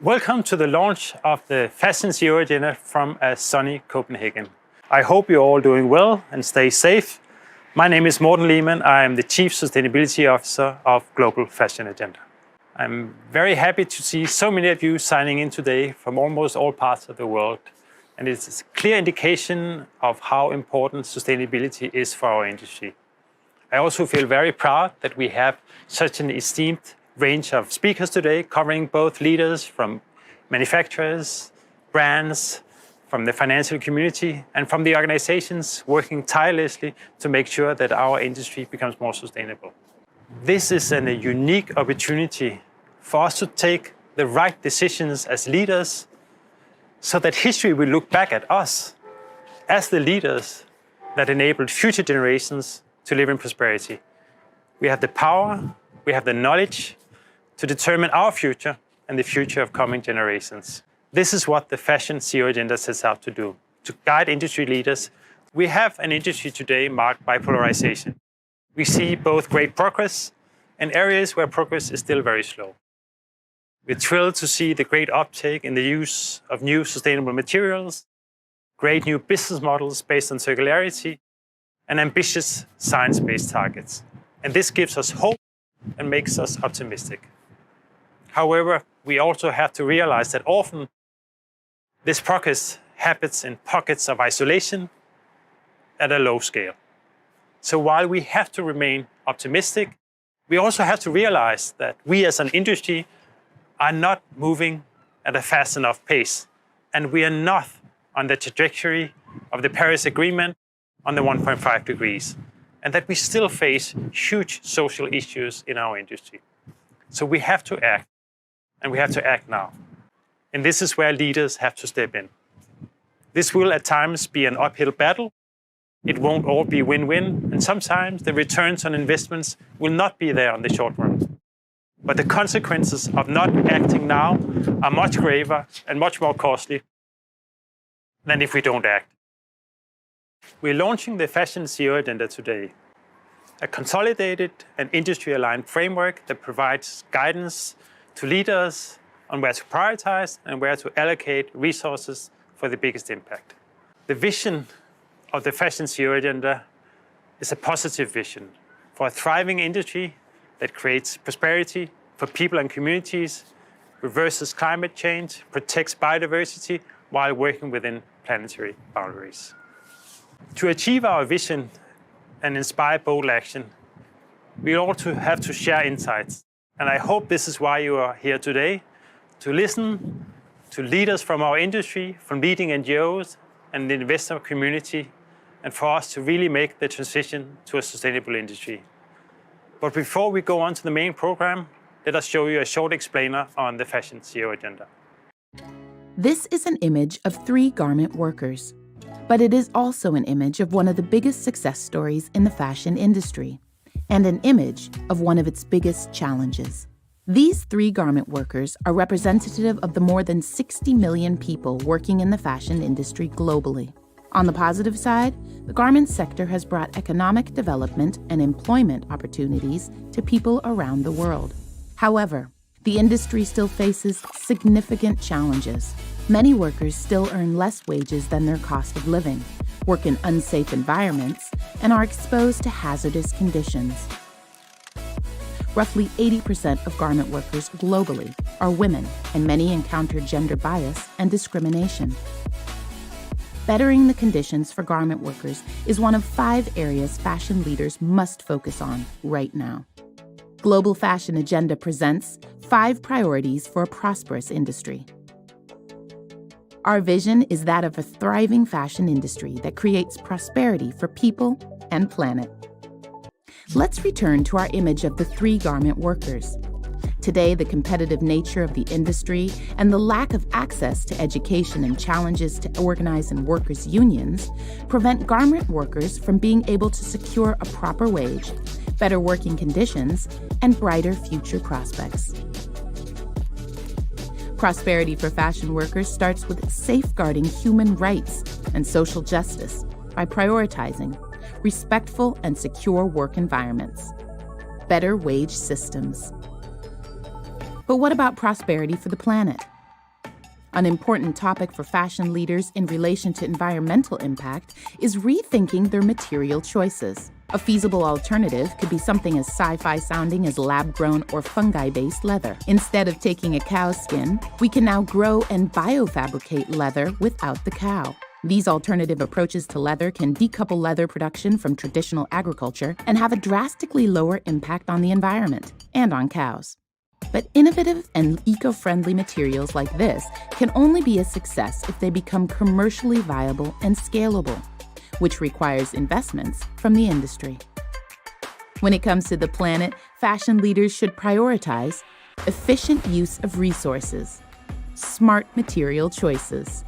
Welcome to the launch of the Fashion CEO Agenda from a sunny Copenhagen. I hope you're all doing well and stay safe. My name is Morten Lehmann. I am the Chief Sustainability Officer of Global Fashion Agenda. I'm very happy to see so many of you signing in today from almost all parts of the world. And it's a clear indication of how important sustainability is for our industry. I also feel very proud that we have such an esteemed range of speakers today, covering both leaders from manufacturers, brands, from the financial community, and from the organizations working tirelessly to make sure that our industry becomes more sustainable. This is a unique opportunity for us to take the right decisions as leaders so that history will look back at us as the leaders that enabled future generations to live in prosperity. We have the power, we have the knowledge to determine our future and the future of coming generations. This is what the Fashion CEO Agenda sets out to do, to guide industry leaders. We have an industry today marked by polarization. We see both great progress and areas where progress is still very slow. We're thrilled to see the great uptake in the use of new sustainable materials, great new business models based on circularity, and ambitious science-based targets. And this gives us hope and makes us optimistic. However, we also have to realize that often this progress happens in pockets of isolation at a low scale. So while we have to remain optimistic, we also have to realize that we as an industry are not moving at a fast enough pace, and we are not on the trajectory of the Paris Agreement on the 1.5 degrees, and that we still face huge social issues in our industry. So we have to act, and we have to act now. And this is where leaders have to step in. This will at times be an uphill battle. It won't all be win-win, and sometimes the returns on investments will not be there on the short run. But the consequences of not acting now are much graver and much more costly than if we don't act. We're launching the Fashion CEO Agenda today, a consolidated and industry-aligned framework that provides guidance to leaders on where to prioritize and where to allocate resources for the biggest impact. The vision of the Fashion CEO Agenda is a positive vision for a thriving industry that creates prosperity for people and communities, reverses climate change, protects biodiversity while working within planetary boundaries. To achieve our vision and inspire bold action, we also have to share insights. And I hope this is why you are here today, to listen to leaders from our industry, from leading NGOs and the investor community, and for us to really make the transition to a sustainable industry. But before we go on to the main program, let us show you a short explainer on the Fashion CEO Agenda. This is an image of 3 garment workers, but it is also an image of one of the biggest success stories in the fashion industry, and an image of one of its biggest challenges. These 3 garment workers are representative of the more than 60 million people working in the fashion industry globally. On the positive side, the garment sector has brought economic development and employment opportunities to people around the world. However, the industry still faces significant challenges. Many workers still earn less wages than their cost of living, work in unsafe environments, and are exposed to hazardous conditions. Roughly 80% of garment workers globally are women, and many encounter gender bias and discrimination. Bettering the conditions for garment workers is one of 5 areas fashion leaders must focus on right now. Global Fashion Agenda presents 5 priorities for a prosperous industry. Our vision is that of a thriving fashion industry that creates prosperity for people and planet. Let's return to our image of the 3 garment workers. Today, the competitive nature of the industry and the lack of access to education and challenges to organize in workers' unions prevent garment workers from being able to secure a proper wage, better working conditions, and brighter future prospects. Prosperity for fashion workers starts with safeguarding human rights and social justice by prioritizing respectful and secure work environments, better wage systems. But what about prosperity for the planet? An important topic for fashion leaders in relation to environmental impact is rethinking their material choices. A feasible alternative could be something as sci-fi sounding as lab-grown or fungi-based leather. Instead of taking a cow's skin, we can now grow and biofabricate leather without the cow. These alternative approaches to leather can decouple leather production from traditional agriculture and have a drastically lower impact on the environment and on cows. But innovative and eco-friendly materials like this can only be a success if they become commercially viable and scalable, which requires investments from the industry. When it comes to the planet, fashion leaders should prioritize efficient use of resources, smart material choices.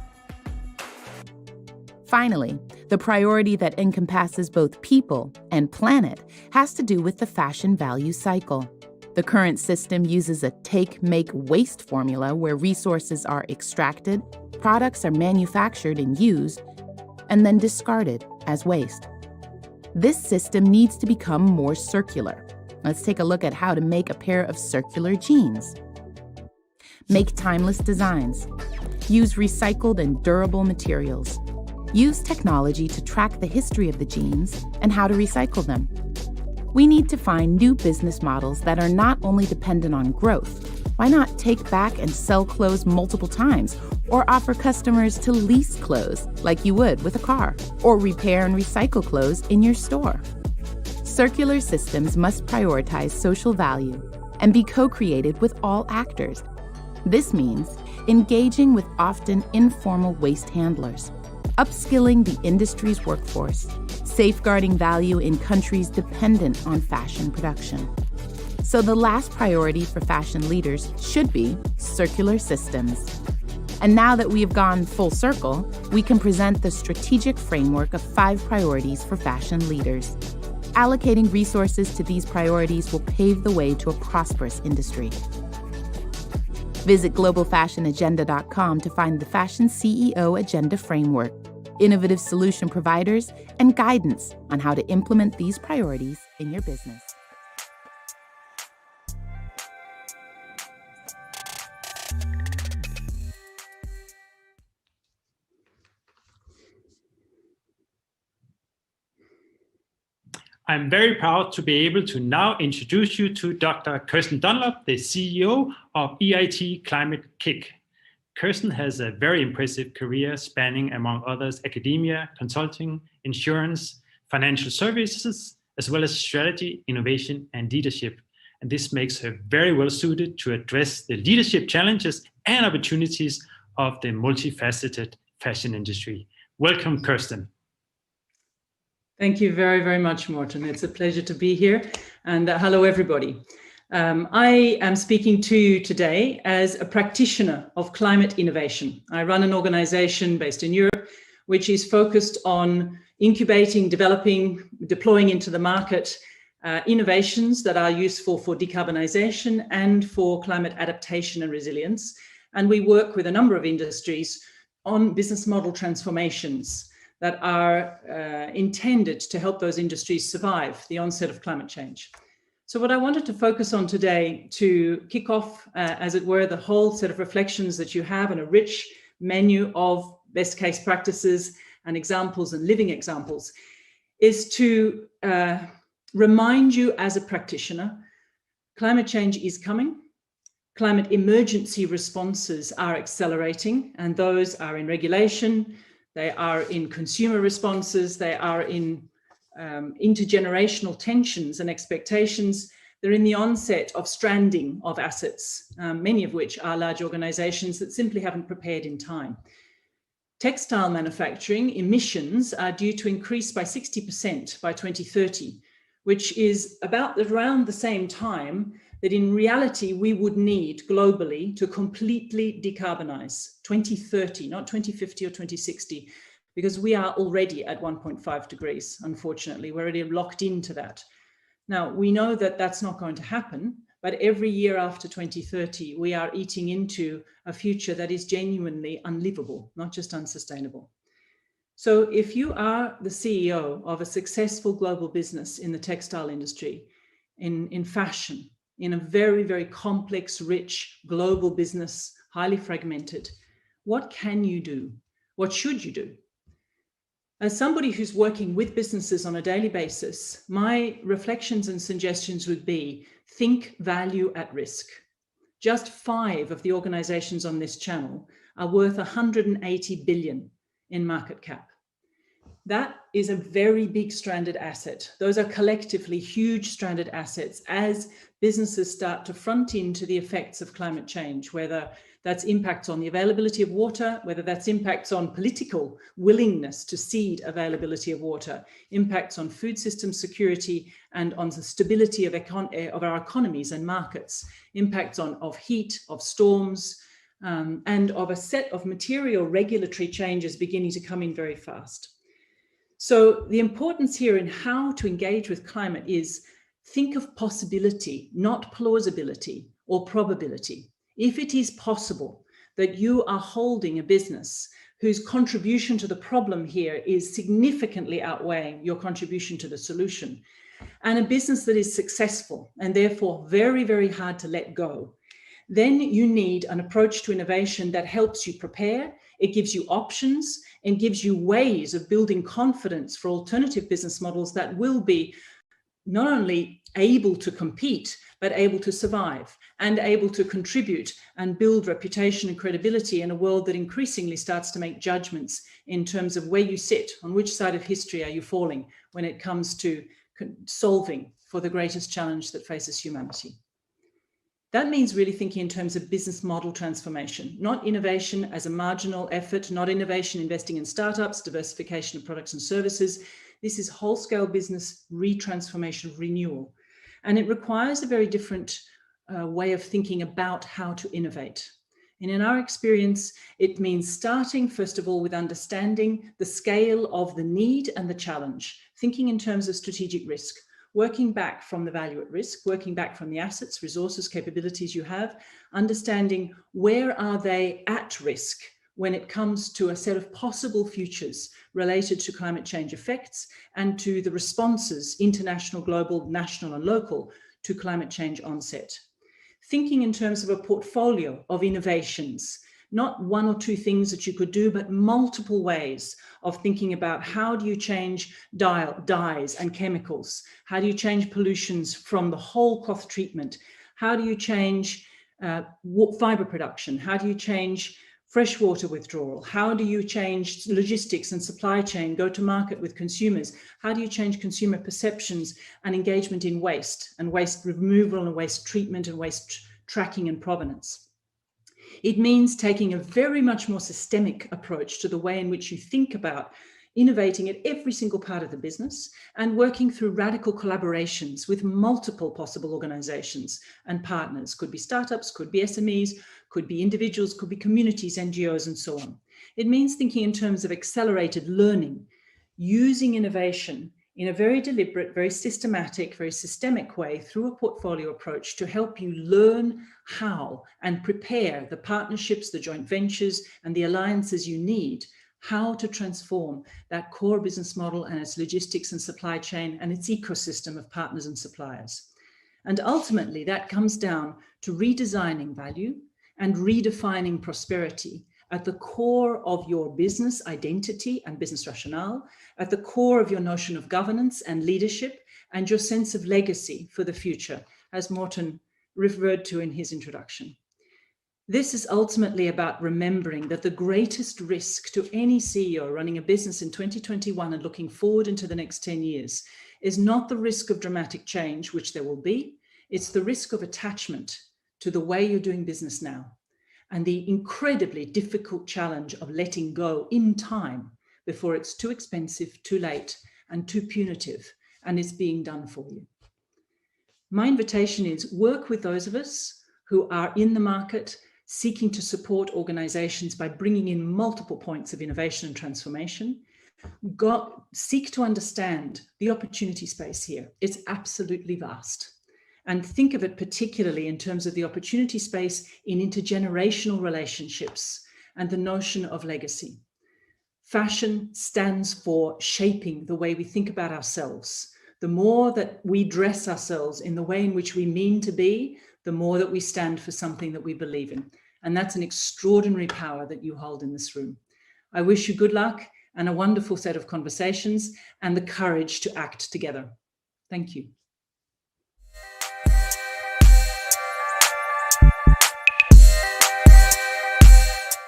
Finally, the priority that encompasses both people and planet has to do with the fashion value cycle. The current system uses a take, make, waste formula where resources are extracted, products are manufactured and used, and then discarded as waste. This system needs to become more circular. Let's take a look at how to make a pair of circular jeans. Make timeless designs. Use recycled and durable materials. Use technology to track the history of the jeans and how to recycle them. We need to find new business models that are not only dependent on growth. Why not take back and sell clothes multiple times, or offer customers to lease clothes like you would with a car, or repair and recycle clothes in your store? Circular systems must prioritize social value and be co-created with all actors. This means engaging with often informal waste handlers, upskilling the industry's workforce, safeguarding value in countries dependent on fashion production. So the last priority for fashion leaders should be circular systems. And now that we have gone full circle, we can present the strategic framework of 5 priorities for fashion leaders. Allocating resources to these priorities will pave the way to a prosperous industry. Visit globalfashionagenda.com to find the Fashion CEO Agenda Framework, innovative solution providers, and guidance on how to implement these priorities in your business. I'm very proud to be able to now introduce you to Dr. Kirsten Dunlop, the CEO of EIT Climate Kick. Kirsten has a very impressive career spanning, among others, academia, consulting, insurance, financial services, as well as strategy, innovation, and leadership. And this makes her very well suited to address the leadership challenges and opportunities of the multifaceted fashion industry. Welcome, Kirsten. Thank you very, very much, Morten. It's a pleasure to be here. And hello, everybody. I am speaking to you today as a practitioner of climate innovation. I run an organization based in Europe, which is focused on incubating, developing, deploying into the market innovations that are useful for decarbonization and for climate adaptation and resilience. And we work with a number of industries on business model transformations that are intended to help those industries survive the onset of climate change. So what I wanted to focus on today to kick off, as it were, the whole set of reflections that you have and a rich menu of best case practices and examples and living examples, is to remind you as a practitioner, climate change is coming. Climate emergency responses are accelerating, and those are in regulation, they are in consumer responses, they are in intergenerational tensions and expectations. They're in the onset of stranding of assets, many of which are large organizations that simply haven't prepared in time. Textile manufacturing emissions are due to increase by 60% by 2030, which is around the same time that in reality we would need globally to completely decarbonize. 2030, not 2050 or 2060, because we are already at 1.5 degrees, unfortunately. We're already locked into that. Now, we know that that's not going to happen, but every year after 2030, we are eating into a future that is genuinely unlivable, not just unsustainable. So if you are the CEO of a successful global business in the textile industry, in fashion, in a very, very complex, rich global business, highly fragmented, What can you do? What should you do? As somebody who's working with businesses on a daily basis, my reflections and suggestions would be, think value at risk. Just 5 of the organizations on this channel are worth 180 billion in market cap. That is a very big stranded asset. Those are collectively huge stranded assets as businesses start to front into the effects of climate change, whether that's impacts on the availability of water, whether that's impacts on political willingness to cede availability of water, impacts on food system security and on the stability of our economies and markets, impacts of heat, of storms, and of a set of material regulatory changes beginning to come in very fast. So the importance here in how to engage with climate is think of possibility, not plausibility or probability. If it is possible that you are holding a business whose contribution to the problem here is significantly outweighing your contribution to the solution, and a business that is successful and therefore very, very hard to let go, then you need an approach to innovation that helps you prepare. It gives you options and gives you ways of building confidence for alternative business models that will be not only able to compete, but able to survive and able to contribute and build reputation and credibility in a world that increasingly starts to make judgments in terms of where you sit, on which side of history are you falling when it comes to solving for the greatest challenge that faces humanity. That means really thinking in terms of business model transformation, not innovation as a marginal effort, not innovation investing in startups, diversification of products and services. This is whole-scale business retransformation, renewal. And it requires a very different way of thinking about how to innovate. And in our experience, it means starting, first of all, with understanding the scale of the need and the challenge, thinking in terms of strategic risk, working back from the value at risk, working back from the assets, resources, capabilities you have, understanding where are they at risk when it comes to a set of possible futures related to climate change effects and to the responses, international, global, national, and local, to climate change onset. Thinking in terms of a portfolio of innovations, not 1 or 2 things that you could do, but multiple ways of thinking about how do you change dyes and chemicals? How do you change pollutions from the whole cloth treatment? How do you change fiber production? How do you change freshwater withdrawal? How do you change logistics and supply chain, go to market with consumers? How do you change consumer perceptions and engagement in waste and waste removal and waste treatment and waste tracking and provenance? It means taking a very much more systemic approach to the way in which you think about innovating at every single part of the business and working through radical collaborations with multiple possible organizations and partners. Could be startups, could be SMEs, could be individuals, could be communities, NGOs, and so on. It means thinking in terms of accelerated learning, using innovation in a very deliberate, very systematic, very systemic way through a portfolio approach to help you learn how and prepare the partnerships, the joint ventures, and the alliances you need, how to transform that core business model and its logistics and supply chain and its ecosystem of partners and suppliers. And ultimately, that comes down to redesigning value and redefining prosperity at the core of your business identity and business rationale, at the core of your notion of governance and leadership, and your sense of legacy for the future, as Morten referred to in his introduction. This is ultimately about remembering that the greatest risk to any CEO running a business in 2021 and looking forward into the next 10 years is not the risk of dramatic change, which there will be, it's the risk of attachment to the way you're doing business now, and the incredibly difficult challenge of letting go in time before it's too expensive, too late, and too punitive, and it's being done for you. My invitation is work with those of us who are in the market, seeking to support organizations by bringing in multiple points of innovation and transformation. Seek to understand the opportunity space here. It's absolutely vast. And think of it particularly in terms of the opportunity space in intergenerational relationships and the notion of legacy. Fashion stands for shaping the way we think about ourselves. The more that we dress ourselves in the way in which we mean to be, the more that we stand for something that we believe in. And that's an extraordinary power that you hold in this room. I wish you good luck and a wonderful set of conversations and the courage to act together. Thank you.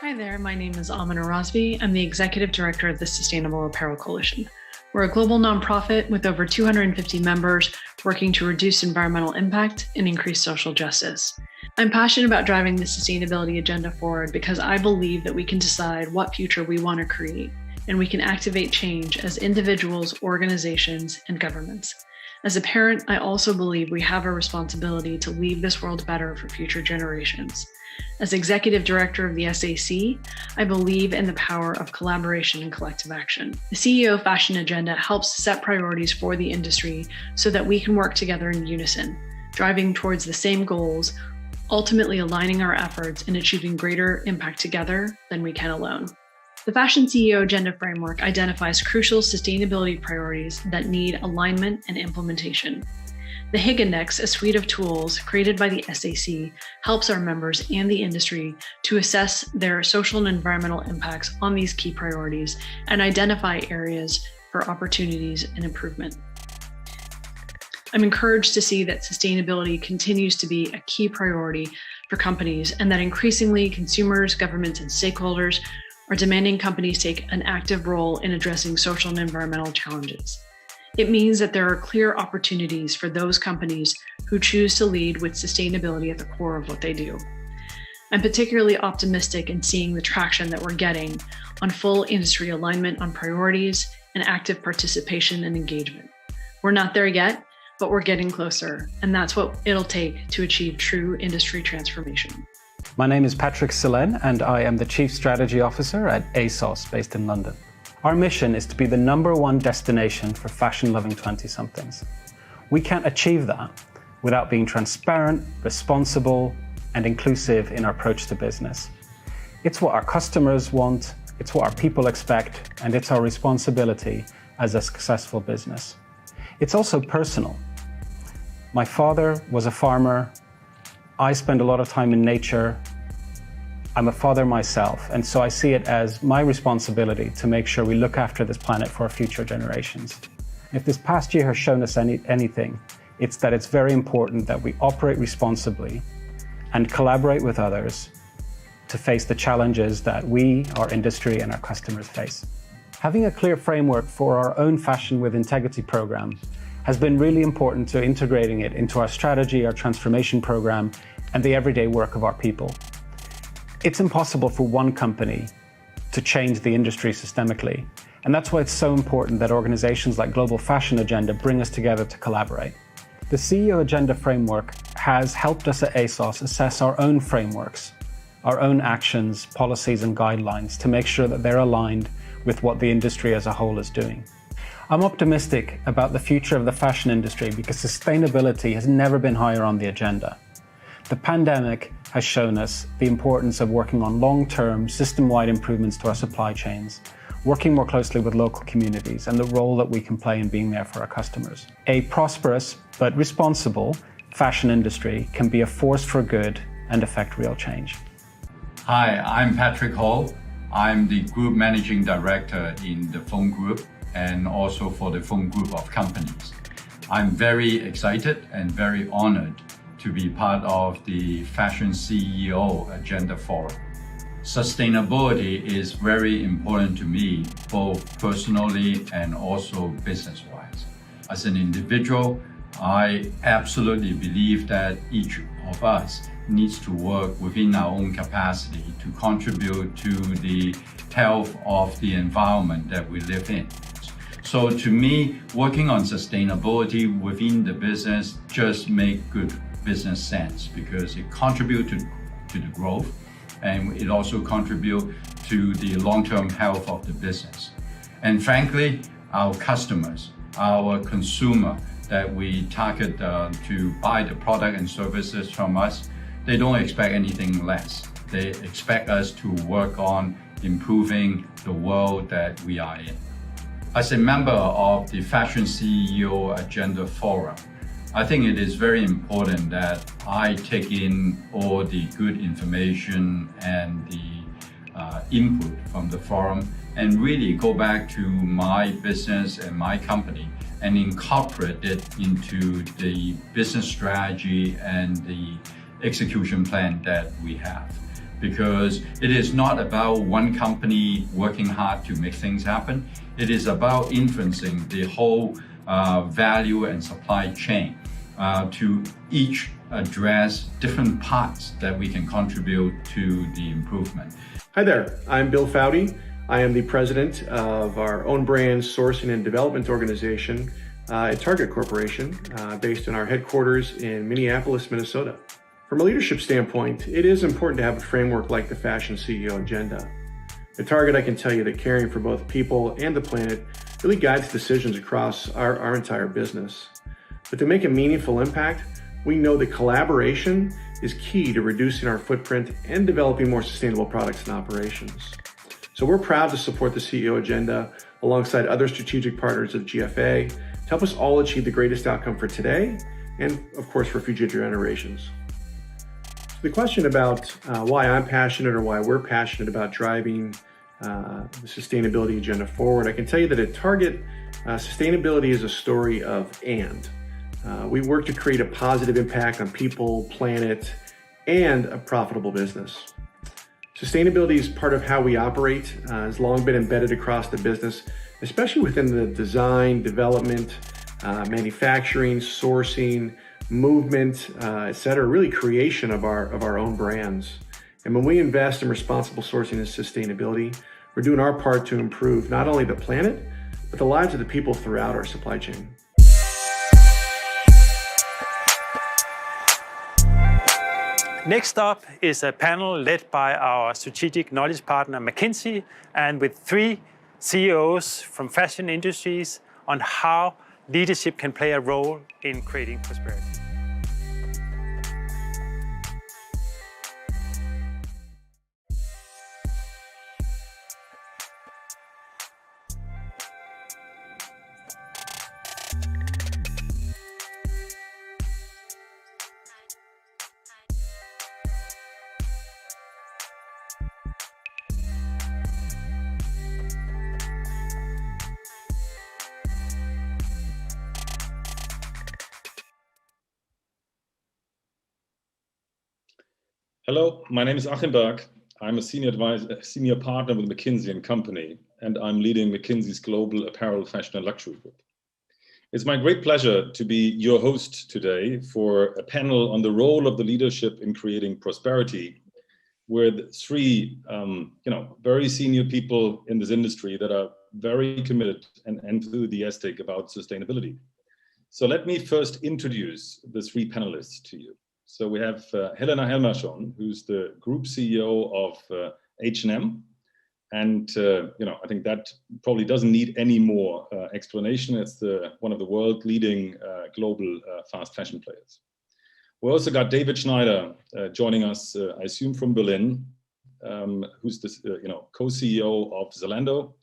Hi there, my name is Amina Rosby. I'm the Executive Director of the Sustainable Apparel Coalition. We're a global nonprofit with over 250 members working to reduce environmental impact and increase social justice. I'm passionate about driving the sustainability agenda forward because I believe that we can decide what future we want to create, and we can activate change as individuals, organizations, and governments. As a parent, I also believe we have a responsibility to leave this world better for future generations. As Executive Director of the SAC, I believe in the power of collaboration and collective action. The CEO Fashion Agenda helps set priorities for the industry so that we can work together in unison, driving towards the same goals, ultimately aligning our efforts and achieving greater impact together than we can alone. The Fashion CEO Agenda Framework identifies crucial sustainability priorities that need alignment and implementation. The HIG Index, a suite of tools created by the SAC, helps our members and the industry to assess their social and environmental impacts on these key priorities and identify areas for opportunities and improvement. I'm encouraged to see that sustainability continues to be a key priority for companies and that increasingly consumers, governments, and stakeholders are demanding companies take an active role in addressing social and environmental challenges. It means that there are clear opportunities for those companies who choose to lead with sustainability at the core of what they do. I'm particularly optimistic in seeing the traction that we're getting on full industry alignment on priorities and active participation and engagement. We're not there yet, but we're getting closer, and that's what it'll take to achieve true industry transformation. My name is Patrick Selen, and I am the Chief Strategy Officer at ASOS, based in London. Our mission is to be the #1 destination for fashion-loving 20-somethings. We can't achieve that without being transparent, responsible, and inclusive in our approach to business. It's what our customers want, it's what our people expect, and it's our responsibility as a successful business. It's also personal. My father was a farmer. I spend a lot of time in nature. I'm a father myself, and so I see it as my responsibility to make sure we look after this planet for our future generations. If this past year has shown us anything, it's that it's very important that we operate responsibly and collaborate with others to face the challenges that we, our industry, and our customers face. Having a clear framework for our own Fashion with Integrity program has been really important to integrating it into our strategy, our transformation program, and the everyday work of our people. It's impossible for one company to change the industry systemically, and that's why it's so important that organizations like Global Fashion Agenda bring us together to collaborate. The CEO Agenda Framework has helped us at ASOS assess our own frameworks, our own actions, policies, and guidelines to make sure that they're aligned with what the industry as a whole is doing. I'm optimistic about the future of the fashion industry because sustainability has never been higher on the agenda. The pandemic has shown us the importance of working on long-term, system-wide improvements to our supply chains, working more closely with local communities, and the role that we can play in being there for our customers. A prosperous but responsible fashion industry can be a force for good and affect real change. Hi, I'm Patrick Hall. I'm the Group Managing Director in the Phone Group and also for the Phone Group of companies. I'm very excited and very honored to be part of the Fashion CEO Agenda Forum. Sustainability is very important to me, both personally and also business-wise. As an individual, I absolutely believe that each of us needs to work within our own capacity to contribute to the health of the environment that we live in. So to me, working on sustainability within the business just makes good business sense because it contributes to the growth and it also contributes to the long-term health of the business. And frankly, our customers, our consumer that we target to buy the product and services from us, they don't expect anything less. They expect us to work on improving the world that we are in. As a member of the Fashion CEO Agenda Forum, I think it is very important that I take in all the good information and the input from the forum and really go back to my business and my company and incorporate it into the business strategy and the execution plan that we have. Because it is not about one company working hard to make things happen. It is about influencing the whole value and supply chain to each address different parts that we can contribute to the improvement. Hi there, I'm Bill Foudy. I am the president of our own brand sourcing and development organization at Target Corporation, based in our headquarters in Minneapolis, Minnesota. From a leadership standpoint, it is important to have a framework like the Fashion CEO Agenda. At Target, I can tell you that caring for both people and the planet really guides decisions across our entire business. But to make a meaningful impact, we know that collaboration is key to reducing our footprint and developing more sustainable products and operations. So we're proud to support the CEO Agenda alongside other strategic partners of GFA to help us all achieve the greatest outcome for today and, of course, for future generations. The question about why I'm passionate or why we're passionate about driving the sustainability agenda forward, I can tell you that at Target, sustainability is a story of and. We work to create a positive impact on people, planet, and a profitable business. Sustainability is part of how we operate, has long been embedded across the business, especially within the design, development, manufacturing, sourcing, movement, et cetera, really creation of our own brands. And when we invest in responsible sourcing and sustainability, we're doing our part to improve not only the planet, but the lives of the people throughout our supply chain. Next up is a panel led by our strategic knowledge partner, McKinsey, and with 3 CEOs from fashion industries on how leadership can play a role in creating prosperity. Hello, my name is Achim Berg. I'm a senior partner with McKinsey & Company, and I'm leading McKinsey's global apparel, fashion, and luxury group. It's my great pleasure to be your host today for a panel on the role of the leadership in creating prosperity with 3 very senior people in this industry that are very committed and enthusiastic about sustainability. So let me first introduce the 3 panelists to you. So we have Helena Helmersson, who's the group CEO of H&M. And I think that probably doesn't need any more explanation. It's one of the world leading global fast fashion players. We also got David Schneider joining us, I assume from Berlin, who's the co-CEO of Zalando,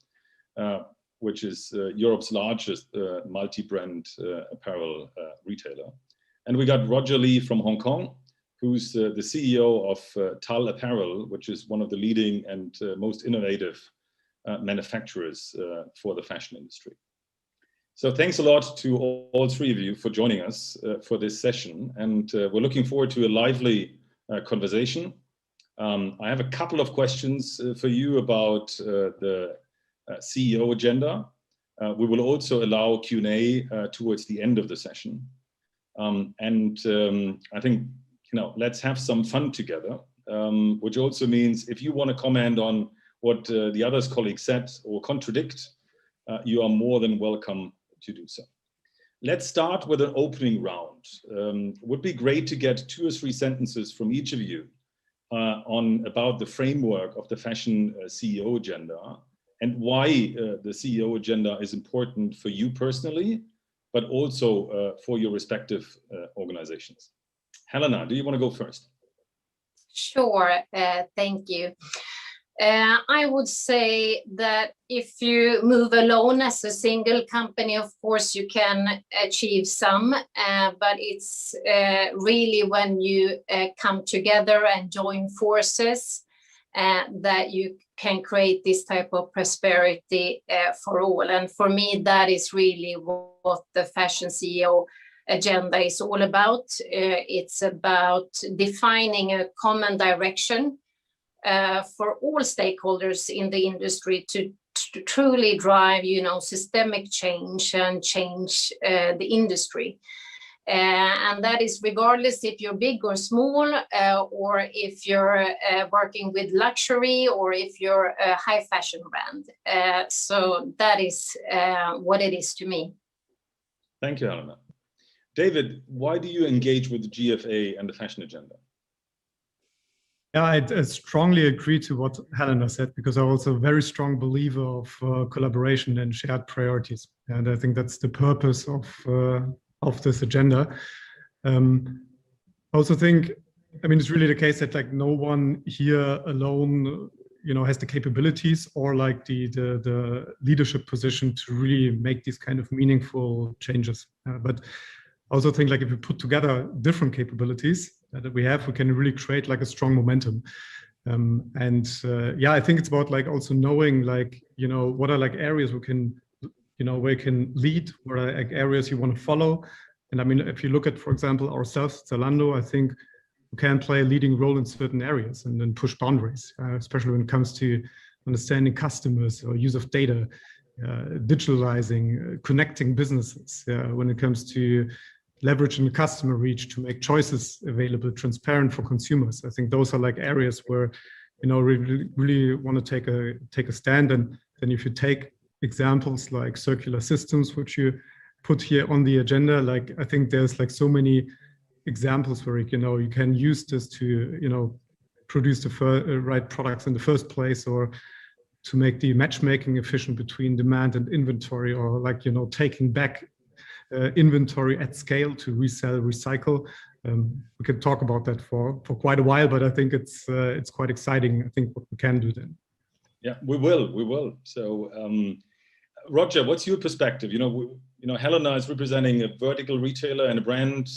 which is Europe's largest multi-brand apparel retailer. And we got Roger Lee from Hong Kong, who's the CEO of Tal Apparel, which is one of the leading and most innovative manufacturers for the fashion industry. So thanks a lot to all 3 of you for joining us for this session. And we're looking forward to a lively conversation. I have a couple of questions for you about the CEO agenda. We will also allow Q&A towards the end of the session. I think, let's have some fun together, which also means if you want to comment on what the other colleagues said or contradict, you are more than welcome to do so. Let's start with an opening round. Would be great to get 2 or 3 sentences from each of you about the framework of the Fashion CEO Agenda and why the CEO Agenda is important for you personally, but also for your respective organizations. Helena, do you want to go first? Sure, thank you. I would say that if you move alone as a single company, of course, you can achieve some, but it's really when you come together and join forces that you can create this type of prosperity for all. And for me, that is really what the Fashion CEO agenda is all about. It's about defining a common direction for all stakeholders in the industry to truly drive, systemic change and change the industry. And that is regardless if you're big or small, or if you're working with luxury, or if you're a high fashion brand. So that is what it is to me. Thank you, Helena. David, why do you engage with the GFA and the fashion agenda? Yeah, I strongly agree to what Helena said, because I'm also a very strong believer of collaboration and shared priorities. And I think that's the purpose of this agenda. I also think, it's really the case that like no one here alone, has the capabilities or like the leadership position to really make these kind of meaningful changes. But I also think like if we put together different capabilities that we have, we can really create like a strong momentum. I think it's about like also knowing like, what are like areas we can, where you can lead, what are like areas you want to follow. And if you look at, for example, ourselves, Zalando, I think we can play a leading role in certain areas and then push boundaries, especially when it comes to understanding customers or use of data, digitalizing, connecting businesses, when it comes to leveraging customer reach to make choices available, transparent for consumers. I think those are like areas where, we really want to take a stand. And then if you take examples like circular systems, which you put here on the agenda, like I think there's like so many examples where, you can use this to, produce the right products in the first place, or to make the matchmaking efficient between demand and inventory, or like, taking back inventory at scale to resell, recycle. We could talk about that for quite a while, but I think it's quite exciting. I think what we can do then. Yeah, we will. So, Roger, what's your perspective? Helena is representing a vertical retailer and a brand.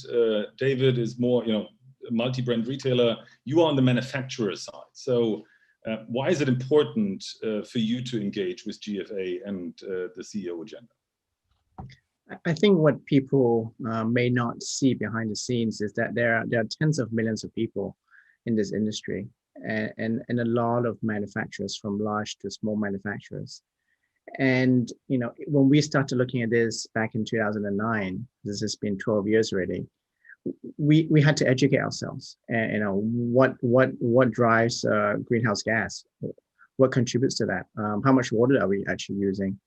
David is more, a multi-brand retailer. You are on the manufacturer side. So, why is it important for you to engage with GFA and the CEO agenda? I think what people may not see behind the scenes is that there are tens of millions of people in this industry, and a lot of manufacturers, from large to small manufacturers. And when we started looking at this back in 2009, this has been 12 years already. We had to educate ourselves. And what drives greenhouse gas? What contributes to that? How much water are we actually using?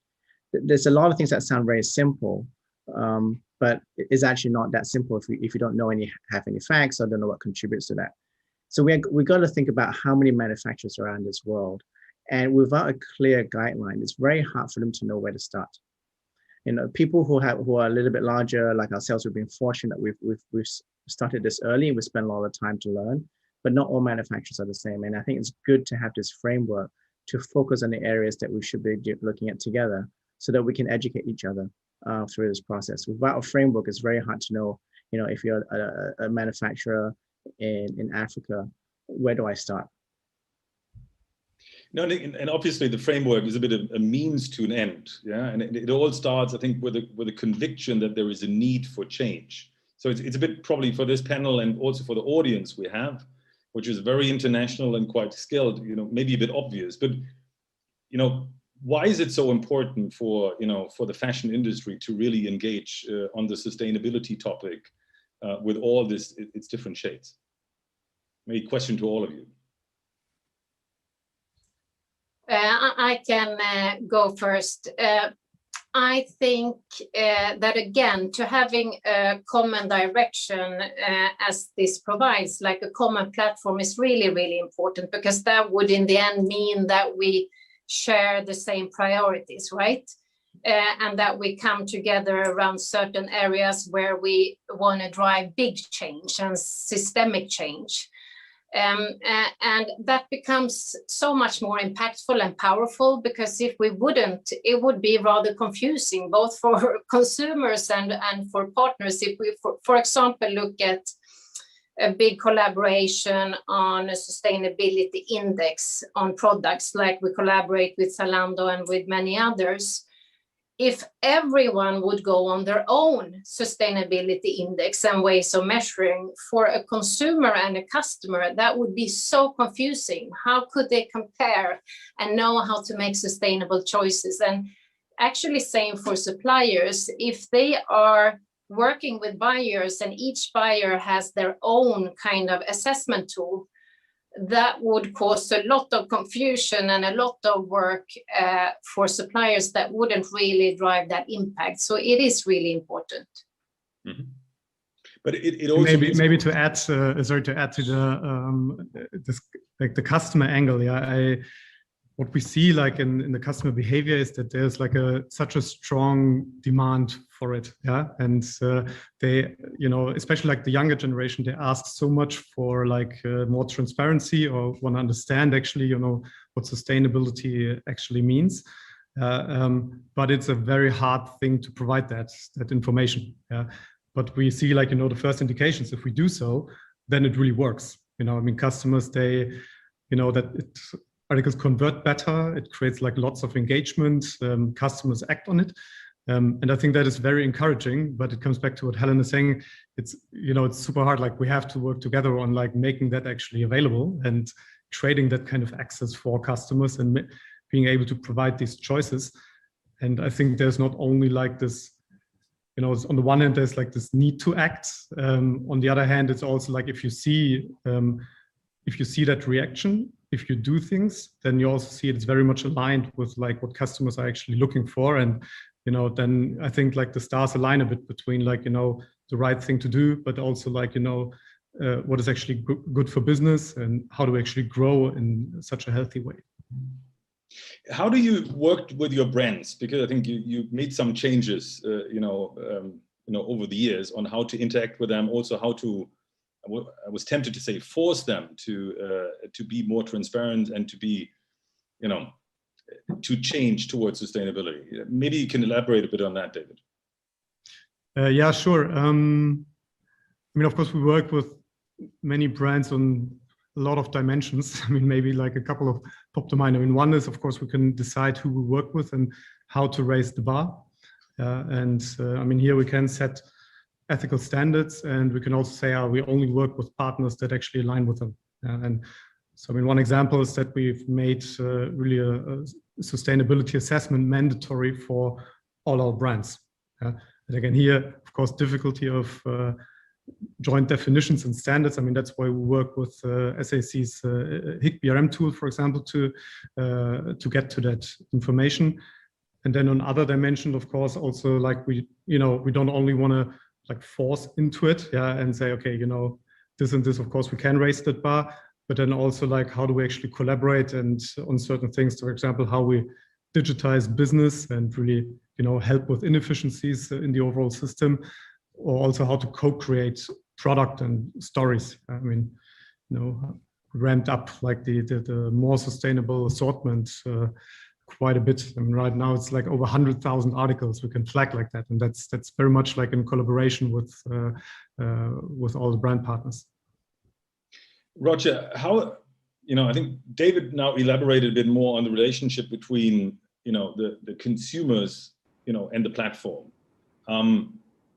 There's a lot of things that sound very simple, but it's actually not that simple if you don't have any facts or don't know what contributes to that. So we got to think about how many manufacturers are around this world, and without a clear guideline, it's very hard for them to know where to start. People who are a little bit larger, like ourselves, we've been fortunate. We've started this early, and we spent a lot of time to learn. But not all manufacturers are the same, and I think it's good to have this framework to focus on the areas that we should be looking at together, so that we can educate each other through this process. Without a framework, it's very hard to know, if you're a manufacturer in Africa, where do I start? No, and obviously the framework is a bit of a means to an end, yeah. And it all starts, I think, with a conviction that there is a need for change. So it's a bit probably for this panel and also for the audience we have, which is very international and quite skilled, maybe a bit obvious, but why is it so important for the fashion industry to really engage on the sustainability topic with all its different shades? Maybe question to all of you. I can go first. I think that, again, to having a common direction as this provides, like a common platform, is really, really important, because that would in the end mean that we share the same priorities, right? And that we come together around certain areas where we want to drive big change and systemic change. And that becomes so much more impactful and powerful, because if we wouldn't, it would be rather confusing, both for consumers and for partners. If we, for example, look at a big collaboration on a sustainability index on products, like we collaborate with Zalando and with many others. If everyone would go on their own sustainability index and ways of measuring, for a consumer and a customer, that would be so confusing. How could they compare and know how to make sustainable choices? And actually same for suppliers. If they are working with buyers and each buyer has their own kind of assessment tool, that would cause a lot of confusion and a lot of work for suppliers that wouldn't really drive that impact. So it is really important. Mm-hmm. But it also maybe to add, sorry, to add to the customer angle. Yeah, what we see like in the customer behavior is that there's like such a strong demand for it. Yeah, and they, especially like the younger generation, they ask so much for like more transparency, or want to understand actually, what sustainability actually means. But it's a very hard thing to provide that information. Yeah, but we see like, the first indications. If we do so, then it really works. Customers, they, that articles convert better. It creates like lots of engagement. Customers act on it. And I think that is very encouraging, but it comes back to what Helen is saying. It's, it's super hard. Like we have to work together on like making that actually available and creating that kind of access for customers and being able to provide these choices. And I think there's not only like this, on the one hand, there's like this need to act. On the other hand, it's also like if you see that reaction, if you do things, then you also see it's very much aligned with like what customers are actually looking for. And, then I think like the stars align a bit between like, the right thing to do, but also like, what is actually good for business and how do we actually grow in such a healthy way. How do you work with your brands? Because I think you made some changes, over the years on how to interact with them, also how to, I was tempted to say, force them to be more transparent and to be, to change towards sustainability. Maybe you can elaborate a bit on that, David. Yeah, sure. Of course, we work with many brands on a lot of dimensions. Maybe like a couple of pop to mind. One is, of course, we can decide who we work with and how to raise the bar. Here we can set ethical standards, and we can also say, we only work with partners that actually align with them. And so, one example is that we've made really a sustainability assessment mandatory for all our brands. And again, here, of course, difficulty of joint definitions and standards. That's why we work with SAC's HIC BRM tool, for example, to get to that information. And then on other dimension, of course, also like we don't only want to like force into it, and say, okay, this and this, of course, we can raise that bar, but then also like how do we actually collaborate and on certain things, for example, how we digitize business and really, help with inefficiencies in the overall system, or also how to co-create product and stories. Ramped up like the more sustainable assortment quite a bit. Right now it's like over 100,000 articles we can flag like that, and that's very much like in collaboration with all the brand partners. Roger, how, I think David now elaborated a bit more on the relationship between, the consumers, and the platform.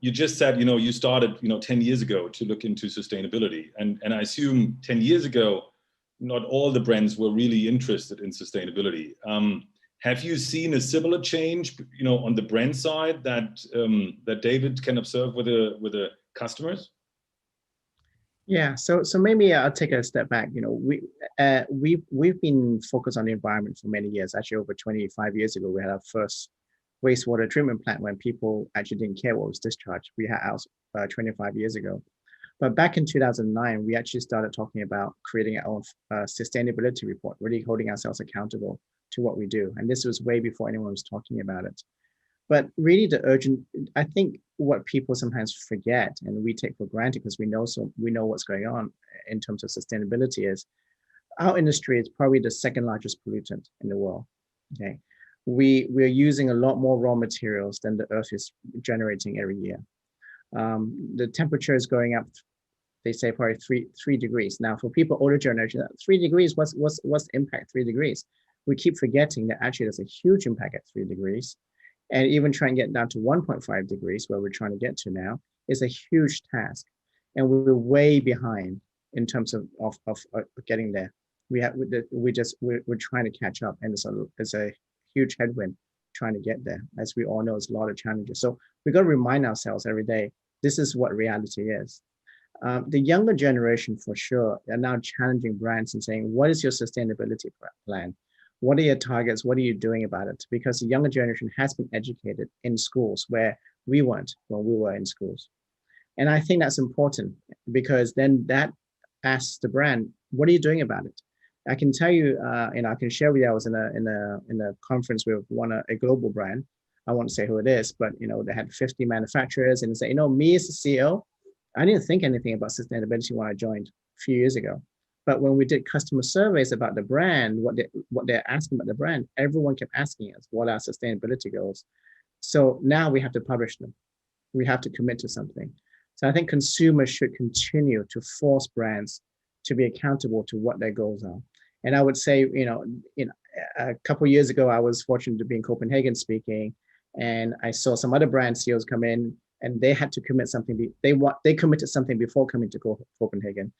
You just said, you started, 10 years ago to look into sustainability. And I assume 10 years ago, not all the brands were really interested in sustainability. Have you seen a similar change, on the brand side that David can observe with the customers? Yeah, so maybe I'll take a step back. We've been focused on the environment for many years. Actually, over 25 years ago, we had our first wastewater treatment plant when people actually didn't care what was discharged. We had ours 25 years ago. But back in 2009, we actually started talking about creating our own sustainability report, really holding ourselves accountable to what we do. And this was way before anyone was talking about it. But really I think what people sometimes forget and we take for granted because we know what's going on in terms of sustainability is our industry is probably the second largest pollutant in the world. Okay, we're using a lot more raw materials than the Earth is generating every year. The temperature is going up. They say probably three degrees. Now, for people older generation, 3 degrees, what's the impact? 3 degrees. We keep forgetting that actually there's a huge impact at 3 degrees, and even trying to get down to 1.5 degrees, where we're trying to get to now, is a huge task, and we're way behind in terms of getting there. We're trying to catch up, and it's a huge headwind trying to get there. As we all know, there's a lot of challenges. So we got to remind ourselves every day, this is what reality is. The younger generation, for sure, are now challenging brands and saying, what is your sustainability plan? What are your targets? What are you doing about it? Because the younger generation has been educated in schools where we weren't when we were in schools. And I think that's important, because then that asks the brand, what are you doing about it? I can tell you, I can share with you, I was in a conference with a global brand. I won't say who it is, but they had 50 manufacturers, and they say, me as the CEO, I didn't think anything about sustainability when I joined a few years ago. But when we did customer surveys about the brand, what they're asking about the brand, everyone kept asking us, what are sustainability goals? So now we have to publish them. We have to commit to something. So I think consumers should continue to force brands to be accountable to what their goals are. And I would say, a couple of years ago, I was fortunate to be in Copenhagen speaking, and I saw some other brand CEOs come in, and they had to commit something. They committed something before coming to Copenhagen.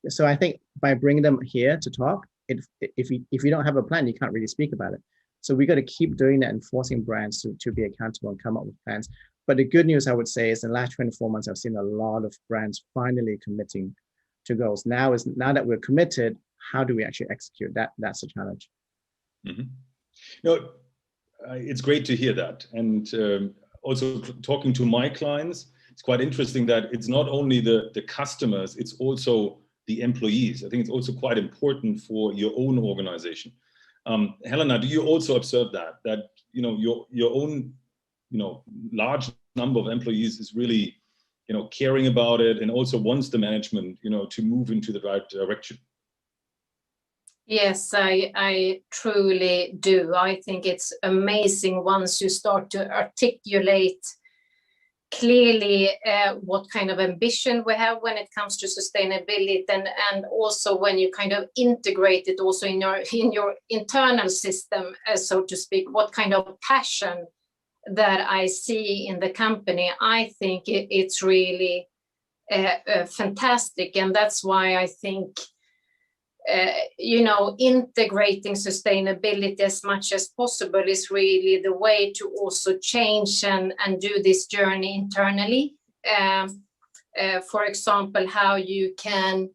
So I think by bringing them here to talk, if you don't have a plan, you can't really speak about it. So we got to keep doing that and forcing brands to be accountable and come up with plans. But the good news, I would say, is in the last 24 months, I've seen a lot of brands finally committing to goals. Now that we're committed, how do we actually execute that? That's a challenge. Mm-hmm. It's great to hear that. And also talking to my clients, it's quite interesting that it's not only the customers, it's also the employees. I think it's also quite important for your own organization. Helena, do you also observe that your own large number of employees is really caring about it, and also wants the management to move into the right direction? Yes, I truly do. I think it's amazing once you start to articulate clearly what kind of ambition we have when it comes to sustainability, and also when you kind of integrate it also in your internal system, so to speak, what kind of passion that I see in the company. I think it's really fantastic, and that's why I think integrating sustainability as much as possible is really the way to also change and do this journey internally. For example, how you can,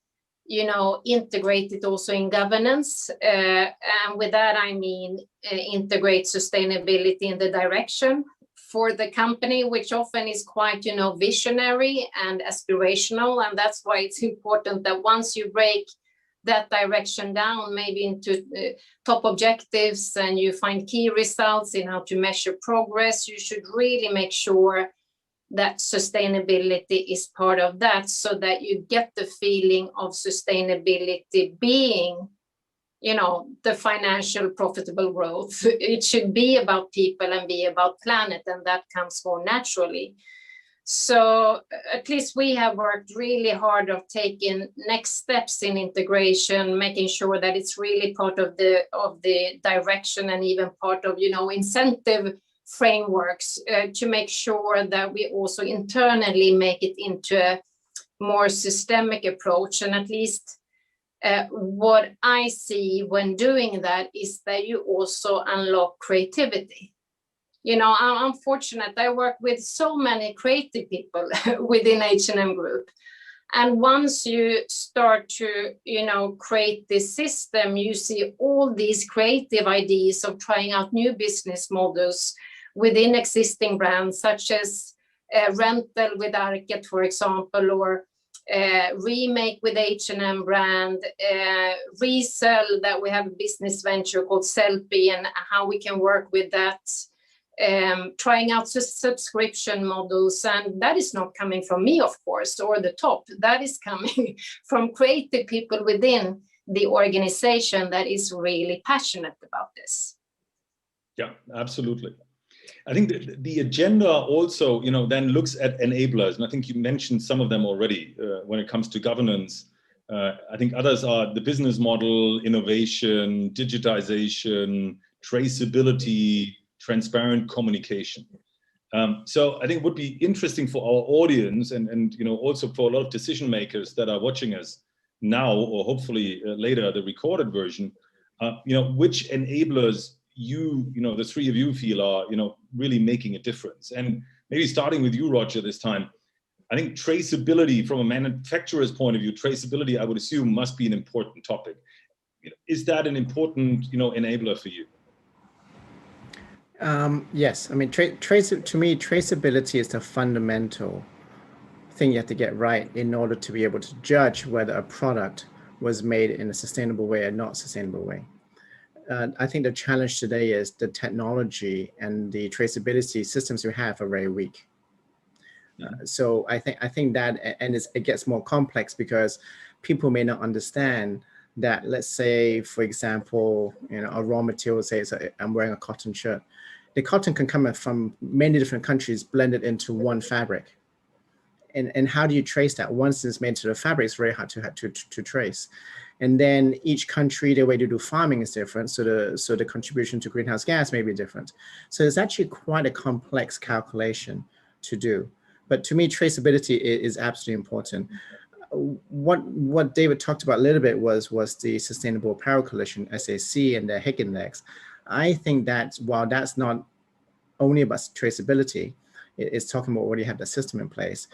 integrate it also in governance. And with that, I mean, integrate sustainability in the direction for the company, which often is quite, visionary and aspirational. And that's why it's important that once you break that direction down, maybe into top objectives, and you find key results in how to measure progress, you should really make sure that sustainability is part of that, so that you get the feeling of sustainability being, the financial profitable growth. It should be about people and be about planet, and that comes more naturally. So at least we have worked really hard of taking next steps in integration, making sure that it's really part of the direction, and even part of, incentive frameworks to make sure that we also internally make it into a more systemic approach. And at least what I see when doing that is that you also unlock creativity. I'm fortunate. I work with so many creative people within H&M Group. And once you start to, create this system, you see all these creative ideas of trying out new business models within existing brands, such as rental with Arket, for example, or remake with H&M brand, resell, that we have a business venture called Selfie, and how we can work with that. trying out subscription models. And that is not coming from me, of course, or the top. That is coming from creative people within the organization that is really passionate about this. Yeah, absolutely. I think the agenda also, then looks at enablers, and I think you mentioned some of them already when it comes to governance. I think others are the business model, innovation, digitization, traceability, transparent communication. So I think it would be interesting for our audience and also for a lot of decision makers that are watching us now, or hopefully later the recorded version, which enablers the three of you feel are really making a difference. And maybe starting with you, Roger, this time. I think traceability from a manufacturer's point of view, traceability, I would assume, must be an important topic. Is that an important enabler for you? Yes, I mean, to me, traceability is the fundamental thing you have to get right in order to be able to judge whether a product was made in a sustainable way or not sustainable way. I think the challenge today is the technology and the traceability systems we have are very weak. So I think that, and it gets more complex because people may not understand that. Let's say, for example, a raw material, say I'm wearing a cotton shirt. The cotton can come from many different countries blended into one fabric. And how do you trace that? Once it's made to the fabric, it's very hard to trace. And then each country, the way they do farming is different. So the contribution to greenhouse gas may be different. So it's actually quite a complex calculation to do. But to me, traceability is absolutely important. What David talked about a little bit was the Sustainable Apparel Coalition, SAC, and the HIG Index. I think that while that's not only about traceability, it's talking about already have the system in place.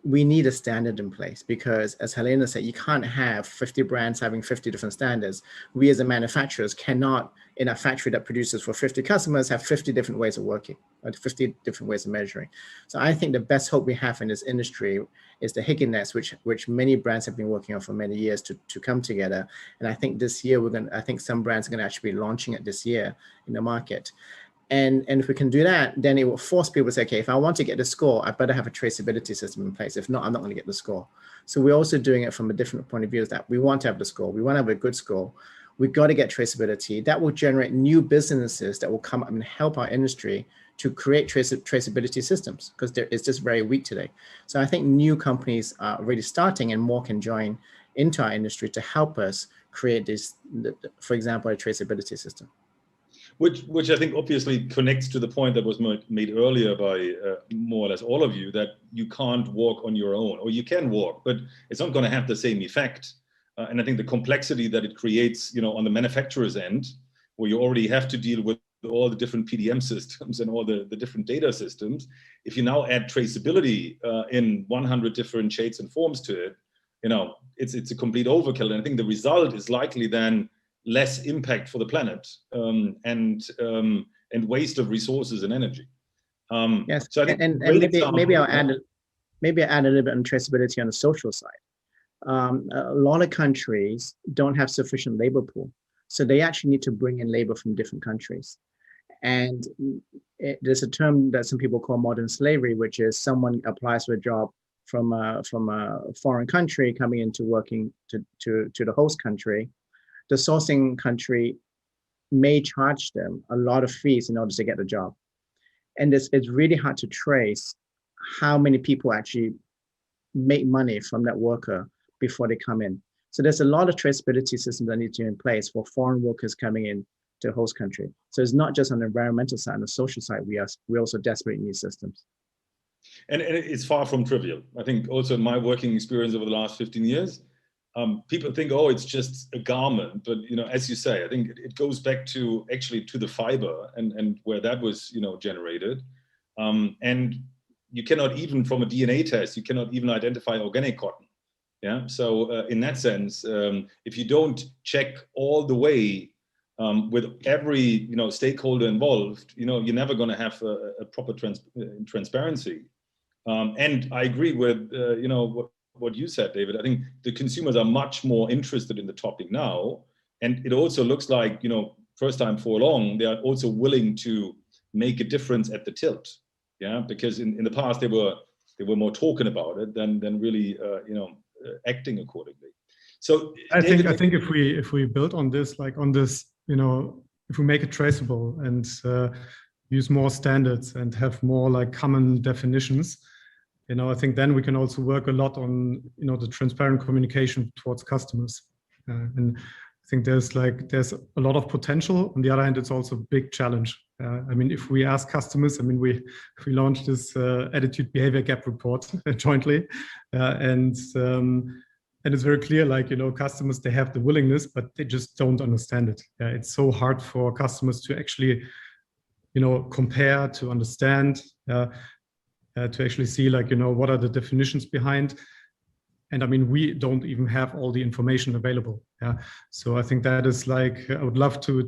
We need a standard in place because, as Helena said, you can't have 50 brands having 50 different standards. We as a manufacturers cannot, in a factory that produces for 50 customers, have 50 different ways of working or 50 different ways of measuring. So I think the best hope we have in this industry is the HIG Index, which many brands have been working on for many years to come together. And I think this year I think some brands are going to actually be launching it this year in the market. And if we can do that, then it will force people to say, okay, if I want to get the score, I better have a traceability system in place. If not, I'm not going to get the score. So we're also doing it from a different point of view, is that we want to have the score. We want to have a good score. We've got to get traceability. That will generate new businesses that will come up and help our industry to create traceability systems, because it's just very weak today. So I think new companies are really starting, and more can join into our industry to help us create this, for example, a traceability system. Which I think obviously connects to the point that was made earlier by more or less all of you, that you can't walk on your own, or you can walk, but it's not going to have the same effect. And I think the complexity that it creates, on the manufacturer's end, where you already have to deal with all the different PDM systems and all the different data systems. If you now add traceability in 100 different shades and forms to it, it's a complete overkill. And I think the result is likely then less impact for the planet and waste of resources and energy. Yes, so I think maybe I'll add a little bit on traceability on the social side. A lot of countries don't have sufficient labor pool, so they actually need to bring in labor from different countries. And there's a term that some people call modern slavery, which is someone applies for a job from a foreign country coming into working to the host country. The sourcing country may charge them a lot of fees in order to get the job. And it's really hard to trace how many people actually make money from that worker before they come in. So there's a lot of traceability systems that need to be in place for foreign workers coming in to host country. So it's not just on the environmental side, on the social side, we also desperately need systems. And it's far from trivial. I think also in my working experience over the last 15 years, people think, oh, it's just a garment, but as you say, I think it goes back to actually to the fiber and where that was generated, and you cannot even, from a DNA test, you cannot even identify organic cotton. Yeah, so in that sense, if you don't check all the way with every stakeholder involved, you're never going to have a proper transparency. And I agree with what you said, David. I think the consumers are much more interested in the topic now, and it also looks like first time for long they are also willing to make a difference at the tilt. Yeah, because in the past they were more talking about it than really acting accordingly. So I think if we build on this, like on this, if we make it traceable and use more standards and have more like common definitions, I think then we can also work a lot on the transparent communication towards customers. And I think there's a lot of potential. On the other hand, it's also a big challenge. I mean, if we ask customers, I mean, we launched this attitude behavior gap report jointly, and it's very clear, like, customers, they have the willingness, but they just don't understand it. It's so hard for customers to actually, compare, to understand, to actually see, like, what are the definitions behind. And I mean, we don't even have all the information available. Yeah. So I think that is like, I would love to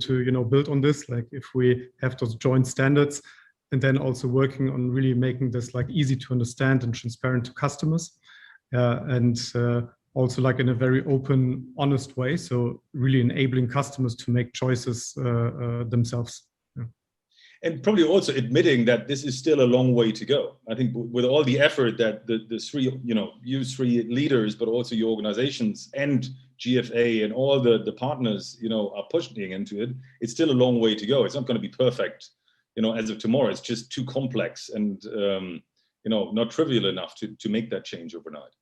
build on this, like if we have those joint standards, and then also working on really making this like easy to understand and transparent to customers. And also like in a very open, honest way. So really enabling customers to make choices themselves. And probably also admitting that this is still a long way to go. I think with all the effort that the three, you three leaders, but also your organizations and GFA and all the partners, are pushing into it, it's still a long way to go. It's not going to be perfect, as of tomorrow. It's just too complex and, not trivial enough to make that change overnight.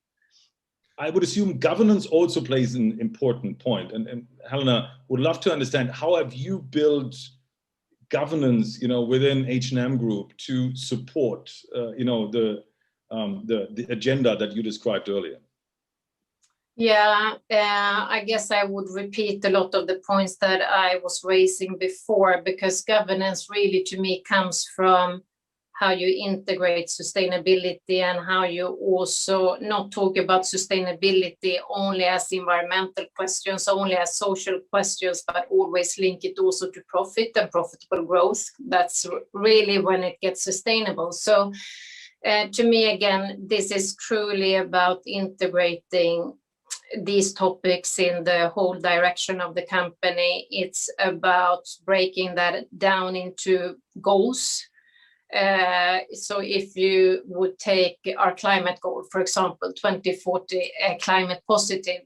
I would assume governance also plays an important point. And Helena, would love to understand, how have you built governance, within H&M Group to support, the agenda that you described earlier? Yeah, I guess I would repeat a lot of the points that I was raising before, because governance really, to me, comes from how you integrate sustainability and how you also not talk about sustainability only as environmental questions, only as social questions, but always link it also to profit and profitable growth. That's really when it gets sustainable. So to me, again, this is truly about integrating these topics in the whole direction of the company. It's about breaking that down into goals. So if you would take our climate goal, for example, 2040 climate positive,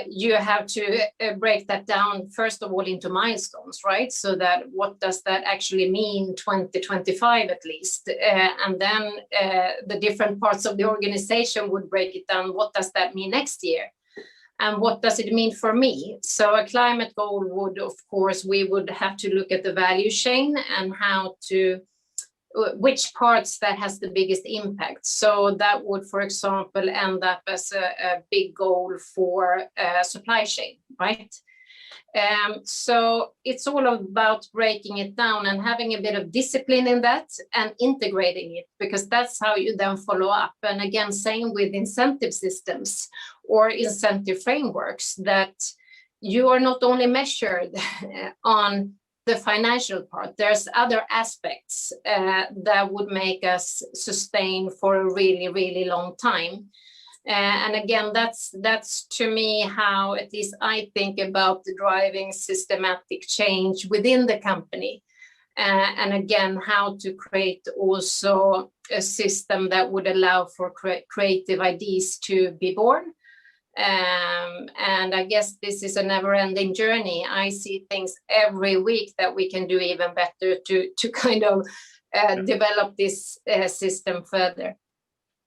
you have to break that down, first of all, into milestones, right? So that what does that actually mean 2025 at least? And then the different parts of the organization would break it down. What does that mean next year? And what does it mean for me? So a climate goal would, of course, we would have to look at the value chain and how to, which parts that has the biggest impact. So that would, for example, end up as a big goal for supply chain, right? So it's all about breaking it down and having a bit of discipline in that and integrating it, because that's how you then follow up. And again, same with incentive systems or incentive frameworks, that you are not only measured on the financial part, there's other aspects that would make us sustain for a really, really long time. And again, that's to me how at least I think about the driving systematic change within the company. And again, how to create also a system that would allow for creative ideas to be born. And I guess this is a never-ending journey. I see things every week that we can do even better to kind of develop this system further.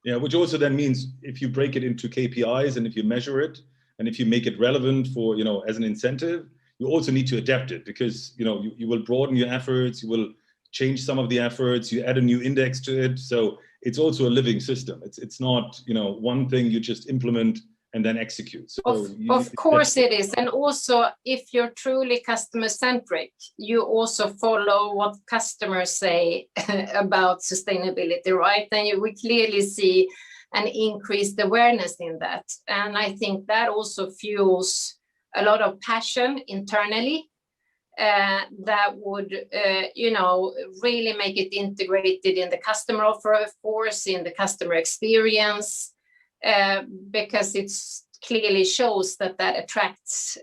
Yeah, which also then means if you break it into KPIs and if you measure it and if you make it relevant for, as an incentive, you also need to adapt it, because, you will broaden your efforts, you will change some of the efforts, you add a new index to it. So it's also a living system. It's not, one thing you just implement and then execute. So of course it is. And also, if you're truly customer centric, you also follow what customers say about sustainability, right? And you will clearly see an increased awareness in that. And I think that also fuels a lot of passion internally that would, really make it integrated in the customer offer, of course, in the customer experience. Because it clearly shows that attracts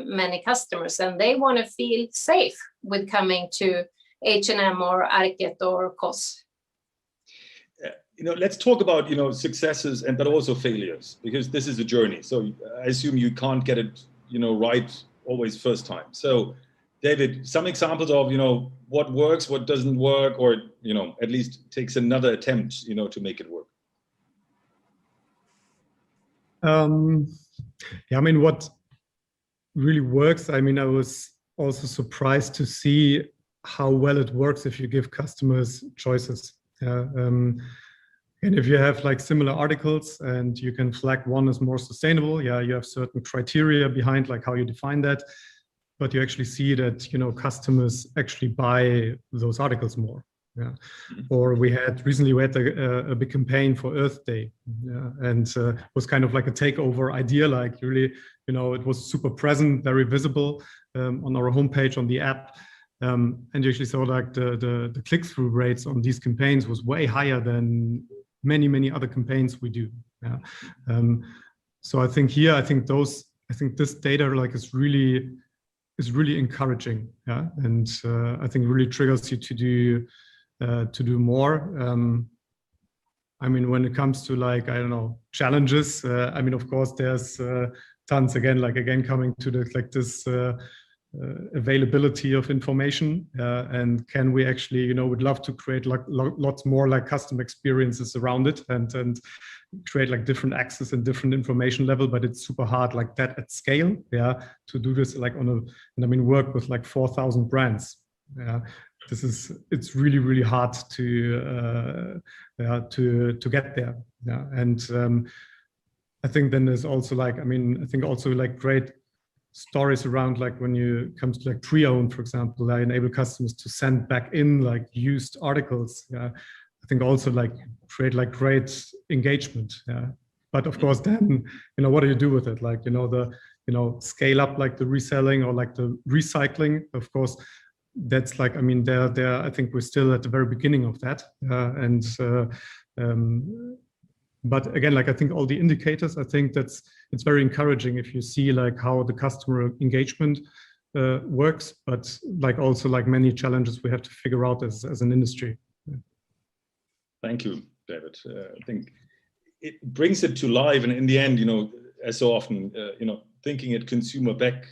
many customers, and they want to feel safe with coming to H&M or Arket or COS. Let's talk about, successes but also failures, because this is a journey. So I assume you can't get it, right always first time. So David, some examples of, what works, what doesn't work, or, at least takes another attempt, to make it work. Yeah, I mean, what really works, I mean, I was also surprised to see how well it works if you give customers choices. And if you have like similar articles and you can flag one as more sustainable, yeah, you have certain criteria behind like how you define that, but you actually see that, customers actually buy those articles more. Yeah. Or we had a big campaign for Earth Day, and was kind of like a takeover idea, like really, it was super present, very visible on our homepage, on the app. And you actually saw like the click-through rates on these campaigns was way higher than many other campaigns we do. Yeah. So I think this data like is really encouraging. Yeah. And I think really triggers you to do more. I mean, when it comes to like, I don't know, challenges, I mean, of course, there's tons again, coming to this availability of information, and can we actually, would love to create like lots more like custom experiences around it and create like different access and different information level, but it's super hard like that at scale, yeah, to do this like and I mean, work with like 4,000 brands. Yeah, it's really hard to get there. Yeah, and I think then there's also like, I mean, I think also like great stories around like when you come to like pre-owned, for example, I enable customers to send back in like used articles. Yeah, I think also like create like great engagement. Yeah, but of course then, what do you do with it? Like, scale up like the reselling or like the recycling. Of course, that's like, I mean, there. I think we're still at the very beginning of that, but again, like I think all the indicators, I think it's very encouraging if you see like how the customer engagement works, but like also like many challenges we have to figure out as an industry. Thank you, David. I think it brings it to life, and in the end, as so often, thinking it consumer back,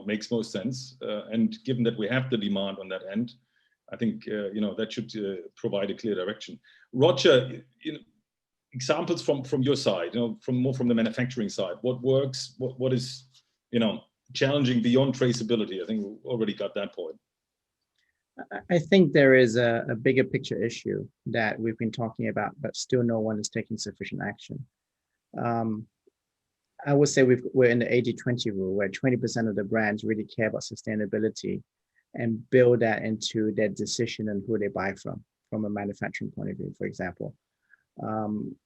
makes most sense. And given that we have the demand on that end, I think that should provide a clear direction. Roger, examples from your side, from the manufacturing side, what works, what is, challenging beyond traceability? I think we already got that point. I think there is a bigger picture issue that we've been talking about, but still no one is taking sufficient action. I would say we're in the 80-20 rule, where 20% of the brands really care about sustainability and build that into their decision and who they buy from a manufacturing point of view, for example. I'm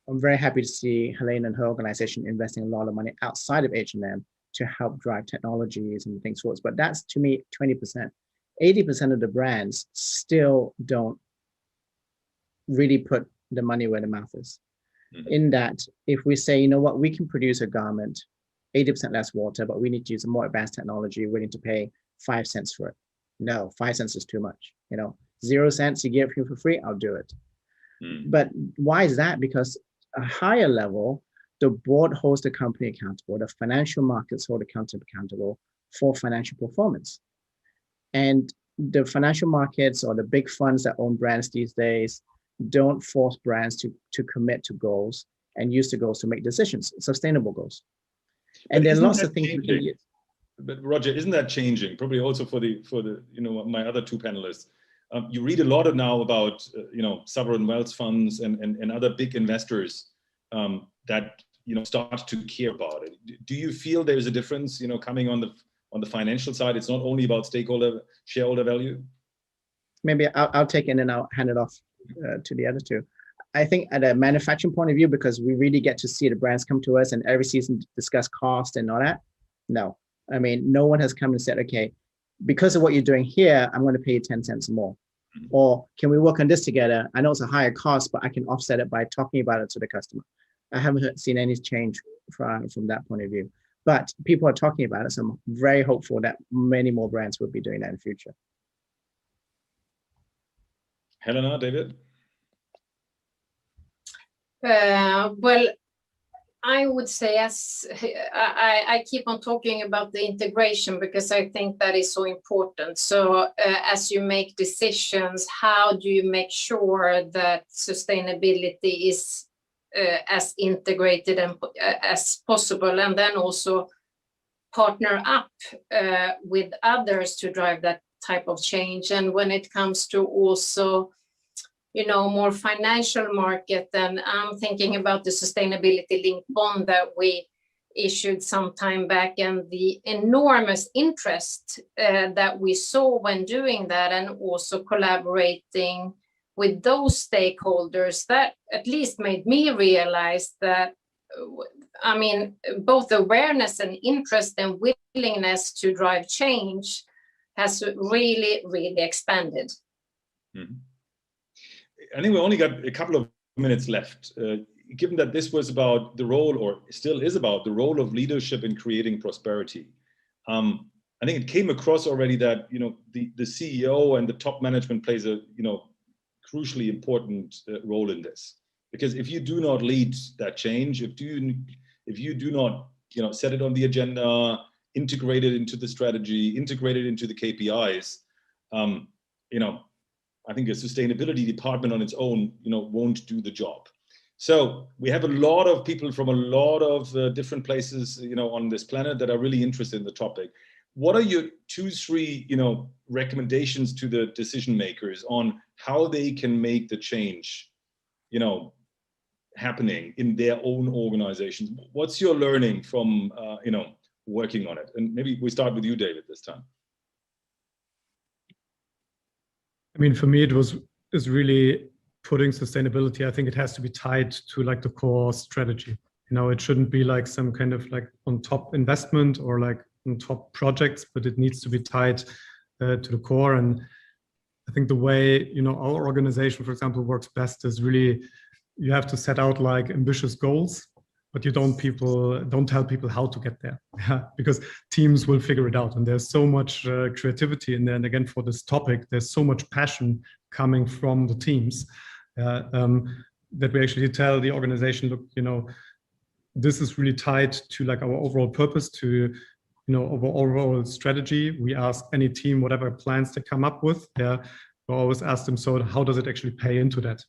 very happy to see Helene and her organization investing a lot of money outside of H&M to help drive technologies and things forward. But that's, to me, 20%. 80% of the brands still don't really put the money where the mouth is. Mm-hmm. In that, if we say, we can produce a garment, 80% less water, but we need to use a more advanced technology, we're willing to pay 5 cents for it. No, 5 cents is too much. 0 cents, you give it for free, I'll do it. But why is that? Because a higher level, the board holds the company accountable, the financial markets hold the company accountable for financial performance. And the financial markets or the big funds that own brands these days don't force brands to commit to goals and use the goals to make decisions, sustainable goals. And there are lots of things we can use. But Roger, isn't that changing? Probably also for the my other two panelists. You read a lot now about sovereign wealth funds and other big investors that start to care about it. Do you feel there is a difference coming on the financial side? It's not only about shareholder value. Maybe I'll take it and then I'll hand it off to the other two. I think at a manufacturing point of view, because we really get to see the brands come to us and every season discuss cost and all that. No, I mean, no one has come and said, okay, because of what you're doing here, I'm going to pay you 10 cents more. Mm-hmm. Or can we work on this together? I know it's a higher cost, but I can offset it by talking about it to the customer. I haven't seen any change from that point of view. But people are talking about it, so I'm very hopeful that many more brands will be doing that in the future. Helena, David? Well, I would say, as I keep on talking about the integration because I think that is so important. So as you make decisions, how do you make sure that sustainability is as integrated and as possible, and then also partner up with others to drive that type of change. And when it comes to also, you know, more financial market, then I'm thinking about the sustainability linked bond that we issued some time back, and the enormous interest that we saw when doing that, and also collaborating with those stakeholders. That at least made me realize that, I mean, both awareness and interest and willingness to drive change has really, really expanded. Mm-hmm. I think we only got a couple of minutes left. Given that this was about the role, or still is about the role of leadership in creating prosperity, I think it came across already that, you know, the CEO and the top management plays a, you know, crucially important role in this. Because if you do not lead that change, if you do not, you know, set it on the agenda, integrate it into the strategy, integrate it into the KPIs, you know, I think a sustainability department on its own, you know, won't do the job. So we have a lot of people from a lot of different places, you know, on this planet that are really interested in the topic. What are your 2-3, you know, recommendations to the decision makers on how they can make the change, you know, happening in their own organizations? What's your learning from, you know, working on it? And maybe we start with you, David, this time. I mean, for me, is really putting sustainability. I think it has to be tied to like the core strategy. You know, it shouldn't be like some kind of like on top investment or like on top projects, but it needs to be tied to the core. And I think the way, you know, our organization, for example, works best is really, you have to set out like ambitious goals, but you don't tell people how to get there, because teams will figure it out. And there's so much creativity in there. And again, for this topic, there's so much passion coming from the teams that we actually tell the organization, look, you know, this is really tied to like our overall purpose, to, you know, our overall strategy. We ask any team, whatever plans they come up with, we always ask them, so how does it actually pay into that?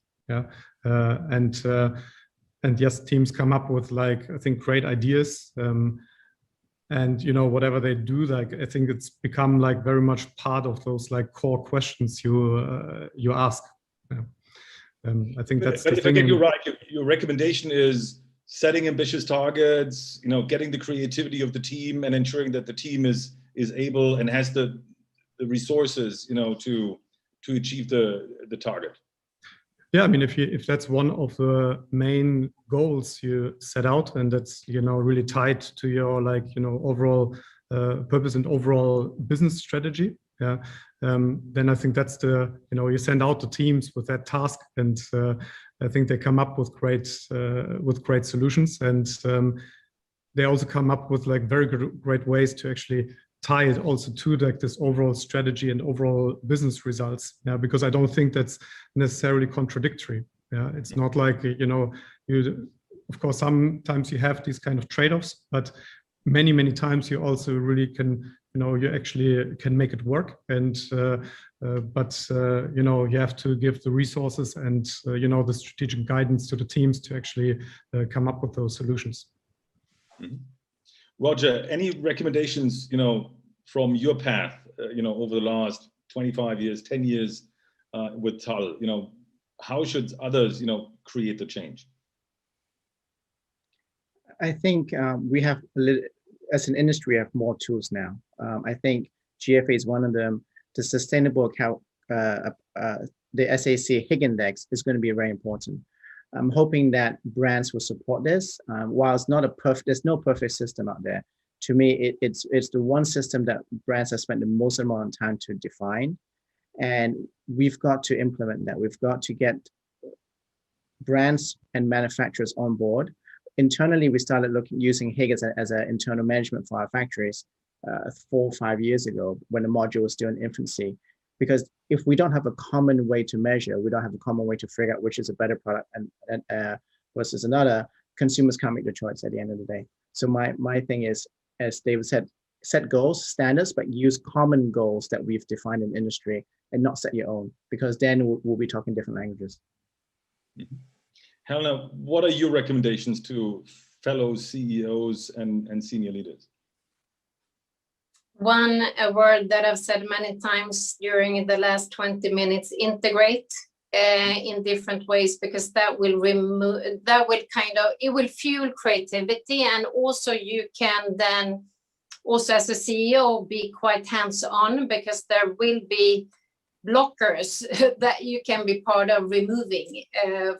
And yes, teams come up with like, I think, great ideas. And, you know, whatever they do, like, I think it's become like very much part of those like core questions you ask. I think that's the thing. If I get you right, your recommendation is setting ambitious targets, you know, getting the creativity of the team and ensuring that the team is able and has the resources, you know, to achieve the target. Yeah, I mean, if that's one of the main goals you set out, and that's, you know, really tied to your like, you know, overall purpose and overall business strategy, then I think that's the, you know, you send out the teams with that task, and I think they come up with great solutions, and they also come up with like very great ways to actually tie it also to like this overall strategy and overall business results. Because I don't think that's necessarily contradictory. It's not like, you know, of course, sometimes you have these kind of trade-offs, but many times you also really can, you know, you actually can make it work. And but you know, you have to give the resources and you know, the strategic guidance to the teams to actually come up with those solutions. Mm-hmm. Roger, any recommendations, you know, from your path, you know, over the last 25 years, 10 years with TAL, you know, how should others, you know, create the change? I think we have, as an industry, we have more tools now. I think GFA is one of them. The sustainable account, the SAC HIG index is going to be very important. I'm hoping that brands will support this. While it's not there's no perfect system out there. To me, it's the one system that brands have spent the most amount of time to define, and we've got to implement that. We've got to get brands and manufacturers on board. Internally, we started using HIG as an internal management for our factories 4 or 5 years ago when the module was still in infancy. Because if we don't have a common way to measure, we don't have a common way to figure out which is a better product and versus another, consumers can't make the choice at the end of the day. So my thing is, as David said, set goals, standards, but use common goals that we've defined in industry and not set your own, because then we'll be talking different languages. Mm-hmm. Helena, what are your recommendations to fellow CEOs and senior leaders? One word that I've said many times during the last 20 minutes, integrate in different ways, because that will remove, it will fuel creativity, and also you can then also as a CEO be quite hands-on, because there will be blockers that you can be part of removing.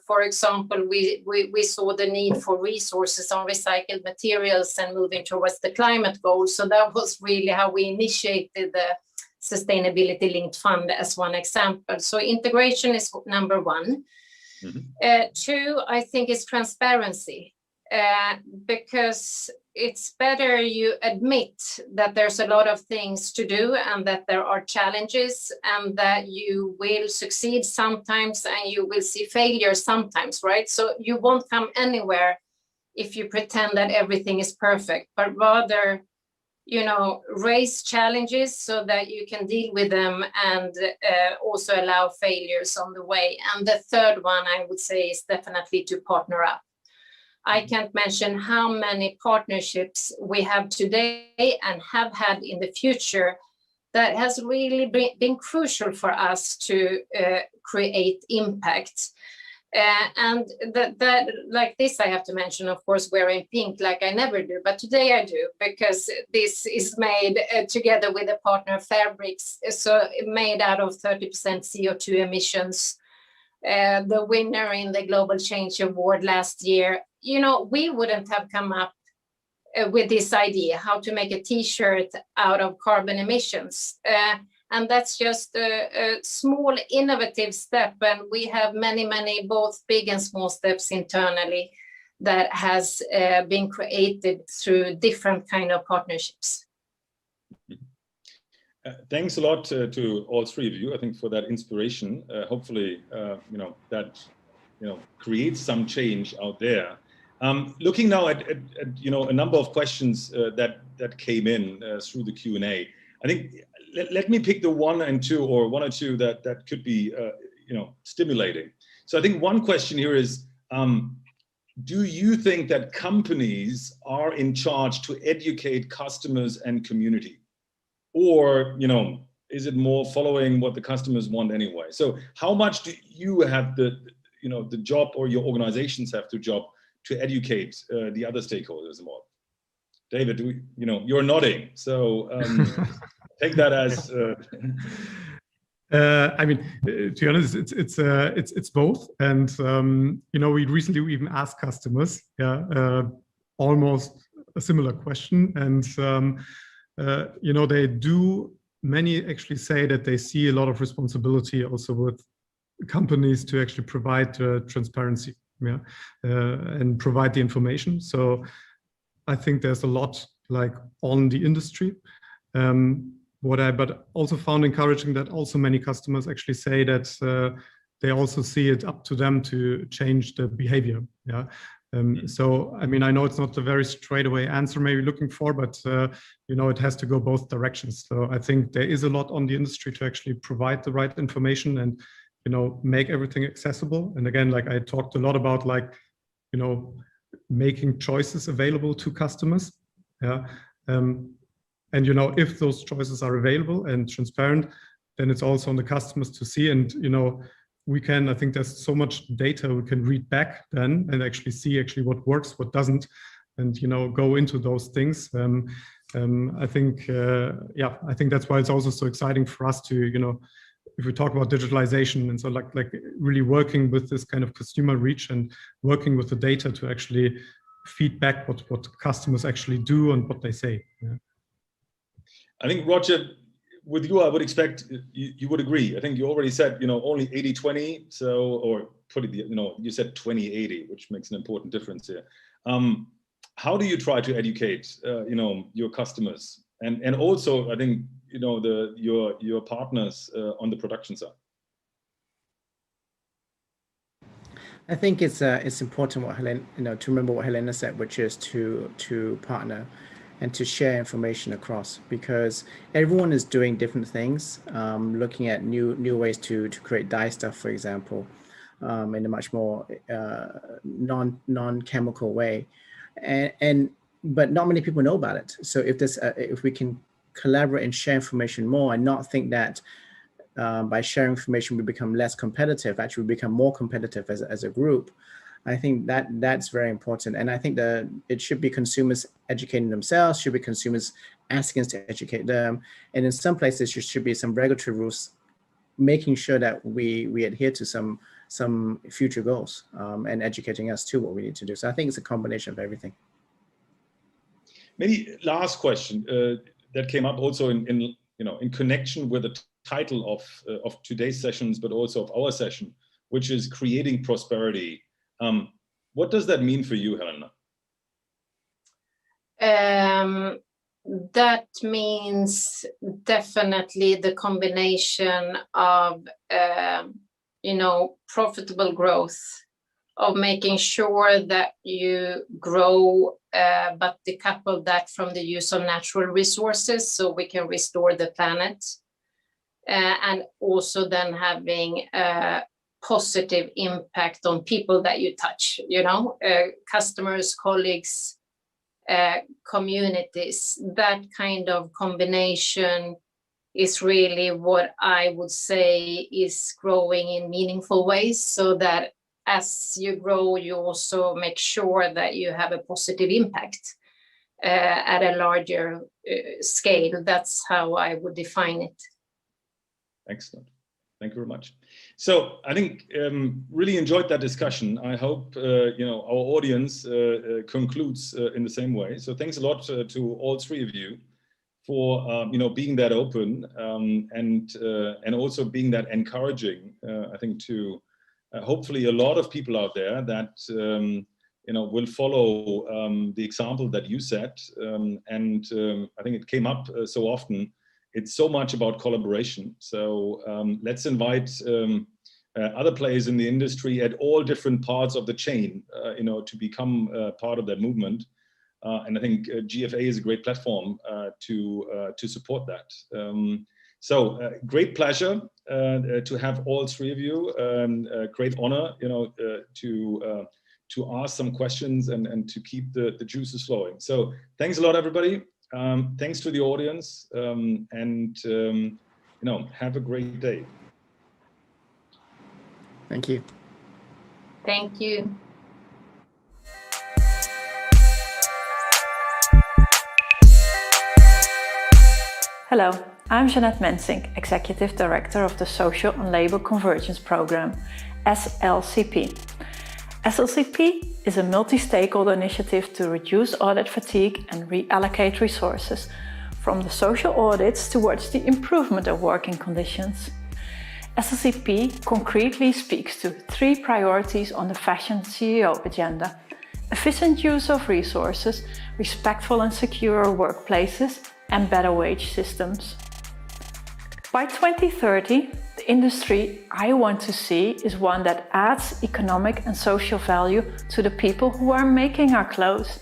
For example, we saw the need for resources on recycled materials and moving towards the climate goals. So that was really how we initiated the sustainability linked fund as one example. So integration is number one. Mm-hmm. Two, I think, is transparency, because it's better you admit that there's a lot of things to do and that there are challenges and that you will succeed sometimes and you will see failure sometimes, right? So you won't come anywhere if you pretend that everything is perfect, but rather, raise challenges so that you can deal with them and also allow failures on the way. And the third one, I would say, is definitely to partner up. I can't mention how many partnerships we have today and have had in the future that has really been crucial for us to create impact. And that, like this, I have to mention, of course, wearing pink like I never do, but today I do, because this is made together with a partner, Fabrics, so made out of 30% CO2 emissions. The winner in the Global Change Award last year. We wouldn't have come up with this idea, how to make a t-shirt out of carbon emissions. And that's just a small innovative step. And we have many, both big and small steps internally that has been created through different kind of partnerships. Thanks a lot to all three of you, I think, for that inspiration. Hopefully, that creates some change out there. Looking now at a number of questions that came in through the Q&A. I think let me pick the one or two that could be stimulating. So I think one question here is, do you think that companies are in charge to educate customers and community? Or, is it more following what the customers want anyway? So how much do you have the job, or your organizations have the job to educate the other stakeholders more? David, you're nodding. So take that as... I mean, to be honest, it's both. And, we recently even asked customers, almost a similar question. And, many actually say that they see a lot of responsibility also with companies to actually provide transparency, and provide the information. So I think there's a lot on the industry. But also found encouraging that also many customers actually say that they also see it up to them to change the behavior. So, I mean, I know it's not a very straightaway answer maybe looking for, but, it has to go both directions. So I think there is a lot on the industry to actually provide the right information and, make everything accessible. And again, I talked a lot about making choices available to customers. And, if those choices are available and transparent, then it's also on the customers to see. And, I think there's so much data we can read back then and actually see what works, what doesn't, and, go into those things. I think that's why it's also so exciting for us to, if we talk about digitalization, and so really working with this kind of consumer reach and working with the data to actually feed back what customers actually do and what they say. I think, Roger, with you, I would expect you would agree. I think you already said, only 80-20. So, or put it, you said 20-80, which makes an important difference here. How do you try to educate, your customers and also I think your partners on the production side. I think it's important what to remember what Helena said, which is to partner and to share information across, because everyone is doing different things, looking at new ways to create dye stuff, for example, in a much more non-chemical way, but not many people know about it. So if we can collaborate and share information more, and not think that by sharing information we become less competitive, actually we become more competitive as a group. I think that's very important. And I think that it should be consumers educating themselves, should be consumers asking us to educate them. And in some places, there should be some regulatory rules making sure that we adhere to some future goals, and educating us to what we need to do. So I think it's a combination of everything. Maybe last question that came up also in connection with the title of today's sessions, but also of our session, which is creating prosperity. What does that mean for you, Helena? That means definitely the combination of, profitable growth, of making sure that you grow, but decouple that from the use of natural resources so we can restore the planet. And also then having a positive impact on people that you touch, customers, colleagues, communities. That kind of combination is really what I would say is growing in meaningful ways, so that as you grow, you also make sure that you have a positive impact at a larger scale. That's how I would define it. Excellent. Thank you very much. So I think really enjoyed that discussion. I hope our audience concludes in the same way. So thanks a lot to all three of you for being that open and also being that encouraging. I think to hopefully a lot of people out there that will follow the example that you set. And I think it came up so often. It's so much about collaboration. So let's invite other players in the industry at all different parts of the chain, to become part of that movement. And I think GFA is a great platform to support that. So great pleasure to have all three of you. Great honor, to ask some questions and to keep the juices flowing. So thanks a lot, everybody. Thanks to the audience, and have a great day. Thank you. Thank you. Hello, I'm Jeanette Mensink, Executive Director of the Social and Labour Convergence Programme, SLCP. SLCP is a multi-stakeholder initiative to reduce audit fatigue and reallocate resources from the social audits towards the improvement of working conditions. SLCP concretely speaks to three priorities on the fashion CEO agenda: efficient use of resources, respectful and secure workplaces, and better wage systems. By 2030, the industry I want to see is one that adds economic and social value to the people who are making our clothes.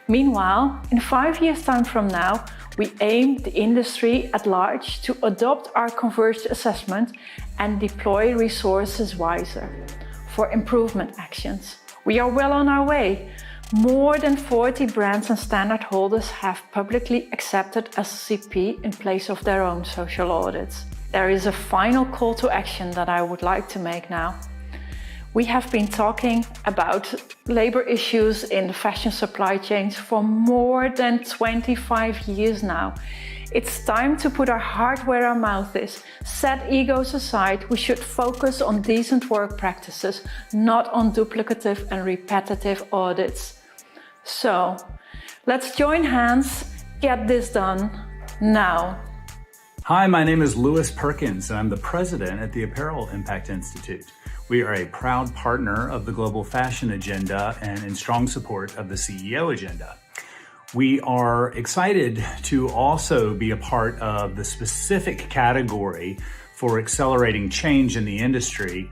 Meanwhile, in 5 years' time from now, we aim the industry at large to adopt our converged assessment and deploy resources wiser for improvement actions. We are well on our way. More than 40 brands and standard holders have publicly accepted SLCP in place of their own social audits. There is a final call to action that I would like to make now. We have been talking about labor issues in the fashion supply chains for more than 25 years now. It's time to put our heart where our mouth is. Set egos aside, we should focus on decent work practices, not on duplicative and repetitive audits. So, let's join hands, get this done now. Hi, my name is Louis Perkins, and I'm the president at the Apparel Impact Institute. We are a proud partner of the Global Fashion Agenda and in strong support of the CEO Agenda. We are excited to also be a part of the specific category for accelerating change in the industry,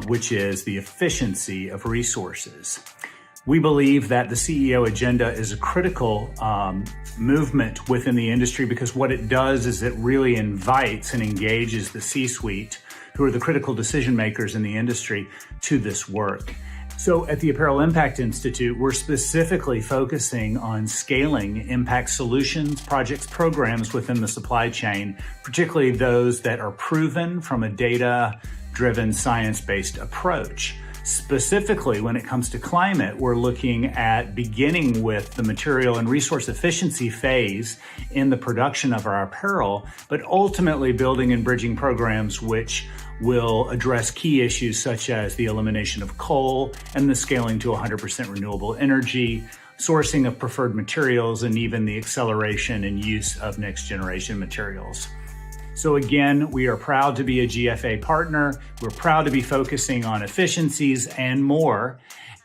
which is the efficiency of resources. We believe that the CEO agenda is a critical movement within the industry because what it does is it really invites and engages the C-suite, who are the critical decision makers in the industry, to this work. So at the Apparel Impact Institute, we're specifically focusing on scaling impact solutions, projects, programs within the supply chain, particularly those that are proven from a data-driven, science-based approach. Specifically, when it comes to climate, we're looking at beginning with the material and resource efficiency phase in the production of our apparel, but ultimately building and bridging programs which will address key issues such as the elimination of coal and the scaling to 100% renewable energy, sourcing of preferred materials, and even the acceleration and use of next generation materials. So again, we are proud to be a GFA partner. We're proud to be focusing on efficiencies and more.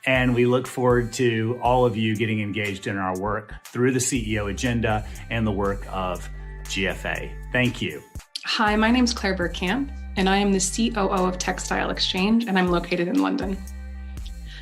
And we look forward to all of you getting engaged in our work through the CEO agenda and the work of GFA. Thank you. Hi, my name's Claire Bergkamp, and I am the COO of Textile Exchange, and I'm located in London.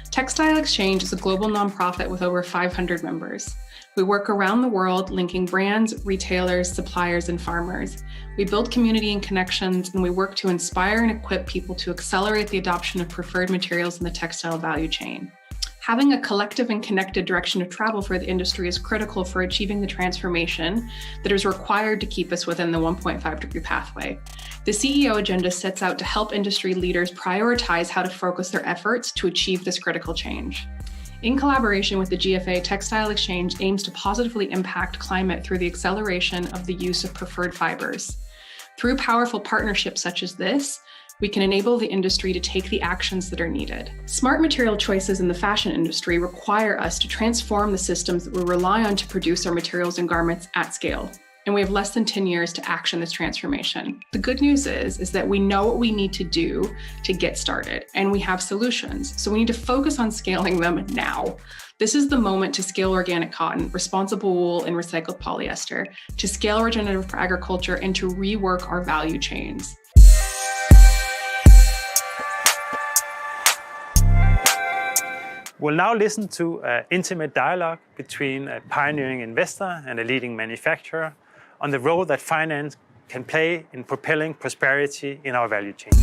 Textile Exchange is a global nonprofit with over 500 members. We work around the world linking brands, retailers, suppliers, and farmers. We build community and connections, and we work to inspire and equip people to accelerate the adoption of preferred materials in the textile value chain. Having a collective and connected direction of travel for the industry is critical for achieving the transformation that is required to keep us within the 1.5-degree pathway. The CEO agenda sets out to help industry leaders prioritize how to focus their efforts to achieve this critical change. In collaboration with the GFA, Textile Exchange aims to positively impact climate through the acceleration of the use of preferred fibers. Through powerful partnerships such as this, we can enable the industry to take the actions that are needed. Smart material choices in the fashion industry require us to transform the systems that we rely on to produce our materials and garments at scale. And we have less than 10 years to action this transformation. The good news is that we know what we need to do to get started, and we have solutions. So we need to focus on scaling them now. This is the moment to scale organic cotton, responsible wool, and recycled polyester, to scale regenerative agriculture, and to rework our value chains. We'll now listen to an intimate dialogue between a pioneering investor and a leading manufacturer on the role that finance can play in propelling prosperity in our value chain.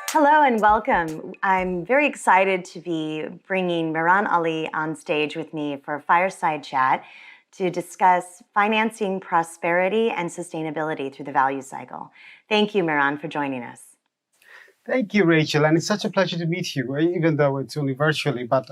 Hello and welcome. I'm very excited to be bringing Mehran Ali on stage with me for a fireside chat to discuss financing prosperity and sustainability through the value cycle. Thank you, Mehran, for joining us. Thank you, Rachel, and it's such a pleasure to meet you, even though it's only virtually, but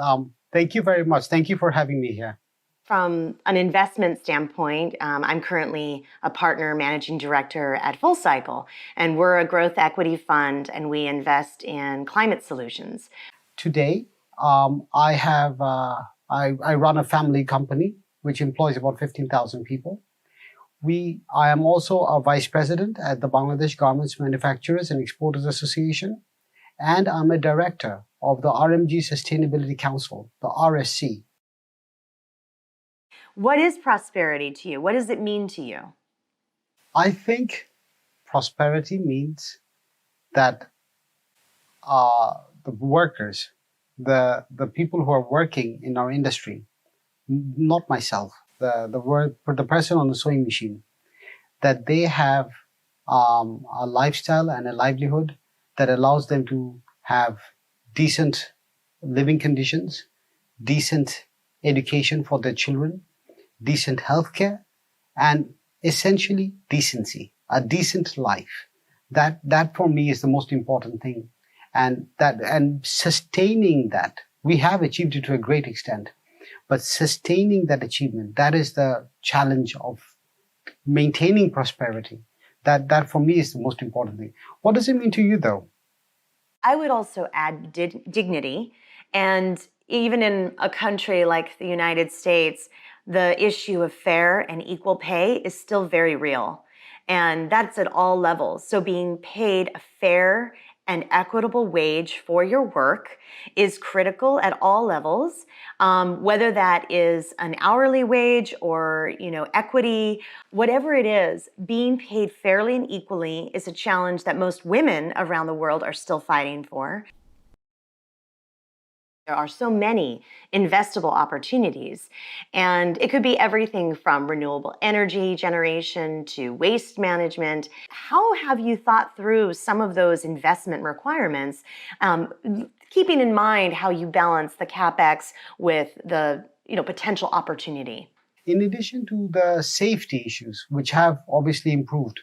thank you very much. Thank you for having me here. From an investment standpoint, I'm currently a partner managing director at Full Cycle, and we're a growth equity fund, and we invest in climate solutions. Today, I run a family company which employs about 15,000 people. I am also a vice president at the Bangladesh Garments Manufacturers and Exporters Association, and I'm a director of the RMG Sustainability Council, the RSC. What is prosperity to you? What does it mean to you? I think prosperity means that the workers, the people who are working in our industry, not myself, the person on the sewing machine, that they have a lifestyle and a livelihood that allows them to have decent living conditions, decent education for their children, decent healthcare, and essentially decency, a decent life. That for me is the most important thing. And sustaining that, we have achieved it to a great extent. But sustaining that achievement, that is the challenge of maintaining prosperity. That for me is the most important thing. What does it mean to you, though? I would also add dignity. And even in a country like the United States, the issue of fair and equal pay is still very real. And that's at all levels. So being paid a fair and equitable wage for your work is critical at all levels, whether that is an hourly wage or, equity, whatever it is, being paid fairly and equally is a challenge that most women around the world are still fighting for. There are so many investable opportunities, and it could be everything from renewable energy generation to waste management. How have you thought through some of those investment requirements, keeping in mind how you balance the CapEx with the potential opportunity? In addition to the safety issues, which have obviously improved,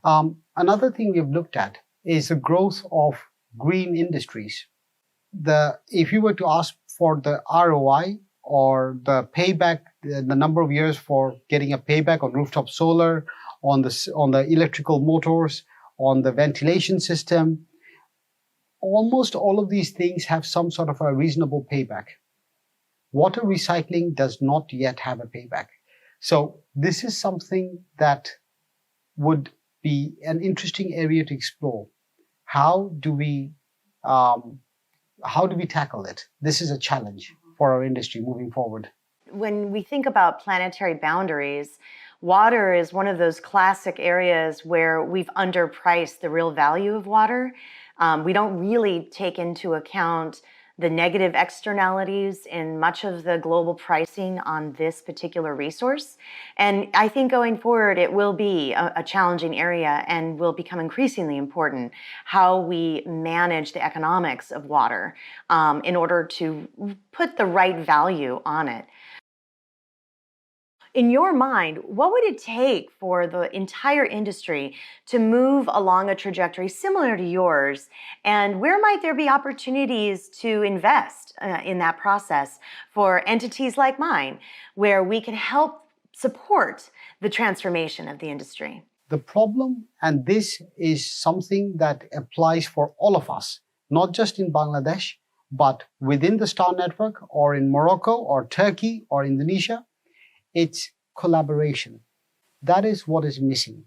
another thing we've looked at is the growth of green industries. If you were to ask for the ROI or the payback, the number of years for getting a payback on rooftop solar, on the electrical motors, on the ventilation system, almost all of these things have some sort of a reasonable payback. Water recycling does not yet have a payback. So this is something that would be an interesting area to explore. How do we tackle it? This is a challenge for our industry moving forward. When we think about planetary boundaries, water is one of those classic areas where we've underpriced the real value of water. We don't really take into account the negative externalities in much of the global pricing on this particular resource. And I think going forward, it will be a challenging area and will become increasingly important how we manage the economics of water in order to put the right value on it. In your mind, what would it take for the entire industry to move along a trajectory similar to yours? And where might there be opportunities to invest in that process for entities like mine, where we can help support the transformation of the industry? The problem, and this is something that applies for all of us, not just in Bangladesh, but within the Star Network or in Morocco or Turkey or Indonesia, it's collaboration. That is what is missing.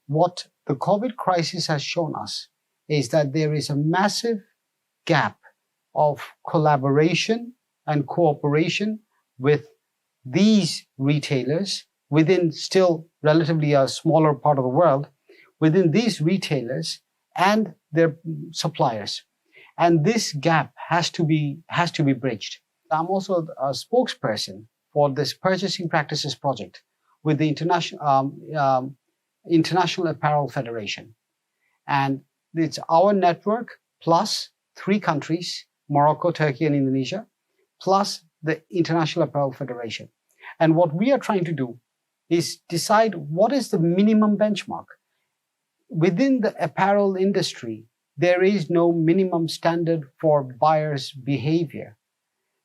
What the COVID crisis has shown us is that there is a massive gap of collaboration and cooperation with these retailers within still relatively a smaller part of the world, within these retailers and their suppliers. And this gap has to be bridged. I'm also a spokesperson for this Purchasing Practices Project with the International Apparel Federation. And it's our network plus 3 countries, Morocco, Turkey, and Indonesia, plus the International Apparel Federation. And what we are trying to do is decide what is the minimum benchmark. Within the apparel industry, there is no minimum standard for buyers' behavior.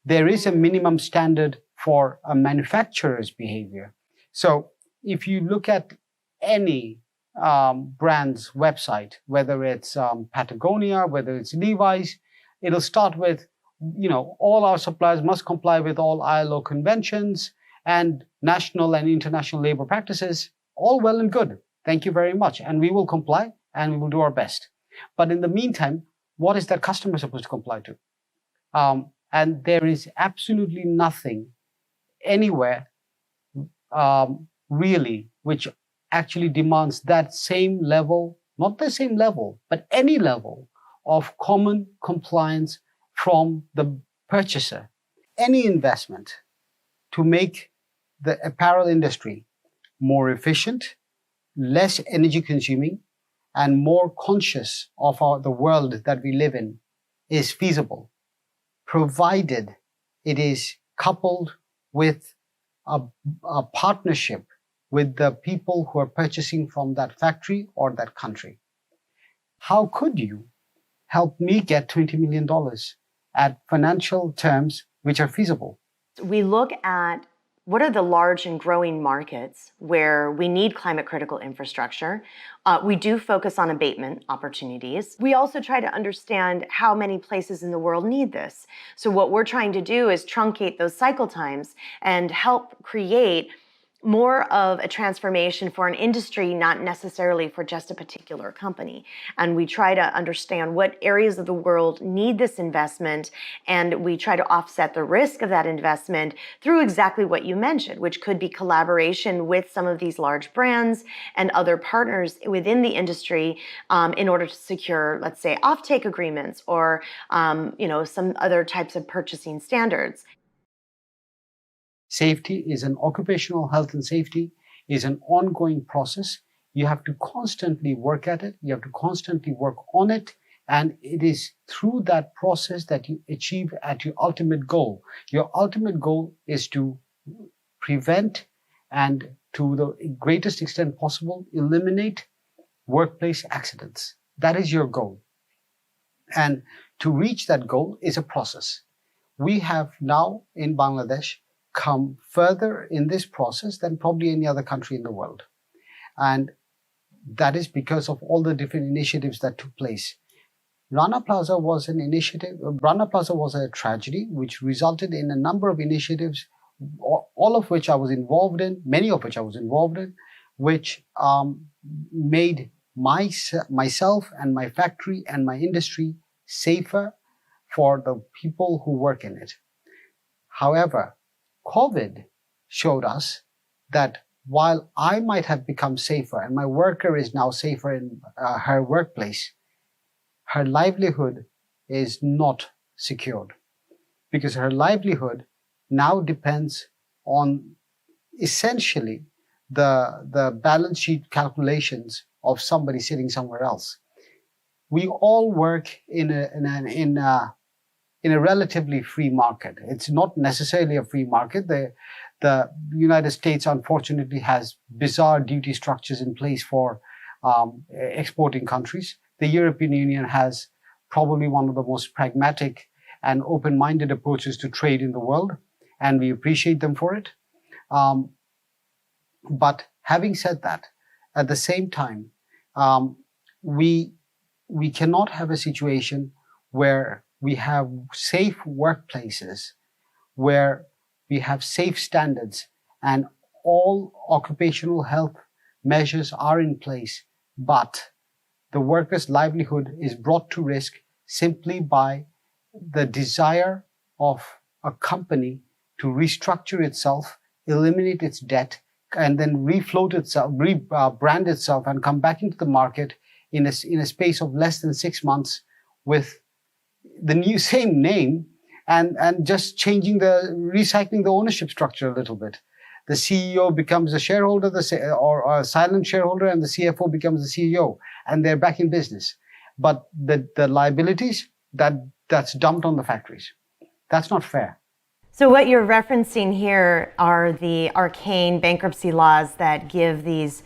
There is a minimum standard for a manufacturer's behavior. So if you look at any brand's website, whether it's Patagonia, whether it's Levi's, it'll start with, all our suppliers must comply with all ILO conventions and national and international labor practices. All well and good. Thank you very much. And we will comply and we will do our best. But in the meantime, what is that customer supposed to comply to? And there is absolutely nothing anywhere really which actually demands that same level, not the same level, but any level of common compliance from the purchaser. Any investment to make the apparel industry more efficient, less energy consuming, and more conscious of the world that we live in is feasible, provided it is coupled with a partnership with the people who are purchasing from that factory or that country. How could you help me get $20 million at financial terms which are feasible? We look at what are the large and growing markets where we need climate critical infrastructure. We do focus on abatement opportunities. We also try to understand how many places in the world need this. So what we're trying to do is truncate those cycle times and help create more of a transformation for an industry, not necessarily for just a particular company. And we try to understand what areas of the world need this investment, and we try to offset the risk of that investment through exactly what you mentioned, which could be collaboration with some of these large brands and other partners within the industry in order to secure, let's say, offtake agreements or some other types of purchasing standards. Safety is an occupational health and safety is an ongoing process. You have to constantly work at it. You have to constantly work on it. And it is through that process that you achieve at your ultimate goal. Your ultimate goal is to prevent and to the greatest extent possible, eliminate workplace accidents. That is your goal. And to reach that goal is a process. We have now in Bangladesh come further in this process than probably any other country in the world. And that is because of all the different initiatives that took place. Rana Plaza was an initiative. Rana Plaza was a tragedy which resulted in a number of initiatives, all of which I was involved in, many of which I was involved in, which made myself and my factory and my industry safer for the people who work in it. However, COVID showed us that while I might have become safer and my worker is now safer in her workplace, her livelihood is not secured, because her livelihood now depends on essentially the balance sheet calculations of somebody sitting somewhere else. We all work in a relatively free market. It's not necessarily a free market. The United States, unfortunately, has bizarre duty structures in place for exporting countries. The European Union has probably one of the most pragmatic and open-minded approaches to trade in the world, and we appreciate them for it. But having said that, at the same time, we cannot have a situation where we have safe workplaces, where we have safe standards and all occupational health measures are in place, but the worker's livelihood is brought to risk simply by the desire of a company to restructure itself, eliminate its debt, and then refloat itself, rebrand itself, and come back into the market in a space of less than 6 months with the same name and just recycling the ownership structure a little bit. The CEO becomes a shareholder or a silent shareholder, and the CFO becomes the CEO, and they're back in business. But the liabilities, that's dumped on the factories. That's not fair. So what you're referencing here are the arcane bankruptcy laws that give these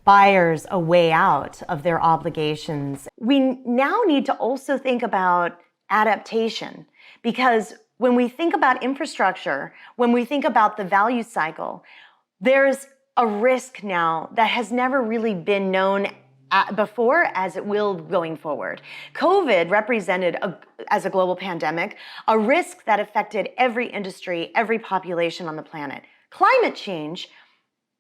buyers a way out of their obligations. We now need to also think about adaptation, because when we think about infrastructure, when we think about the value cycle, there's a risk now that has never really been known before as it will going forward. COVID represented, as a global pandemic, a risk that affected every industry, every population on the planet. Climate change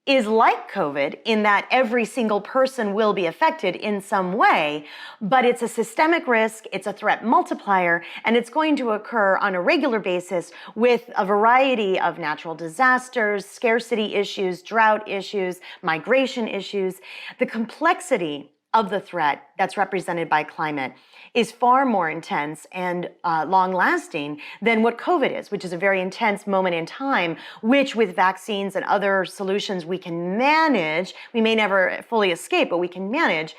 is like COVID in that every single person will be affected in some way, but it's a systemic risk, it's a threat multiplier, and it's going to occur on a regular basis with a variety of natural disasters, scarcity issues, drought issues, migration issues. The complexity of the threat that's represented by climate is far more intense and long-lasting than what COVID is, which is a very intense moment in time, which with vaccines and other solutions we can manage. We may never fully escape, but we can manage.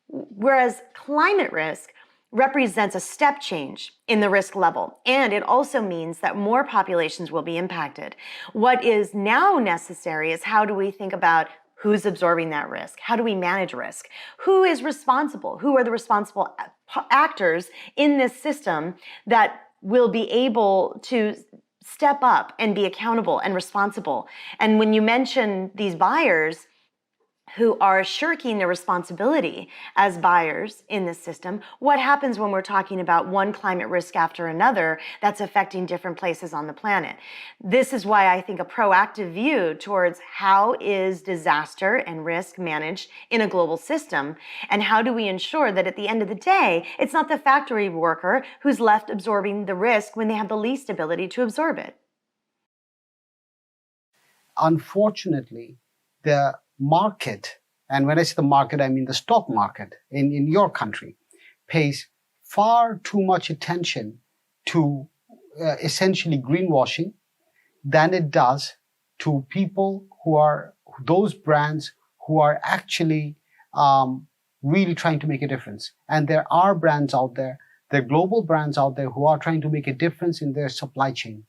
Whereas climate risk represents a step change in the risk level, and it also means that more populations will be impacted. What is now necessary is how do we think about who's absorbing that risk? How do we manage risk? Who is responsible? Who are the responsible actors in this system that will be able to step up and be accountable and responsible? And when you mention these buyers who are shirking their responsibility as buyers in this system. What happens when we're talking about one climate risk after another that's affecting different places on the planet? This is why I think a proactive view towards how is disaster and risk managed in a global system, and how do we ensure that at the end of the day, it's not the factory worker who's left absorbing the risk when they have the least ability to absorb it. Unfortunately, the market, and when I say the market, I mean the stock market in your country, pays far too much attention to essentially greenwashing than it does to people who are, those brands who are actually really trying to make a difference. And there are brands out there, there are global brands out there who are trying to make a difference in their supply chain.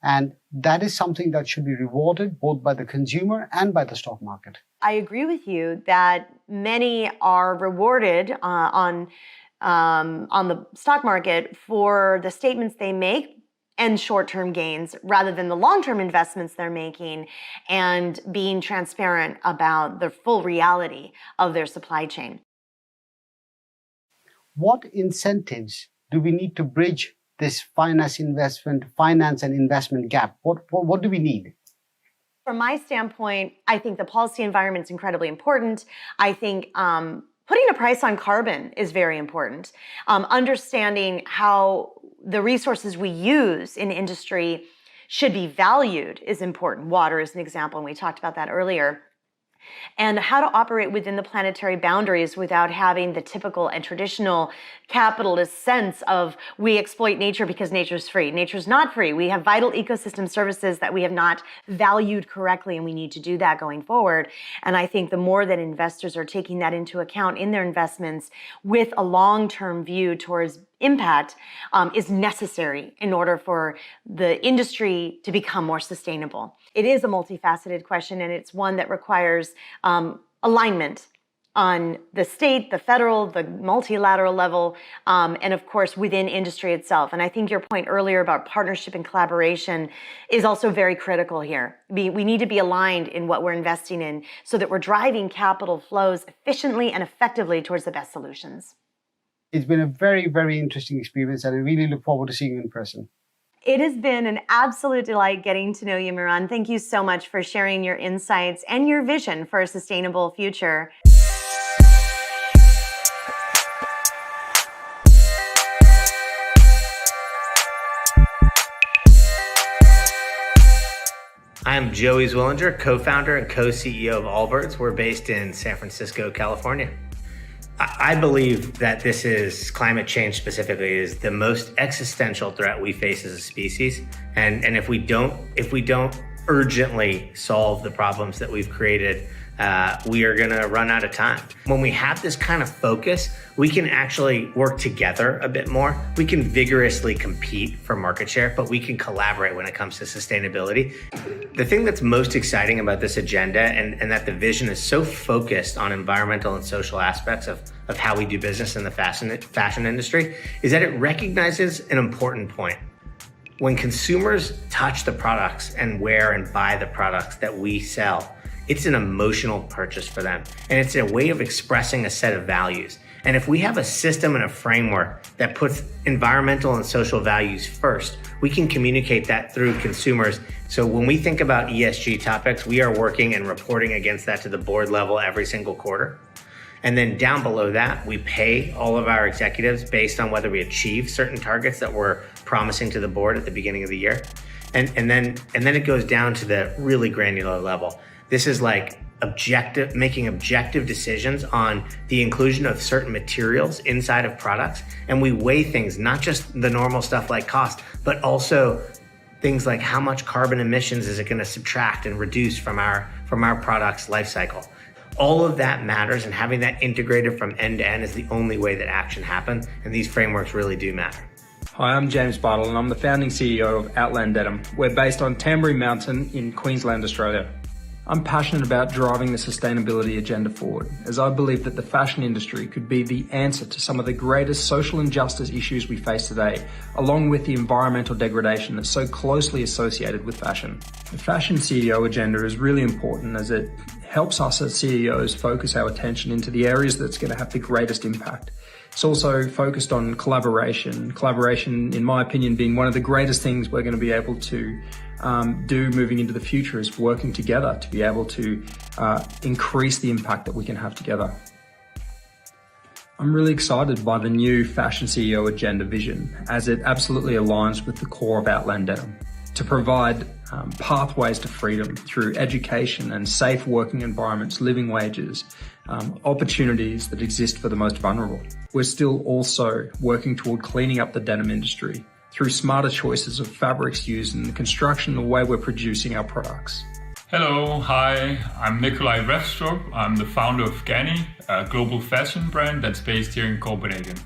And that is something that should be rewarded both by the consumer and by the stock market. I agree with you that many are rewarded on the stock market for the statements they make and short-term gains rather than the long-term investments they're making and being transparent about the full reality of their supply chain. What incentives do we need to bridge this finance and investment gap? What do we need? From my standpoint, I think the policy environment is incredibly important. I think putting a price on carbon is very important. Understanding how the resources we use in industry should be valued is important. Water is an example, and we talked about that earlier. And how to operate within the planetary boundaries without having the typical and traditional capitalist sense of we exploit nature because nature's free. Nature's not free. We have vital ecosystem services that we have not valued correctly, and we need to do that going forward. And I think the more that investors are taking that into account in their investments with a long-term view towards impact is necessary in order for the industry to become more sustainable. It is a multifaceted question, and it's one that requires alignment on the state, the federal, the multilateral level, and of course within industry itself. And I think your point earlier about partnership and collaboration is also very critical here. We need to be aligned in what we're investing in so that we're driving capital flows efficiently and effectively towards the best solutions. It's been a very, very interesting experience, and I really look forward to seeing you in person. It has been an absolute delight getting to know you, Miran. Thank you so much for sharing your insights and your vision for a sustainable future. I'm Joey Zwillinger, co-founder and co-CEO of Allbirds. We're based in San Francisco, California. I believe that this is climate change specifically is the most existential threat we face as a species. And if we don't urgently solve the problems that we've created, we are going to run out of time. When we have this kind of focus, we can actually work together a bit more. We can vigorously compete for market share, but we can collaborate when it comes to sustainability. The thing that's most exciting about this agenda and that the vision is so focused on environmental and social aspects of how we do business in the fashion industry is that it recognizes an important point. When consumers touch the products and wear and buy the products that we sell, it's an emotional purchase for them. And it's a way of expressing a set of values. And if we have a system and a framework that puts environmental and social values first, we can communicate that through consumers. So when we think about ESG topics, we are working and reporting against that to the board level every single quarter. And then down below that, we pay all of our executives based on whether we achieve certain targets that we're promising to the board at the beginning of the year. And then it goes down to the really granular level. This is like making objective decisions on the inclusion of certain materials inside of products. And we weigh things, not just the normal stuff like cost, but also things like how much carbon emissions is it going to subtract and reduce from our product's life cycle. All of that matters, and having that integrated from end to end is the only way that action happens, and these frameworks really do matter. Hi, I'm James Bartle, and I'm the founding CEO of Outland Denim. We're based on Tamborine Mountain in Queensland, Australia. I'm passionate about driving the sustainability agenda forward, as I believe that the fashion industry could be the answer to some of the greatest social injustice issues we face today, along with the environmental degradation that's so closely associated with fashion. The Fashion CEO agenda is really important as it helps us as CEOs focus our attention into the areas that's going to have the greatest impact. It's also focused on collaboration. Collaboration, in my opinion, being one of the greatest things we're going to be able to do moving into the future is working together to be able to increase the impact that we can have together. I'm really excited by the new Fashion CEO agenda vision as it absolutely aligns with the core of Outland Denim to provide pathways to freedom through education and safe working environments, living wages, opportunities that exist for the most vulnerable. We're still also working toward cleaning up the denim industry through smarter choices of fabrics used in the construction and the way we're producing our products. Hello, hi, I'm Nikolai Refstrup. I'm the founder of Ganni, a global fashion brand that's based here in Copenhagen.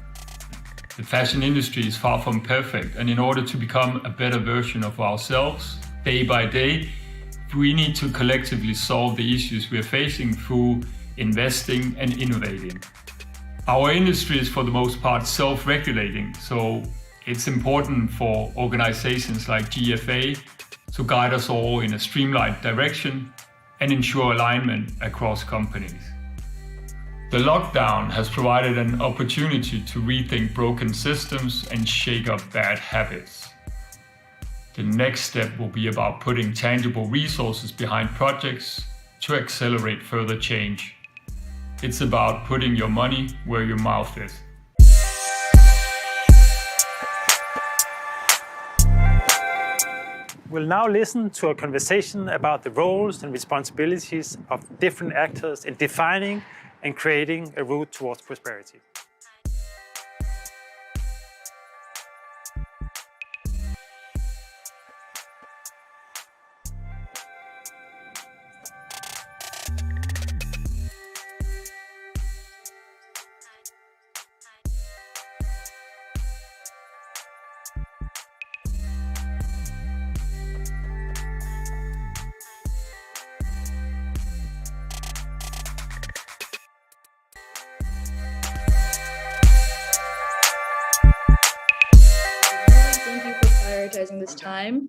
The fashion industry is far from perfect, and in order to become a better version of ourselves, day by day, we need to collectively solve the issues we're facing through investing and innovating. Our industry is for the most part self-regulating, so it's important for organizations like GFA to guide us all in a streamlined direction and ensure alignment across companies. The lockdown has provided an opportunity to rethink broken systems and shake up bad habits. The next step will be about putting tangible resources behind projects to accelerate further change. It's about putting your money where your mouth is. We'll now listen to a conversation about the roles and responsibilities of different actors in defining and creating a route towards prosperity. This time.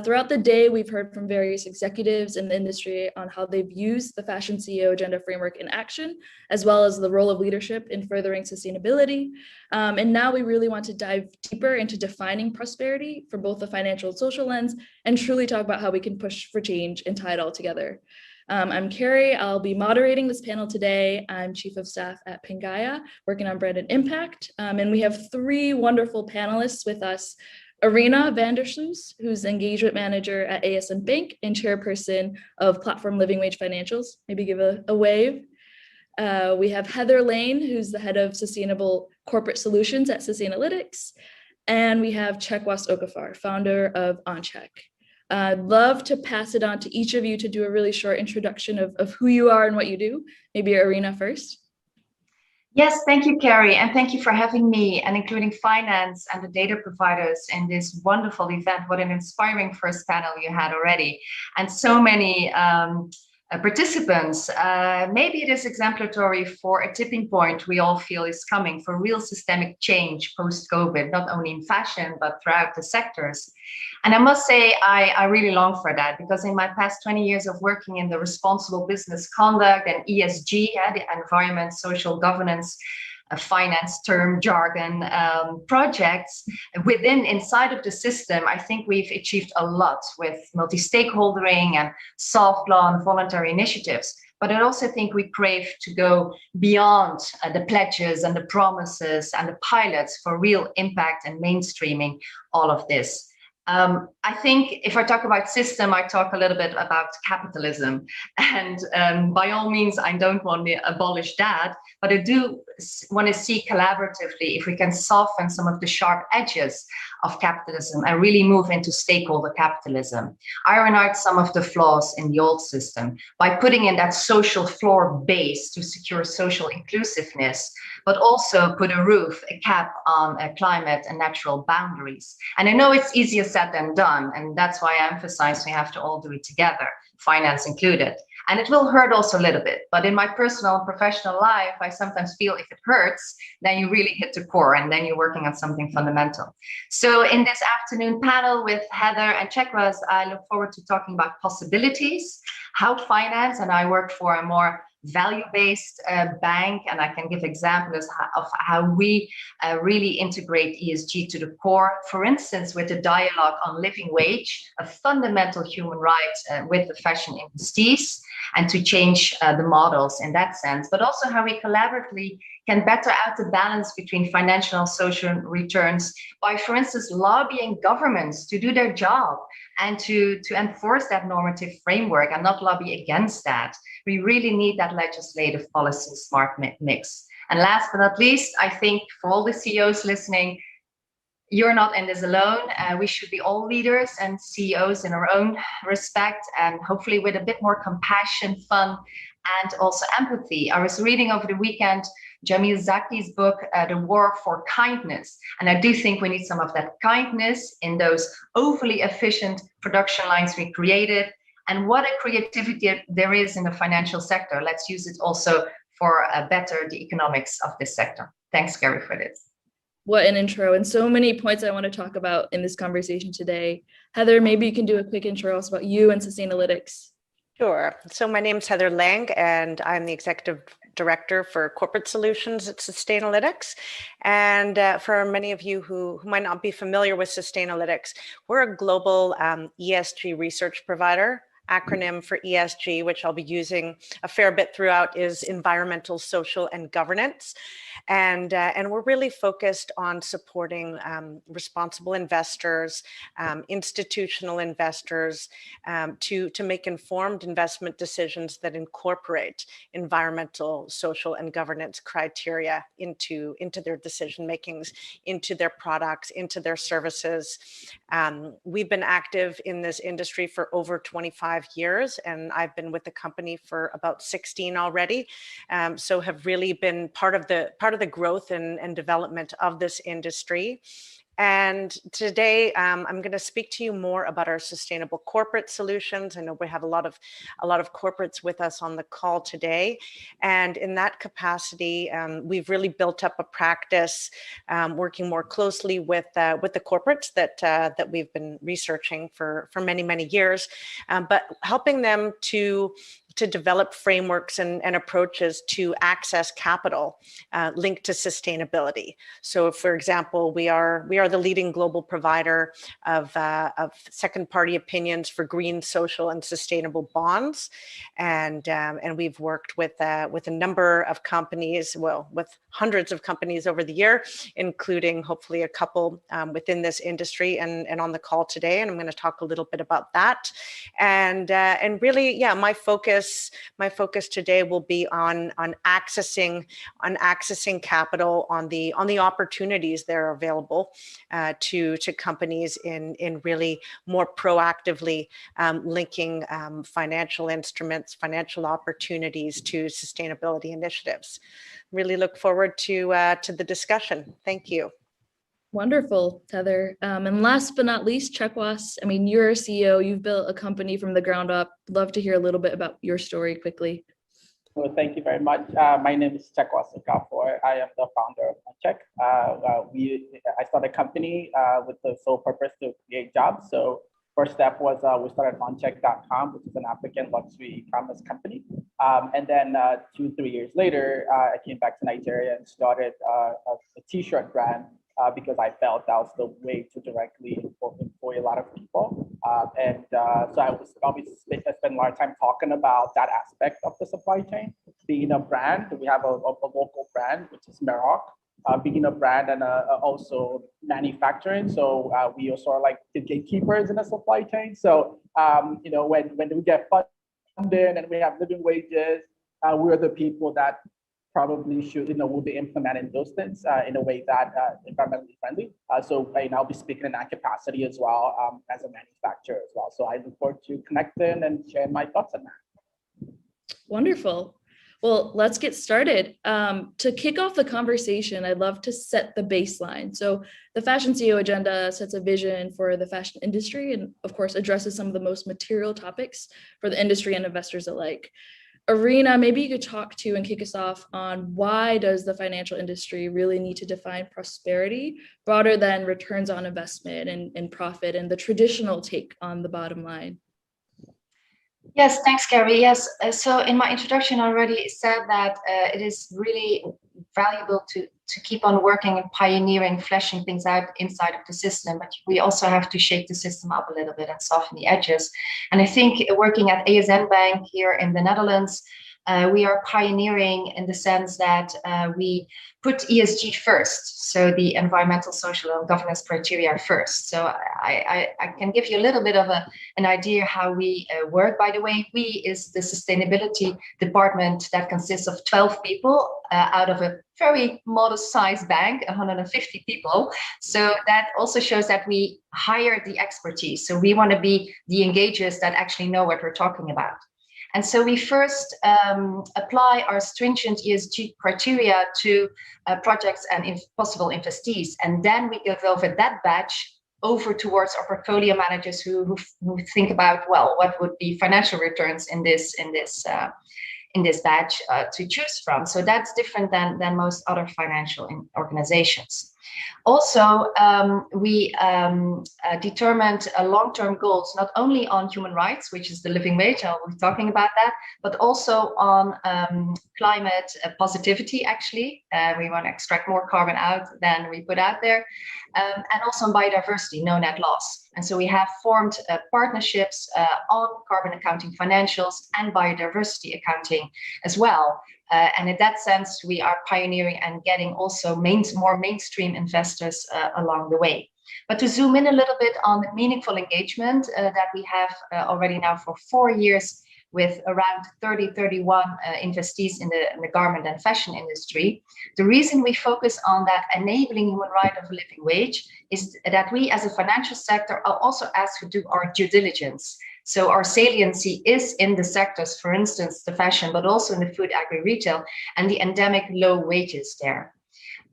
Throughout the day, we've heard from various executives in the industry on how they've used the Fashion CEO Agenda framework in action, as well as the role of leadership in furthering sustainability. And now we really want to dive deeper into defining prosperity from both the financial and social lens, and truly talk about how we can push for change and tie it all together. I'm Carrie. I'll be moderating this panel today. I'm Chief of Staff at Pangaya, working on brand and impact. And we have three wonderful panelists with us. Arena Vandersloos, who's Engagement Manager at ASN Bank and Chairperson of Platform Living Wage Financials. Maybe give a wave. We have Heather Lane, who's the Head of Sustainable Corporate Solutions at Sustainalytics. And we have Chekwas Okafor, founder of OnCheck. I'd love to pass it on to each of you to do a really short introduction of who you are and what you do. Maybe Arena first. Yes, thank you, Carrie, and thank you for having me and including finance and the data providers in this wonderful event. What an inspiring first panel you had already, and so many participants. Maybe it is exemplary for a tipping point we all feel is coming for real systemic change post-COVID, not only in fashion, but throughout the sectors. And I must say, I really long for that, because in my past 20 years of working in the responsible business conduct and ESG, the environment, social governance, finance term jargon projects inside of the system, I think we've achieved a lot with multi-stakeholdering and soft law and voluntary initiatives. But I also think we crave to go beyond the pledges and the promises and the pilots for real impact and mainstreaming all of this. I think if I talk about system, I talk a little bit about capitalism. And by all means, I don't want to abolish that, but I do want to see collaboratively if we can soften some of the sharp edges of capitalism and really move into stakeholder capitalism. Iron out some of the flaws in the old system by putting in that social floor base to secure social inclusiveness, but also put a roof, a cap on climate and natural boundaries. And I know it's easier said than done, and that's why I emphasize we have to all do it together, finance included. And it will hurt also a little bit. But in my personal and professional life, I sometimes feel if it hurts, then you really hit the core and then you're working on something fundamental. So in this afternoon panel with Heather and Chekwas, I look forward to talking about possibilities, how finance, and I work for a more value-based bank, and I can give examples of how we really integrate ESG to the core, for instance, with the dialogue on living wage, a fundamental human right with the fashion industries, and to change the models in that sense, but also how we collaboratively can better out the balance between financial and social returns by, for instance, lobbying governments to do their job and to enforce that normative framework and not lobby against that. We really need that legislative policy smart mix. And last but not least, I think for all the CEOs listening, you're not in this alone. We should be all leaders and CEOs in our own respect, and hopefully with a bit more compassion, fun, and also empathy. I was reading over the weekend Jamil Zaki's book, The War for Kindness. And I do think we need some of that kindness in those overly efficient production lines we created. And what a creativity there is in the financial sector. Let's use it also for better the economics of this sector. Thanks, Gary, for this. What an intro, and so many points I want to talk about in this conversation today. Heather, maybe you can do a quick intro also about you and Sustainalytics. Sure. So my name is Heather Lang, and I'm the Executive Director for Corporate Solutions at Sustainalytics. And for many of you who might not be familiar with Sustainalytics, we're a global ESG research provider. Acronym for ESG, which I'll be using a fair bit throughout, is environmental, social, and governance. And we're really focused on supporting responsible investors, institutional investors, to make informed investment decisions that incorporate environmental, social, and governance criteria into their decision makings, into their products, into their services. We've been active in this industry for over 25 years, and I've been with the company for about 16 already. So have really been part of the growth and development of this industry. And today, I'm going to speak to you more about our sustainable corporate solutions. I know we have a lot of corporates with us on the call today, and in that capacity, we've really built up a practice working more closely with the corporates that we've been researching for many years, but helping them to develop frameworks and approaches to access capital linked to sustainability. So, for example, we are the leading global provider of second-party opinions for green, social, and sustainable bonds, and we've worked with a number of companies, well, with hundreds of companies over the year, including hopefully a couple within this industry and on the call today. And I'm going to talk a little bit about that, and really, yeah, my focus today will be on accessing capital, on the opportunities that are available to companies in really more proactively linking financial instruments, financial opportunities to sustainability initiatives. Really look forward to the discussion. Thank you. Wonderful, Heather. And last but not least, Chekwas, I mean, you're a CEO, you've built a company from the ground up. Love to hear a little bit about your story quickly. Well, thank you very much. My name is Chekwas Okafor. I am the founder of Oncheck. I started a company with the sole purpose to create jobs. So first step was we started oncheck.com, which is an African luxury e-commerce company. And then 2-3 years later, I came back to Nigeria and started a t-shirt brand. Because I felt that was the way to directly employ a lot of people. So I was obviously spend a lot of time talking about that aspect of the supply chain. Being a brand, we have a local brand, which is Merok. Being a brand and also manufacturing. So we are sort of like the gatekeepers in the supply chain. So, when we get funding and we have living wages, we're the people that probably should, will be implementing those things in a way that environmentally friendly. So I'll be speaking in that capacity as well as a manufacturer as well. So I look forward to connecting and sharing my thoughts on that. Wonderful. Well, let's get started. To kick off the conversation, I'd love to set the baseline. So the Fashion CEO agenda sets a vision for the fashion industry and, of course, addresses some of the most material topics for the industry and investors alike. Arena, maybe you could talk to and kick us off on why does the financial industry really need to define prosperity broader than returns on investment and profit and the traditional take on the bottom line? Yes, thanks, Gary. Yes, so in my introduction already said that it is really valuable to keep on working and pioneering, fleshing things out inside of the system, but we also have to shake the system up a little bit and soften the edges. And I think working at ASN Bank here in the Netherlands, we are pioneering in the sense that we put ESG first, so the environmental, social, and governance criteria first. So I can give you a little bit of an idea how we work. By the way, we is the sustainability department that consists of 12 people out of a very modest-sized bank, 150 people. So that also shows that we hire the expertise. So we want to be the engagers that actually know what we're talking about. And so we first apply our stringent ESG criteria to projects and possible investees. And then we give over that batch over towards our portfolio managers who think about, well, what would be financial returns in this batch to choose from. So that's different than most other financial organizations. Also, we determined long-term goals, not only on human rights, which is the living wage, I'll be talking about that, but also on climate positivity, actually. We want to extract more carbon out than we put out there, and also on biodiversity, no net loss. And so we have formed partnerships on carbon accounting financials and biodiversity accounting as well. And in that sense, we are pioneering and getting also more mainstream investors along the way. But to zoom in a little bit on meaningful engagement that we have already now for 4 years with around 31 investees in the garment and fashion industry. The reason we focus on that enabling human right of a living wage is that we as a financial sector are also asked to do our due diligence. So our saliency is in the sectors, for instance, the fashion, but also in the food, agri, retail, and the endemic low wages there.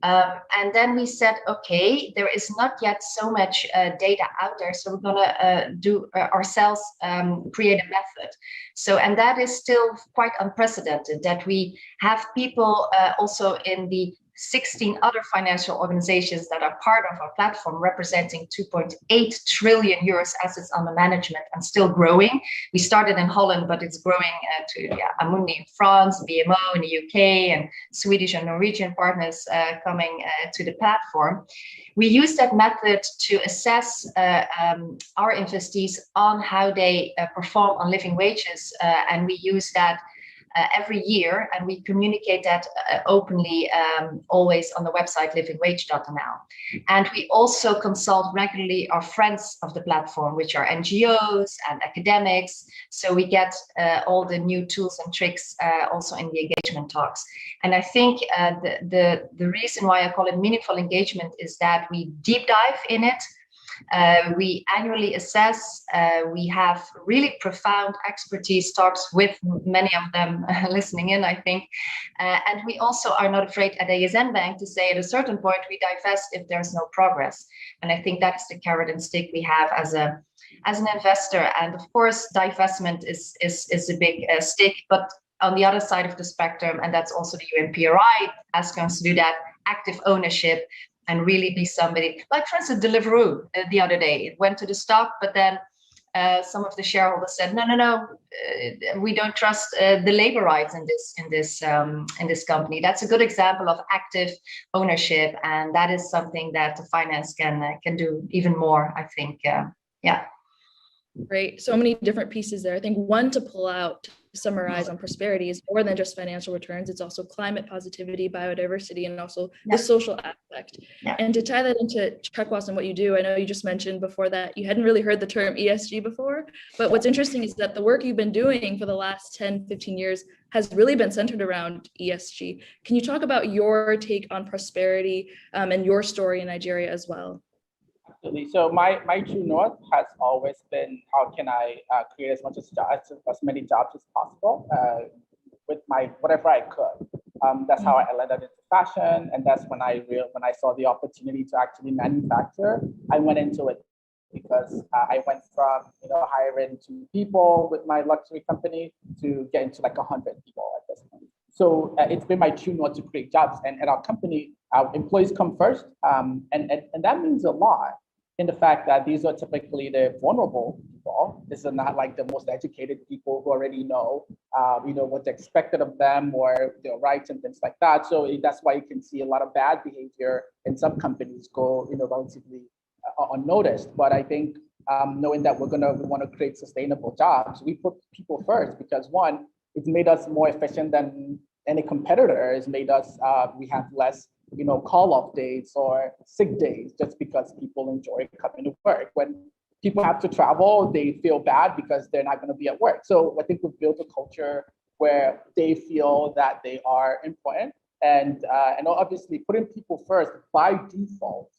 And then we said, okay, there is not yet so much data out there, so we're gonna do ourselves create a method. So, and that is still quite unprecedented that we have people also in the 16 other financial organizations that are part of our platform representing 2.8 trillion euros assets under management and still growing. We started in Holland, but it's growing to Amundi in France, BMO in the UK, and Swedish and Norwegian partners coming to the platform. We use that method to assess our investees on how they perform on living wages, and we use that every year, and we communicate that openly always on the website livingwage.nl. And we also consult regularly our friends of the platform, which are NGOs and academics. So we get all the new tools and tricks also in the engagement talks. And I think the reason why I call it meaningful engagement is that we deep dive in it. We annually assess, we have really profound expertise talks with many of them listening in, I think. And we also are not afraid at ASN Bank to say at a certain point we divest if there's no progress. And I think that's the carrot and stick we have as an investor. And of course, divestment is a big stick, but on the other side of the spectrum, and that's also the UNPRI asking us to do that, active ownership, and really be somebody, like for instance, Deliveroo the other day. It went to the stock, but then some of the shareholders said, no, we don't trust the labor rights in this company. That's a good example of active ownership, and that is something that the finance can do even more, I think. Yeah. Great. So many different pieces there. I think one to pull out, to summarize on prosperity is more than just financial returns. It's also climate positivity, biodiversity, and also the social aspect. And to tie that into Traceability and what you do, I know you just mentioned before that you hadn't really heard the term ESG before, but what's interesting is that the work you've been doing for the last 10, 15 years has really been centered around ESG. Can you talk about your take on prosperity and your story in Nigeria as well? Absolutely. So my true north has always been how can I create as many jobs as possible with my whatever I could. That's how I landed into fashion, and that's when I saw the opportunity to actually manufacture. I went into it because I went from hiring 2 people with my luxury company to getting to like 100 people at this point. So it's been my true north to create jobs, and at our company, our employees come first, and that means a lot in the fact that these are typically the vulnerable people. These are not like the most educated people who already know, what's expected of them or their rights and things like that. So that's why you can see a lot of bad behavior in some companies go, relatively unnoticed. But I think knowing that we want to create sustainable jobs, we put people first because one, it's made us more efficient than any competitor. It's made us, we have less call-off days or sick days just because people enjoy coming to work. When people have to travel, they feel bad because they're not going to be at work. So I think we've built a culture where they feel that they are important, and obviously putting people first by default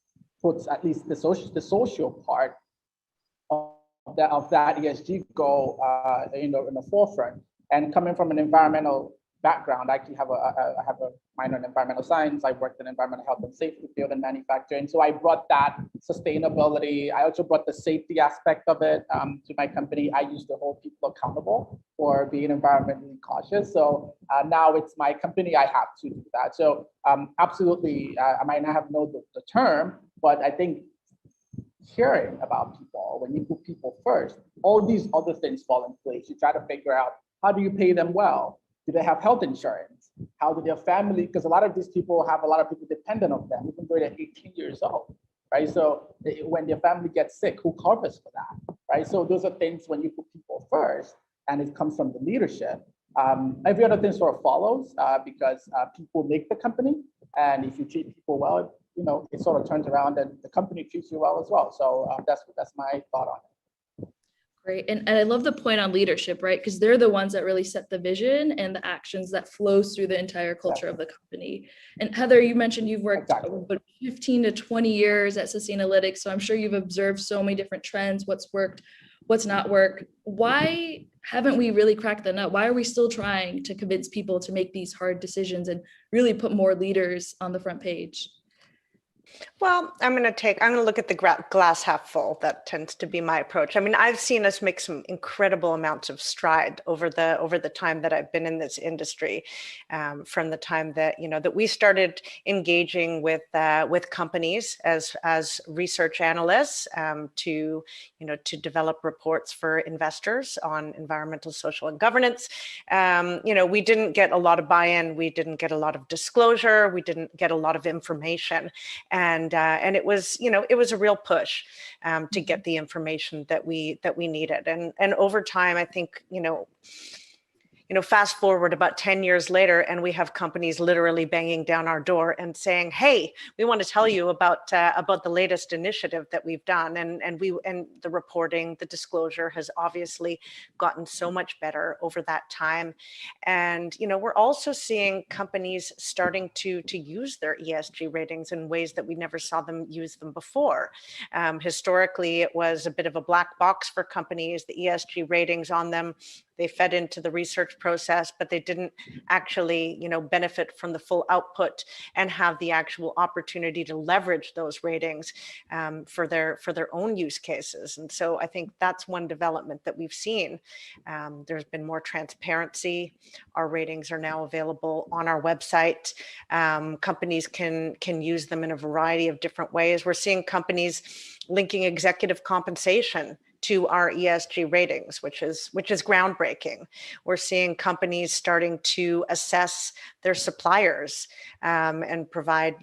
puts at least the social part of that ESG goal in the forefront. And coming from an environmental background, I actually have a minor in environmental science. I worked in environmental health and safety field and manufacturing. So I brought that sustainability. I also brought the safety aspect of it to my company. I used to hold people accountable for being environmentally cautious. So now it's my company. I have to do that. So absolutely, I might not have known the term, but I think hearing about people, when you put people first, all these other things fall in place. You try to figure out, how do you pay them well? Do they have health insurance? How do their family, because a lot of these people have a lot of people dependent on them, even though they're 18 years old, right? So when their family gets sick, who covers for that, right? So those are things when you put people first, and it comes from the leadership. Every other thing sort of follows because people make the company, and if you treat people well, it sort of turns around and the company treats you well as well. So that's my thought on it. Great. And I love the point on leadership, right? Because they're the ones that really set the vision and the actions that flows through the entire culture of the company. And Heather, you mentioned you've worked 15 to 20 years at Sustainalytics. So I'm sure you've observed so many different trends, what's worked, what's not worked. Why haven't we really cracked the nut? Why are we still trying to convince people to make these hard decisions and really put more leaders on the front page? Well, I'm going to look at the glass half full. That tends to be my approach. I mean, I've seen us make some incredible amounts of stride over the time that I've been in this industry, from the time that that we started engaging with companies as research analysts to develop reports for investors on environmental, social, and governance. We didn't get a lot of buy-in. We didn't get a lot of disclosure. We didn't get a lot of information. And it was, it was a real push to get the information that we needed. And over time, I think, fast forward about 10 years later, and we have companies literally banging down our door and saying, "Hey, we want to tell you about the latest initiative that we've done." And the reporting, the disclosure has obviously gotten so much better over that time. And we're also seeing companies starting to use their ESG ratings in ways that we never saw them use them before. Historically, it was a bit of a black box for companies. The ESG ratings on them, they fed into the research process, but they didn't actually, benefit from the full output and have the actual opportunity to leverage those ratings for their own use cases. And so I think that's one development that we've seen. There's been more transparency. Our ratings are now available on our website. Companies can use them in a variety of different ways. We're seeing companies linking executive compensation to our ESG ratings, which is groundbreaking. We're seeing companies starting to assess their suppliers and provide,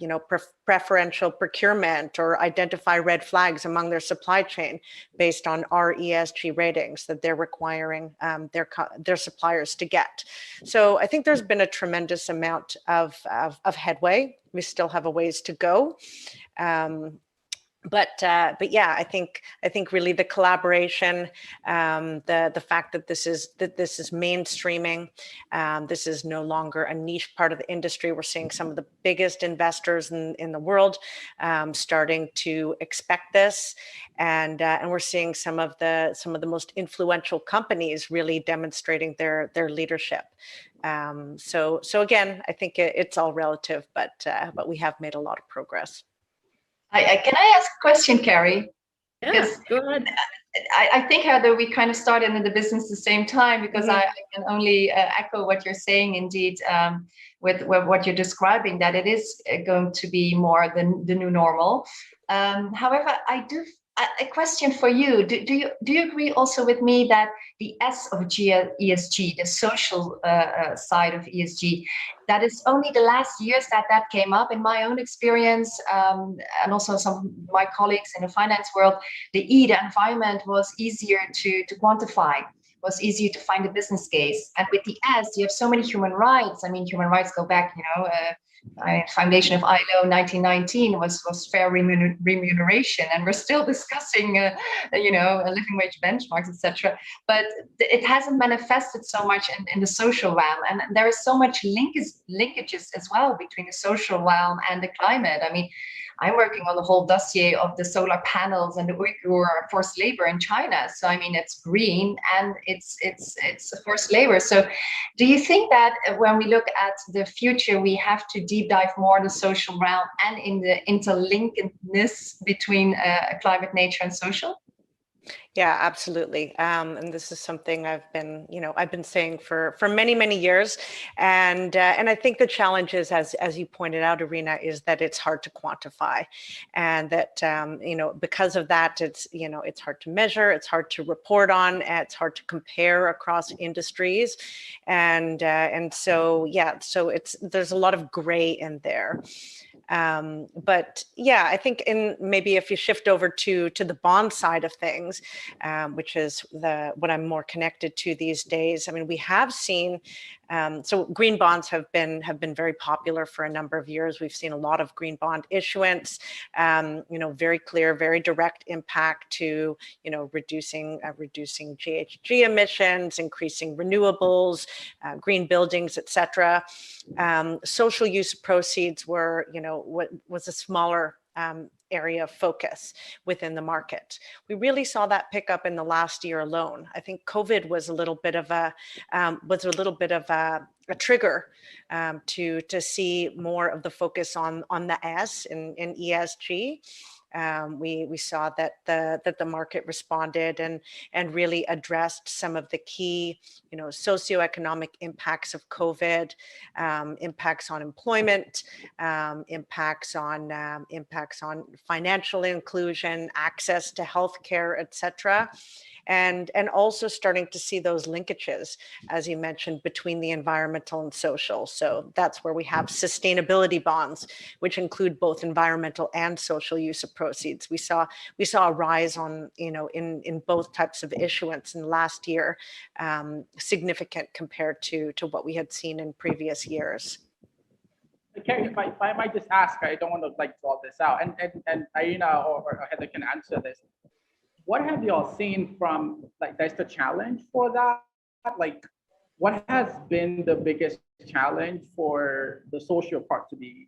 preferential procurement or identify red flags among their supply chain based on our ESG ratings that they're requiring their suppliers to get. So I think there's been a tremendous amount of headway. We still have a ways to go. but yeah, I think really the collaboration, the fact that this is mainstreaming, this is no longer a niche part of the industry. We're seeing some of the biggest investors in the world starting to expect this, and we're seeing some of the most influential companies really demonstrating their leadership. So again, I think it's all relative, but we have made a lot of progress. Can I ask a question, Carrie? Yeah, go ahead. I think, Heather, we kind of started in the business at the same time, because I can only echo what you're saying, indeed, with what you're describing, that it is going to be more the new normal. However, I do a question for you. Do you agree also with me that the S of ESG, the social side of ESG, that is only the last years that came up? In my own experience, and also some of my colleagues in the finance world, the environment, was easier to quantify, was easier to find a business case. And with the S, you have so many human rights. I mean, human rights go back, foundation of ILO 1919 was fair remuneration, and we're still discussing living wage benchmarks, etc. But it hasn't manifested so much in the social realm, and there is so much linkages as well between the social realm and the climate. I mean, I'm working on the whole dossier of the solar panels and the Uyghur forced labor in China. So, I mean, it's green and it's forced labor. So do you think that when we look at the future, we have to deep dive more in the social realm and in the interlinkedness between climate, nature, and social? Yeah, absolutely. And this is something I've been saying for many years. And I think the challenge is, as you pointed out, Irina, is that it's hard to quantify, and that because of that, it's hard to measure, it's hard to report on, it's hard to compare across industries, and so there's a lot of gray in there. But yeah, I think maybe if you shift over to the bond side of things, which is what I'm more connected to these days. I mean, we have seen, so green bonds have been very popular for a number of years. We've seen a lot of green bond issuance, very clear, very direct impact to, reducing GHG emissions, increasing renewables, green buildings, etc. Social use proceeds were, what was a smaller area of focus within the market. We really saw that pick up in the last year alone. I think COVID was a little bit of a trigger to see more of the focus on the S in ESG. We saw that the market responded and really addressed some of the key, socioeconomic impacts of COVID, impacts on employment, impacts on financial inclusion, access to healthcare, etc. And also starting to see those linkages, as you mentioned, between the environmental and social. So that's where we have sustainability bonds, which include both environmental and social use of proceeds. We saw a rise on, in both types of issuance in the last year, significant compared to what we had seen in previous years. Okay, if I might just ask, I don't want to draw this out, and Irina or Heather can answer this. What have you all seen from, that's the challenge for that? What has been the biggest challenge for the social part to be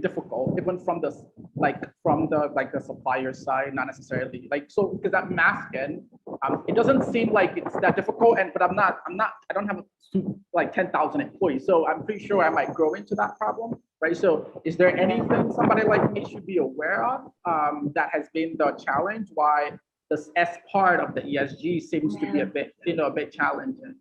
difficult, even from the supplier side, not necessarily because that masking, it doesn't seem like it's that difficult, but I don't have 10,000 employees, so I'm pretty sure I might grow into that problem, right? So is there anything somebody like me should be aware of that has been the challenge, why this S part of the ESG seems to be a bit challenging?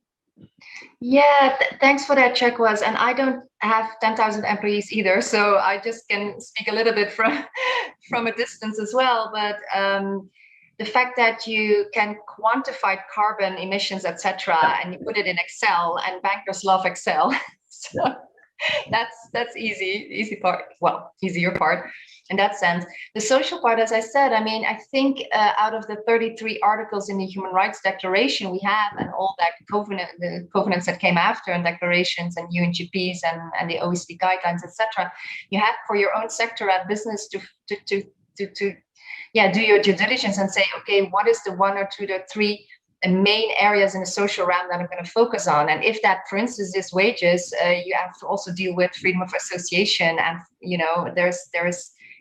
Yeah, thanks for that, Chekwas. And I don't have 10,000 employees either, so I just can speak a little bit from a distance as well. But the fact that you can quantify carbon emissions, etc., and you put it in Excel, and bankers love Excel, so that's easy part. Well, easier part. In that sense. The social part, as I said, I mean, I think out of the 33 articles in the Human Rights Declaration we have, and all that the covenants that came after, and declarations and UNGPs and the OECD guidelines, etc., you have for your own sector and business to do your due diligence and say, okay, what is the 1 or 2 or 3 main areas in the social realm that I'm going to focus on? And if that, for instance, is wages, you have to also deal with freedom of association, and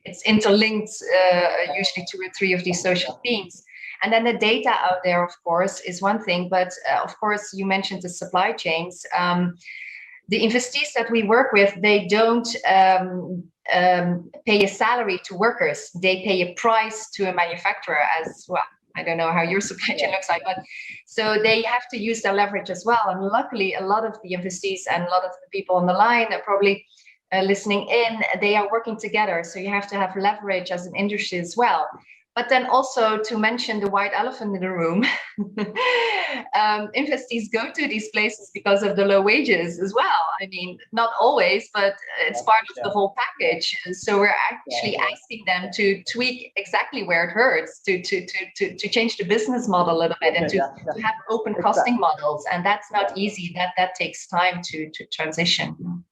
it's interlinked, usually 2 or 3 of these social themes. And then the data out there, of course, is one thing, but of course, you mentioned the supply chains. The investees that we work with, they don't pay a salary to workers. They pay a price to a manufacturer as well. I don't know how your supply chain looks like, but so they have to use their leverage as well. And luckily, a lot of the investees and a lot of the people on the line are probably listening in, they are working together. So you have to have leverage as an industry as well. But then also, to mention the white elephant in the room, investees go to these places because of the low wages as well. I mean, not always, but it's part of the whole package. So we're actually asking them to tweak exactly where it hurts, to change the business model a little bit, and to have open costing models. And that's not easy. That takes time to transition.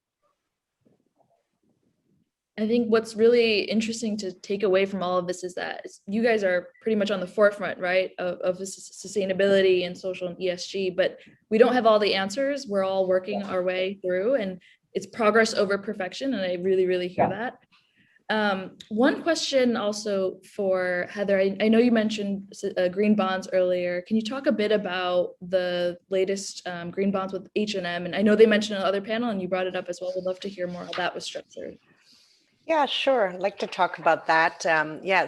I think what's really interesting to take away from all of this is that you guys are pretty much on the forefront, right, of sustainability and social and ESG, but we don't have all the answers. We're all working our way through, and it's progress over perfection. And I really, really hear that. One question also for Heather, I know you mentioned green bonds earlier. Can you talk a bit about the latest green bonds with H&M? And I know they mentioned on the other panel, and you brought it up as well. We'd love to hear more how that was structured. Yeah, sure. I'd like to talk about that.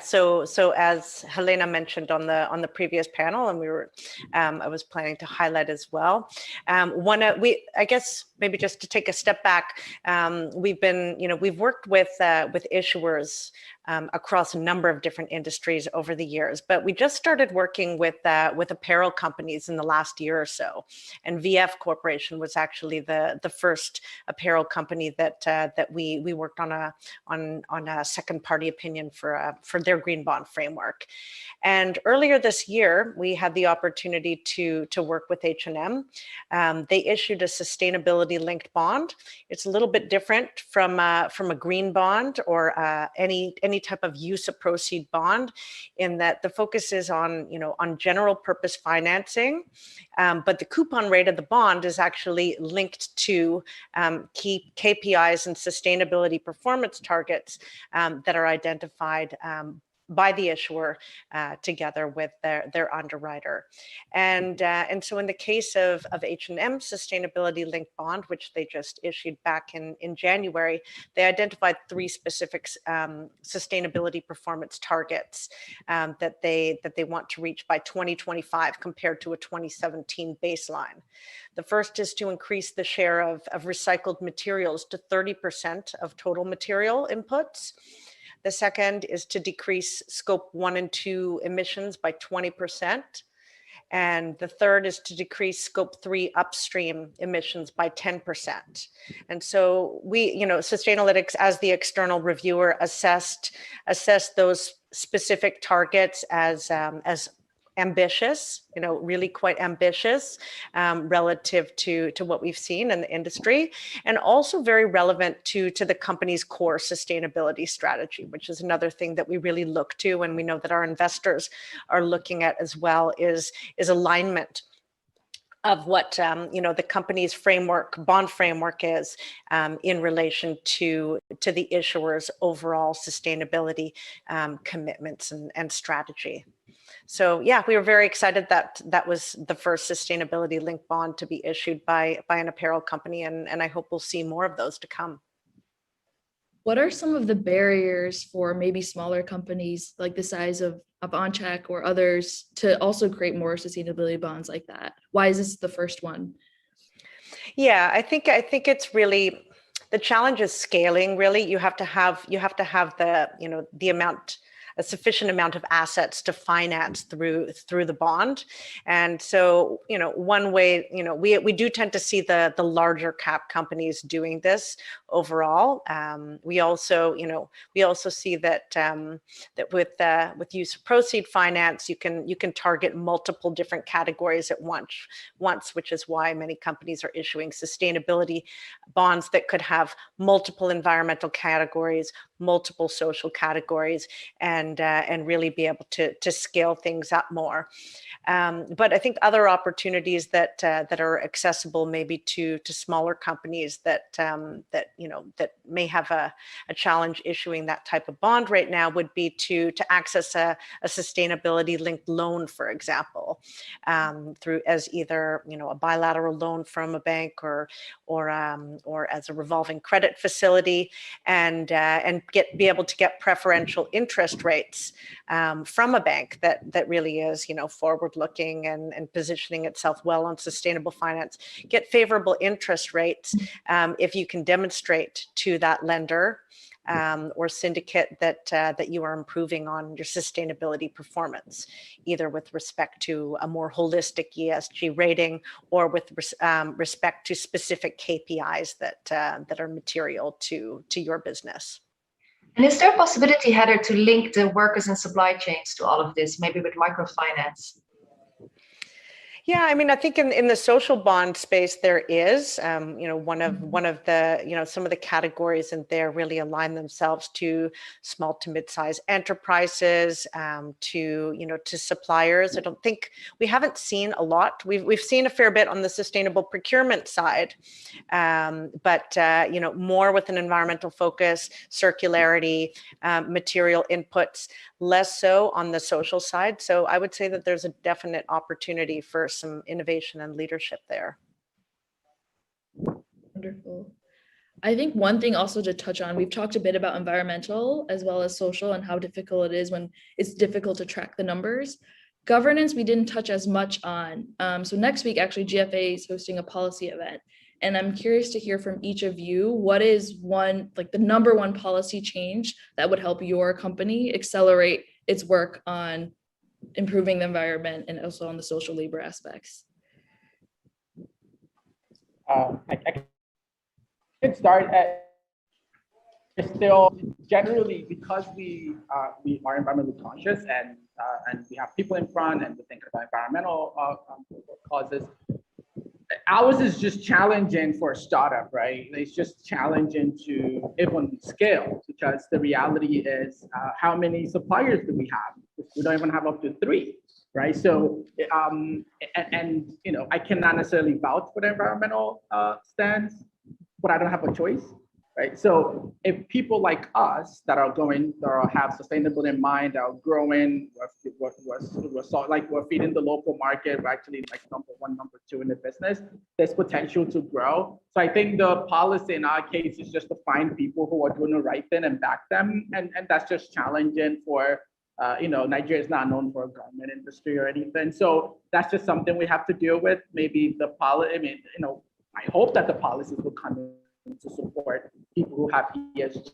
So as Helena mentioned on the previous panel, and I was planning to highlight as well. I guess maybe just to take a step back, we've worked with issuers across a number of different industries over the years, but we just started working with apparel companies in the last year or so. And VF Corporation was actually the first apparel company that we worked on a second party opinion for their green bond framework. And earlier this year, we had the opportunity to work with H&M. They issued a sustainability linked bond. It's a little bit different from a green bond or any type of use of proceed bond, in that the focus is on general purpose financing, but the coupon rate of the bond is actually linked to key KPIs and sustainability performance targets that are identified by the issuer together with their underwriter. And so in the case of H&M sustainability linked bond, which they just issued back in January, they identified 3 specific sustainability performance targets that they want to reach by 2025 compared to a 2017 baseline. The first is to increase the share of recycled materials to 30% of total material inputs. The second is to decrease scope 1 and 2 emissions by 20%. And the third is to decrease scope 3 upstream emissions by 10%. And so Sustainalytics, as the external reviewer, assessed those specific targets as ambitious, really quite ambitious relative to what we've seen in the industry, and also very relevant to the company's core sustainability strategy, which is another thing that we really look to, and we know that our investors are looking at as well, is alignment of what the company's bond framework is in relation to the issuer's overall sustainability commitments and strategy. So yeah, we were very excited that was the first sustainability linked bond to be issued by an apparel company, and I hope we'll see more of those to come. What are some of the barriers for maybe smaller companies like the size of OnCheck or others to also create more sustainability bonds like that? Why is this the first one? Yeah, I think it's really, the challenge is scaling. Really, you have to have a sufficient amount of assets to finance through the bond. And so, one way, we do tend to see the larger cap companies doing this overall. We also see that with use of proceed finance, you can target multiple different categories at once, which is why many companies are issuing sustainability bonds that could have multiple environmental categories, multiple social categories and really be able to scale things up more. But I think other opportunities that are accessible maybe to smaller companies that may have a challenge issuing that type of bond right now would be to access a sustainability linked loan, for example, through as either a bilateral loan from a bank or as a revolving credit facility, and be able to get preferential interest rates from a bank that really is forward looking and positioning itself well on sustainable finance. Get favorable interest rates if you can demonstrate to that lender or syndicate that you are improving on your sustainability performance, either with respect to a more holistic ESG rating or with respect to specific KPIs that are material to your business. And is there a possibility, Heather, to link the workers and supply chains to all of this, maybe with microfinance? Yeah, I mean, I think in the social bond space there is, one of the, some of the categories in there really align themselves to small to mid-sized enterprises, to suppliers. I don't think we haven't seen a lot. We've seen a fair bit on the sustainable procurement side, but more with an environmental focus, circularity, material inputs, less so on the social side. So I would say that there's a definite opportunity for some innovation and leadership there. Wonderful. I think one thing also to touch on, we've talked a bit about environmental as well as social and how difficult it is when it's difficult to track the numbers. Governance, we didn't touch as much on. So next week, actually, GFA is hosting a policy event. And I'm curious to hear from each of you, what is the number one policy change that would help your company accelerate its work on improving the environment and also on the social labor aspects? I can start still generally, because we are environmentally conscious and we have people in front and we think about environmental causes. Ours is just challenging for a startup, right? It's just challenging to even scale, because the reality is how many suppliers do we have? We don't even have up to 3, right? So, I cannot necessarily vouch for the environmental stance, but I don't have a choice, right? So if people like us that have sustainability in mind, that are growing, we're feeding the local market, we're actually like number 1, number 2 in the business, there's potential to grow. So I think the policy in our case is just to find people who are doing the right thing and back them. And that's just challenging for, Nigeria is not known for a garment industry or anything. So that's just something we have to deal with. Maybe I hope that the policies will come in to support people who have ESG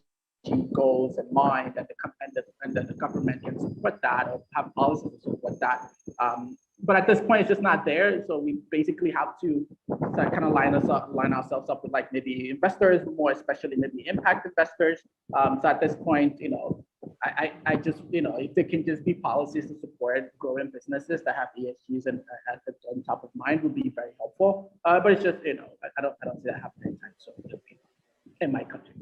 goals in mind, and the government can support that or have policies to support that. But at this point, it's just not there. So we basically have to kind of line ourselves up with like maybe investors, more especially maybe impact investors. So at this point, I just, if there can just be policies to support growing businesses that have ESGs and on top of mind would be very helpful. But it's just, I don't see that happening anytime soon in my country.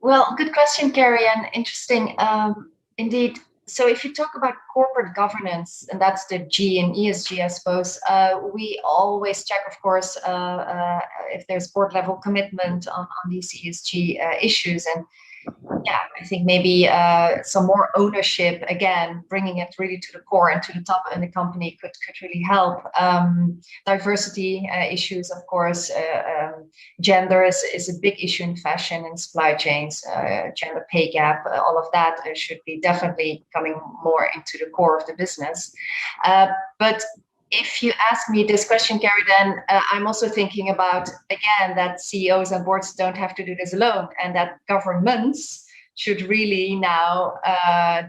Well, good question, Carrie, and interesting indeed. So if you talk about corporate governance, and that's the G in ESG, I suppose, we always check, of course, if there's board level commitment on these ESG issues. And yeah, I think maybe some more ownership, again, bringing it really to the core and to the top in the company could really help. Diversity issues, of course, gender is a big issue in fashion and supply chains, gender pay gap, all of that should be definitely coming more into the core of the business. But if you ask me this question, Carrie, then I'm also thinking about, again, that CEOs and boards don't have to do this alone, and that governments should really now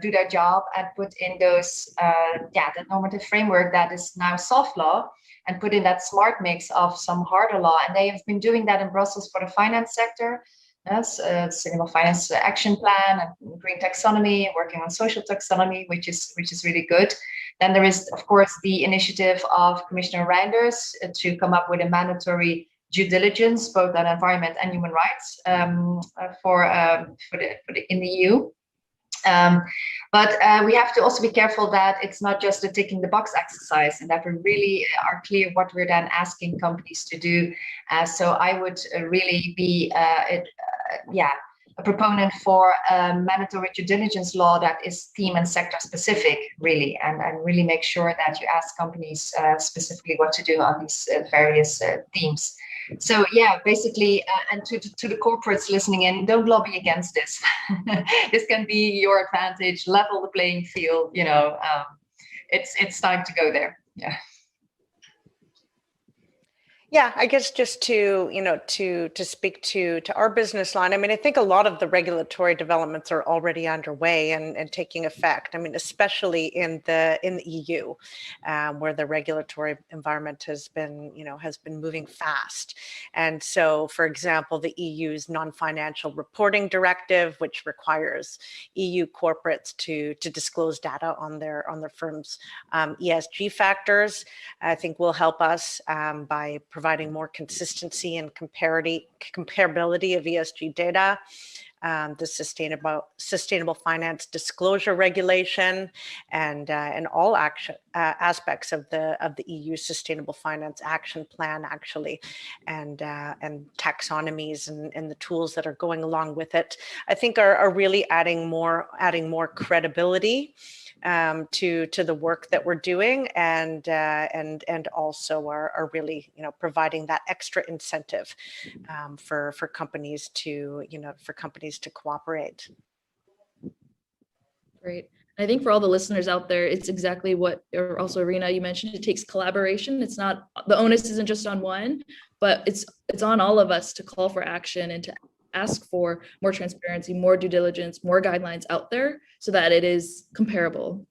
do their job and put in those, that normative framework that is now soft law, and put in that smart mix of some harder law. And they have been doing that in Brussels for the finance sector. Yes, Sustainable Finance Action Plan and Green Taxonomy, working on social taxonomy, which is really good. Then there is, of course, the initiative of Commissioner Reinders to come up with a mandatory due diligence, both on environment and human rights in the EU. But we have to also be careful that it's not just a ticking the box exercise, and that we really are clear what we're then asking companies to do. So I would really be a proponent for a mandatory due diligence law that is theme and sector specific, really, and really make sure that you ask companies specifically what to do on these various themes. So yeah, basically, and to the corporates listening in, don't lobby against this. This can be your advantage, level the playing field, you know, it's time to go there, yeah. Yeah, I guess just to, you know, to speak to our business line, I mean, I think a lot of the regulatory developments are already underway and taking effect. I mean, especially in the EU, where the regulatory environment has been moving fast. And so, for example, the EU's non-financial reporting directive, which requires EU corporates to disclose data on their firms' ESG factors, I think will help us by providing more consistency and comparability of ESG data. The sustainable finance disclosure regulation, and all aspects of the EU Sustainable Finance Action Plan, actually, and taxonomies and the tools that are going along with it, I think are really adding more credibility to the work that we're doing, and also are really, you know, providing that extra incentive for companies to cooperate. Great. I think for all the listeners out there, it's exactly what, or also Rena, you mentioned, it takes collaboration. It's not, the onus isn't just on one, but it's on all of us to call for action and to ask for more transparency, more due diligence, more guidelines out there so that it is comparable.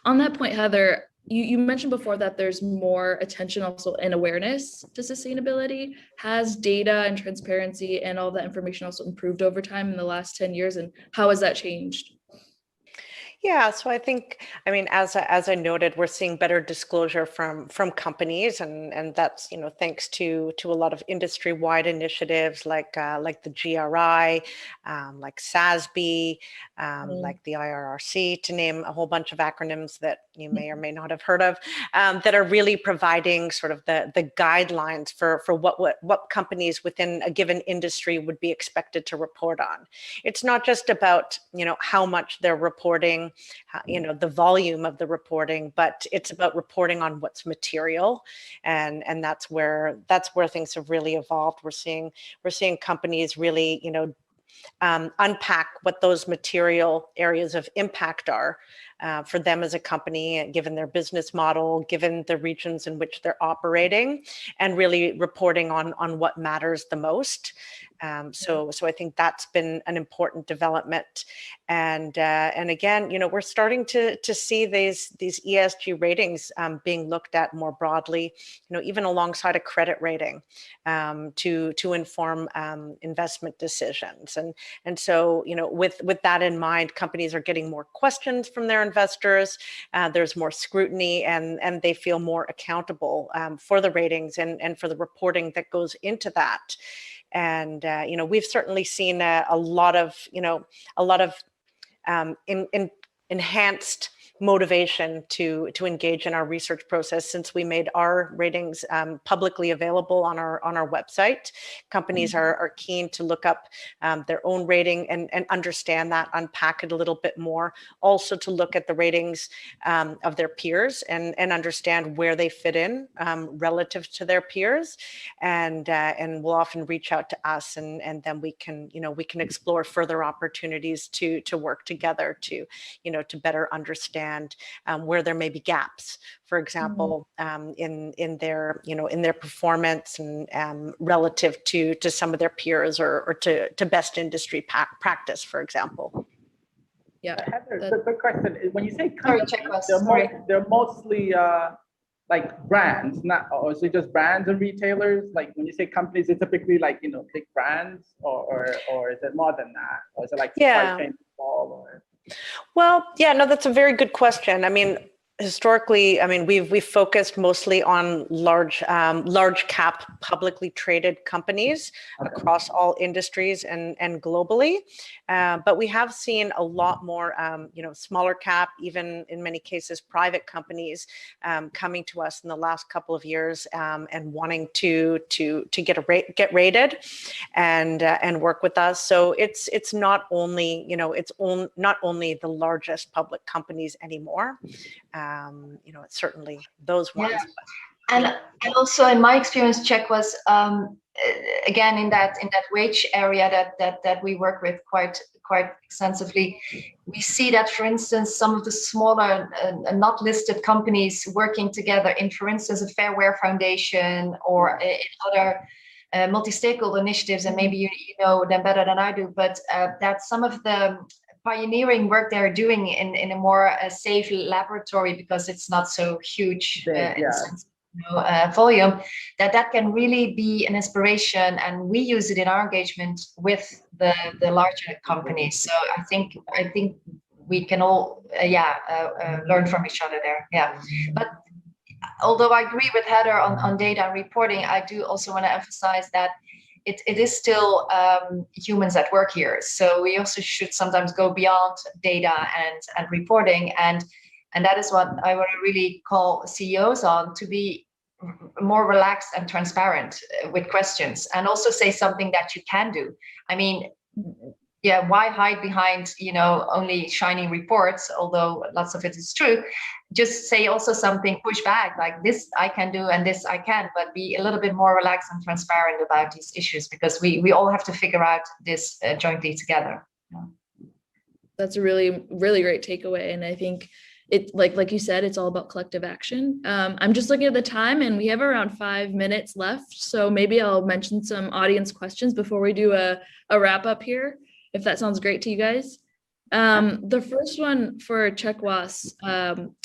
On that point, Heather, you mentioned before that there's more attention also and awareness to sustainability. Has data and transparency and all that information also improved over time in the last 10 years, and how has that changed? Yeah, so I think, I mean, as I noted, we're seeing better disclosure from companies, and that's, you know, thanks to a lot of industry-wide initiatives like the GRI, like SASB, like the IRRC, to name a whole bunch of acronyms that you may or may not have heard of, that are really providing sort of the guidelines for what companies within a given industry would be expected to report on. It's not just about, you know, how much they're reporting, you know, the volume of the reporting, but it's about reporting on what's material, and that's where things have really evolved. We're seeing companies really, you know, unpack what those material areas of impact are for them as a company, given their business model, given the regions in which they're operating, and really reporting on what matters the most. So I think that's been an important development, and again, you know, we're starting to see these ESG ratings being looked at more broadly, you know, even alongside a credit rating, to inform investment decisions, and so, you know, with that in mind, companies are getting more questions from their investors. There's more scrutiny, and they feel more accountable for the ratings and for the reporting that goes into that. And you know, we've certainly seen a lot of enhanced motivation to engage in our research process since we made our ratings publicly available on our website. Companies are keen to look up their own rating and understand that, unpack it a little bit more. Also to look at the ratings of their peers and understand where they fit in relative to their peers, and will often reach out to us, and then we can explore further opportunities to work together to better understand where there may be gaps, for example, in their performance and relative to some of their peers or to best industry practice, for example. Yeah. Heather, the quick question is, when you say companies, they're mostly like brands, or is it just brands and retailers? Like when you say companies, it's typically like, you know, big brands, or is it more than that? Or is it like supply chain? Well, yeah, no, that's a very good question. I mean, historically, I mean, we've focused mostly on large cap publicly traded companies across all industries and globally. But we have seen a lot more, smaller cap, even in many cases, private companies coming to us in the last couple of years and wanting to get rated and work with us. So it's not only, not only the largest public companies anymore. It's certainly those ones. Yeah. And also in my experience, Czech was again in that wage area that we work with quite extensively. We see that, for instance, some of the smaller not listed companies working together in, for instance, a Fair Wear Foundation or in other multi-stakeholder initiatives, and maybe you know them better than I do, but that some of the pioneering work they're doing in a more safe laboratory, because it's not so huge volume, that can really be an inspiration, and we use it in our engagement with the larger companies. So I think we can all learn from each other there. Yeah, but although I agree with Heather on data and reporting, I do also want to emphasize that it is still humans at work here. So we also should sometimes go beyond data and reporting. And that is what I want to really call CEOs on, to be more relaxed and transparent with questions, and also say something that you can do. I mean, why hide behind, only shiny reports, although lots of it is true. Just say also something, push back, like this I can do and this I can, but be a little bit more relaxed and transparent about these issues, because we all have to figure out this jointly together. That's a really, really great takeaway. And I think it, like you said, it's all about collective action. I'm just looking at the time and we have around 5 minutes left. So maybe I'll mention some audience questions before we do a wrap up here, if that sounds great to you guys. The first one for Czechwas,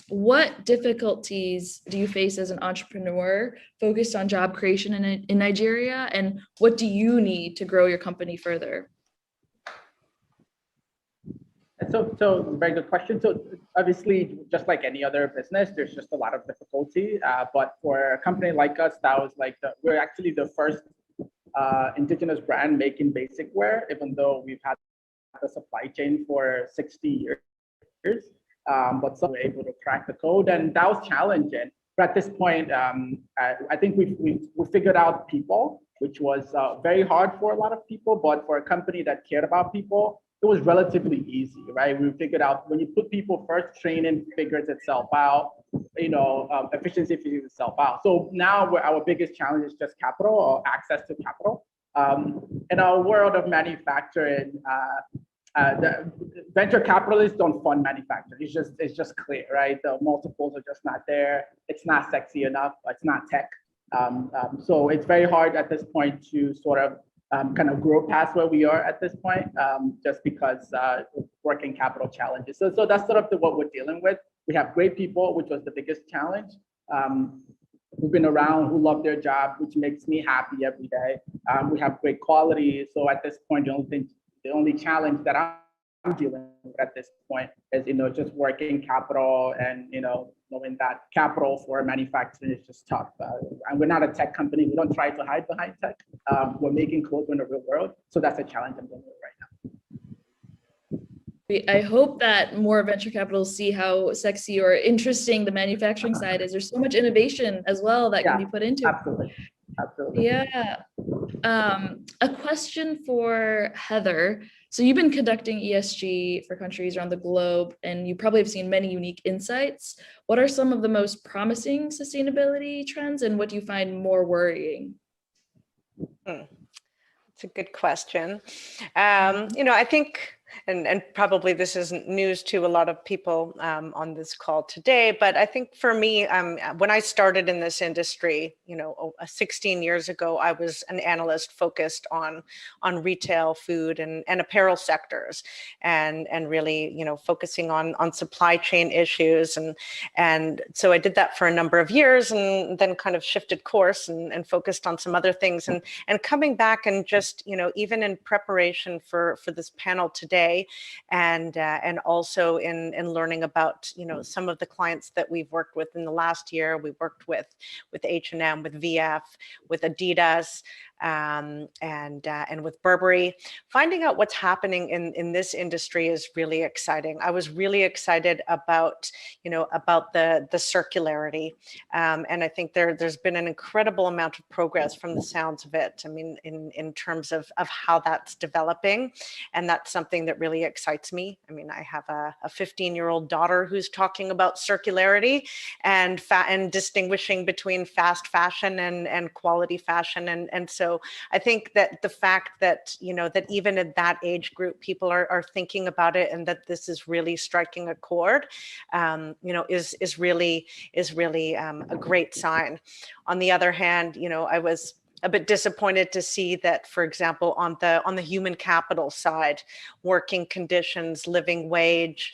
what difficulties do you face as an entrepreneur focused on job creation in Nigeria, and what do you need to grow your company further? So very good question. So obviously, just like any other business, there's just a lot of difficulty. But for a company like us, that was like we're actually the first indigenous brand making basic wear, even though we've had the supply chain for 60 years. But so we're able to crack the code, and that was challenging. But at this point, I think we figured out people, which was very hard for a lot of people. But for a company that cared about people, it was relatively easy, right? We figured out when you put people first, training figures itself out, efficiency figures itself out. So now our biggest challenge is just capital, or access to capital. In our world of manufacturing, the venture capitalists don't fund manufacturing. It's just clear, right? The multiples are just not there. It's not sexy enough. It's not tech. So it's very hard at this point to sort of kind of grow past where we are at this point, just because working capital challenges. So that's sort of what we're dealing with. We have great people, which was the biggest challenge, who've been around, who love their job, which makes me happy every day. We have great quality. So at this point, the only challenge that I'm dealing with at this point is, just working capital, and, knowing that capital for manufacturing is just tough. And we're not a tech company. We don't try to hide behind tech. We're making clothes in the real world. So that's a challenge I'm dealing with right now. I hope that more venture capitalists see how sexy or interesting the manufacturing side is. There's so much innovation as well that can be put into it. Absolutely. Yeah. A question for Heather. So you've been conducting ESG for countries around the globe, and you probably have seen many unique insights. What are some of the most promising sustainability trends, and what do you find more worrying? It's a good question. I think, and probably this isn't news to a lot of people on this call today, but I think for me, when I started in this industry, 16 years ago, I was an analyst focused on retail, food, and apparel sectors, and really, focusing on supply chain issues, and so I did that for a number of years, and then kind of shifted course and focused on some other things, and coming back and just, even in preparation for this panel today, today, and also in learning about, you know, some of the clients that we've worked with in the last year. We worked with H&M, with VF, with Adidas, and with Burberry. Finding out what's happening in this industry is really exciting. I was really excited about, you know, about the circularity, and I think there's been an incredible amount of progress from the sounds of it. I mean, in terms of how that's developing, and that's something that really excites me. I mean, I have a 15-year-old daughter who's talking about circularity and distinguishing between fast fashion and quality fashion, and so I think that the fact that, you know, that even at that age group, people are thinking about it, and that this is really striking a chord, you know, is really a great sign. On the other hand, you know, I was a bit disappointed to see that, for example, on the human capital side, working conditions, living wage,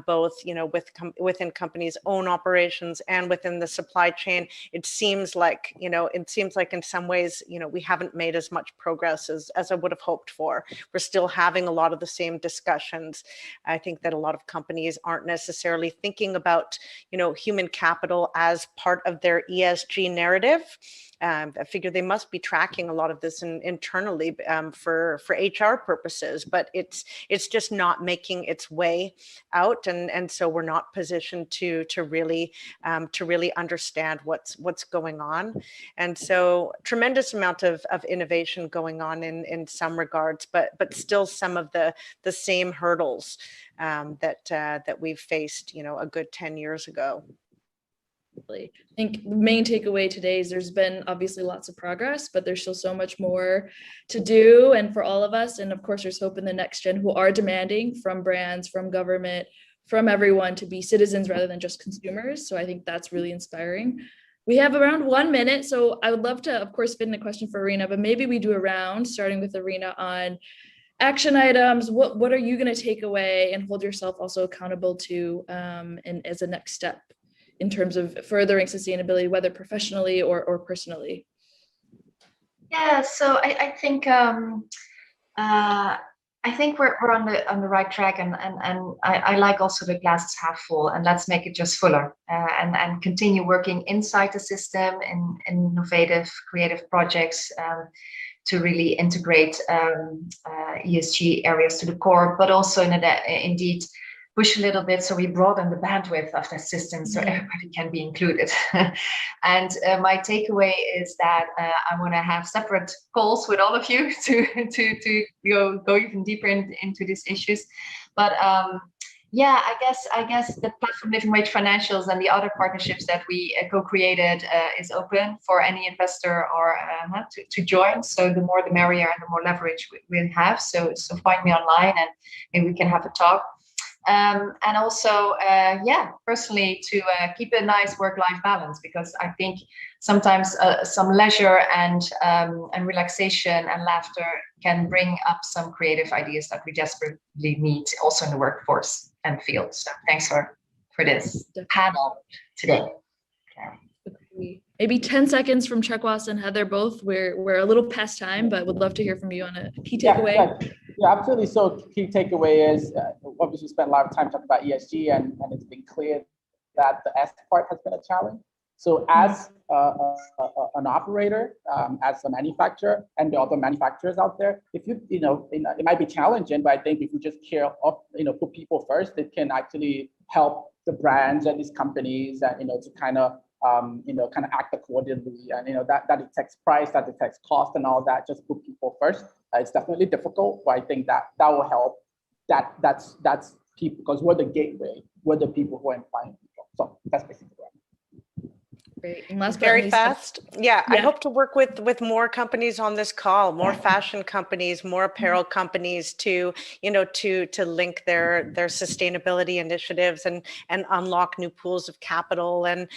both, you know, within companies' own operations and within the supply chain, it seems like, you know, in some ways, you know, we haven't made as much progress as I would have hoped for. We're still having a lot of the same discussions. I think that a lot of companies aren't necessarily thinking about, you know, human capital as part of their ESG narrative. I figure they must be tracking a lot of this internally for HR purposes, but it's just not making its way out, and so we're not positioned to really understand what's going on. And so tremendous amount of innovation going on in some regards, but still some of the same hurdles that we've faced, you know, a good 10 years ago. I think the main takeaway today is there's been obviously lots of progress, but there's still so much more to do, and for all of us. And of course, there's hope in the next gen who are demanding from brands, from government, from everyone to be citizens rather than just consumers. So I think that's really inspiring. We have around 1 minute, so I would love to, of course, fit in a question for Irina, but maybe we do a round, starting with Irina on action items. What are you going to take away and hold yourself also accountable to, and as a next step in terms of furthering sustainability, whether professionally or personally? Yeah, so I think we're on the right track, and I like also the glass is half full, and let's make it just fuller, and continue working inside the system in innovative, creative projects to really integrate ESG areas to the core, but also indeed push a little bit so we broaden the bandwidth of the system so everybody can be included. And my takeaway is that I want to have separate calls with all of you to go even deeper into these issues. But yeah, I guess the platform Living Wage Financials and the other partnerships that we co-created is open for any investor or to join. So the more the merrier, and the more leverage we have. So find me online, and maybe we can have a talk. And also, personally, to keep a nice work-life balance, because I think sometimes some leisure and relaxation and laughter can bring up some creative ideas that we desperately need also in the workforce and field. So thanks for this panel today. Maybe 10 seconds from Chekwas and Heather both. We're a little past time, but would love to hear from you on a key takeaway. Yeah, absolutely. So key takeaway is obviously spent a lot of time talking about ESG, and it's been clear that the S part has been a challenge. So as an operator, as a manufacturer, and the other manufacturers out there, if it might be challenging, but I think if you just care of, put people first, it can actually help the brands and these companies, to kind of act accordingly, and that it takes price, that it takes cost, and all that. Just put people first. It's definitely difficult, but I think that will help. That's people, because we're the gateway. We're the people who are implying people. So that's basically it. Great. And last very fast. Yeah, I hope to work with more companies on this call, more fashion companies, more apparel companies to link their sustainability initiatives and unlock new pools of capital and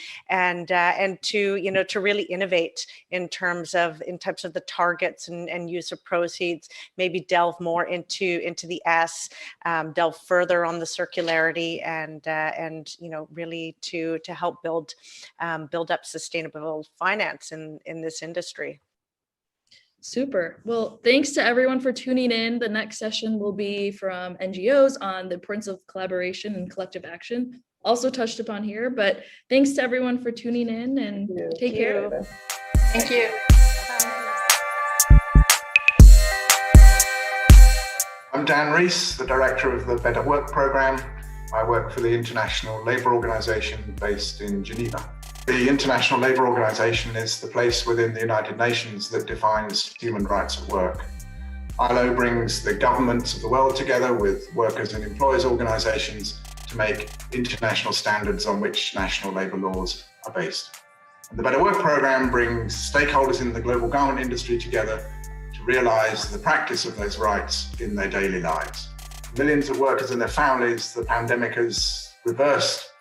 to really innovate in terms of the targets and use of proceeds. Maybe delve more into the S, delve further on the circularity, and really to help build up sustainable finance in this industry. Super. Well, thanks to everyone for tuning in. The next session will be from NGOs on the importance of collaboration and collective action, also touched upon here, but thanks to everyone for tuning in and take care. Thank you. I'm Dan Rees, the director of the Better Work Programme. I work for the International Labour Organization based in Geneva. The International Labour Organization is the place within the United Nations that defines human rights at work. ILO brings the governments of the world together with workers and employers organizations to make international standards on which national labour laws are based. And the Better Work Programme brings stakeholders in the global garment industry together to realise the practice of those rights in their daily lives. Millions of workers and their families, the pandemic has reversed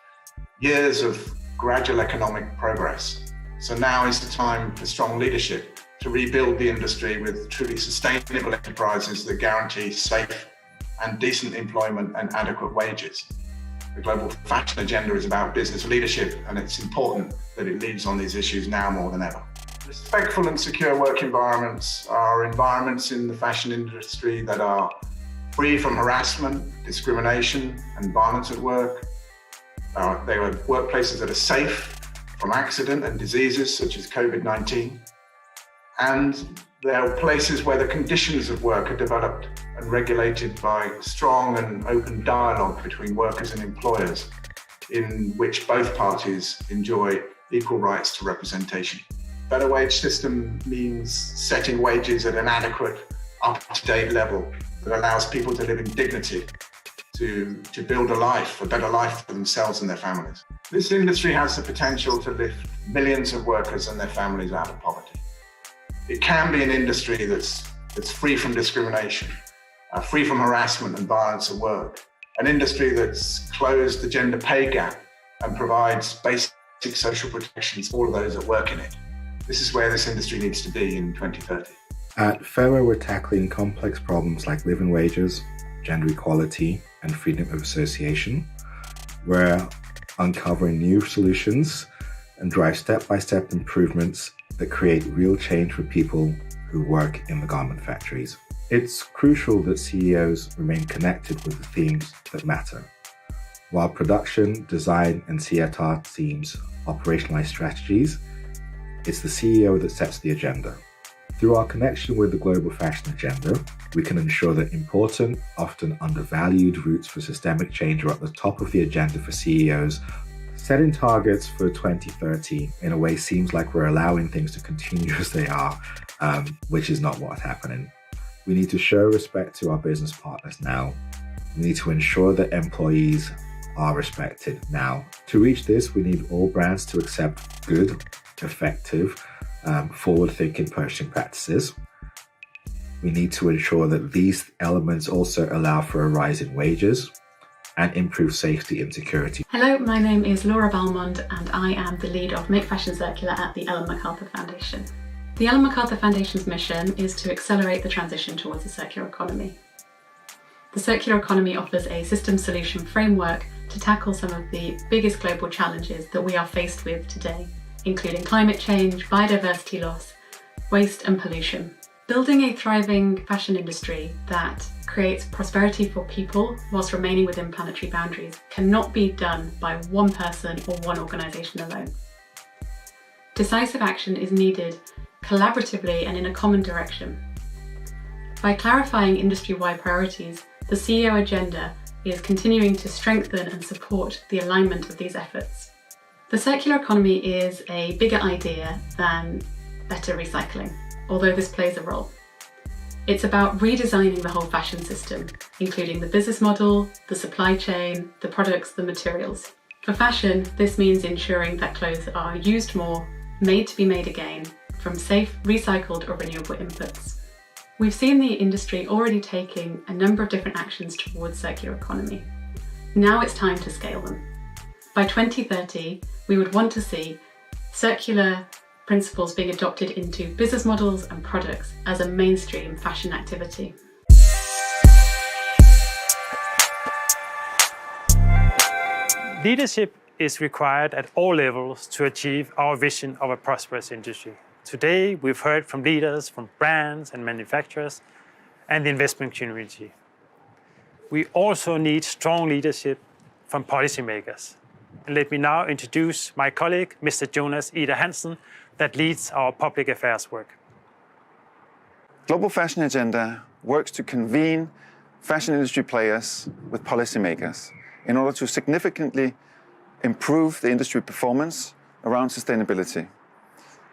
years of gradual economic progress. So now is the time for strong leadership to rebuild the industry with truly sustainable enterprises that guarantee safe and decent employment and adequate wages. The global fashion agenda is about business leadership, and it's important that it leads on these issues now more than ever. Respectful and secure work environments are environments in the fashion industry that are free from harassment, discrimination, and violence at work. They are workplaces that are safe from accident and diseases such as COVID-19. And they are places where the conditions of work are developed and regulated by strong and open dialogue between workers and employers, in which both parties enjoy equal rights to representation. Better wage system means setting wages at an adequate, up-to-date level that allows people to live in dignity, to build a better life for themselves and their families. This industry has the potential to lift millions of workers and their families out of poverty. It can be an industry that's free from discrimination, free from harassment and violence at work, an industry that's closed the gender pay gap and provides basic social protections for all of those that work in it. This is where this industry needs to be in 2030. At FERA, we're tackling complex problems like living wages, gender equality, and freedom of association. We're uncovering new solutions and drive step-by-step improvements that create real change for people who work in the garment factories. It's crucial that CEOs remain connected with the themes that matter. While production, design, and CSR teams operationalize strategies, it's the CEO that sets the agenda. Through our connection with the global fashion agenda, we can ensure that important, often undervalued routes for systemic change are at the top of the agenda for CEOs. Setting targets for 2030 in a way seems like we're allowing things to continue as they are, which is not what's happening. We need to show respect to our business partners now. We need to ensure that employees are respected now. To reach this, we need all brands to accept good, effective, forward-thinking purchasing practices. We need to ensure that these elements also allow for a rise in wages and improve safety and security. Hello, my name is Laura Balmond and I am the lead of Make Fashion Circular at the Ellen MacArthur Foundation. The Ellen MacArthur Foundation's mission is to accelerate the transition towards a circular economy. The circular economy offers a system solution framework to tackle some of the biggest global challenges that we are faced with today, including climate change, biodiversity loss, waste and pollution. Building a thriving fashion industry that creates prosperity for people whilst remaining within planetary boundaries cannot be done by one person or one organisation alone. Decisive action is needed collaboratively and in a common direction. By clarifying industry-wide priorities, the CEO agenda is continuing to strengthen and support the alignment of these efforts. The circular economy is a bigger idea than better recycling, although this plays a role. It's about redesigning the whole fashion system, including the business model, the supply chain, the products, the materials. For fashion, this means ensuring that clothes are used more, made to be made again, from safe, recycled or renewable inputs. We've seen the industry already taking a number of different actions towards circular economy. Now it's time to scale them. By 2030, we would want to see circular principles being adopted into business models and products as a mainstream fashion activity. Leadership is required at all levels to achieve our vision of a prosperous industry. Today, we've heard from leaders from brands and manufacturers and the investment community. We also need strong leadership from policymakers. And let me now introduce my colleague, Mr. Jonas Ida Hansen, that leads our public affairs work. Global Fashion Agenda works to convene fashion industry players with policymakers in order to significantly improve the industry performance around sustainability.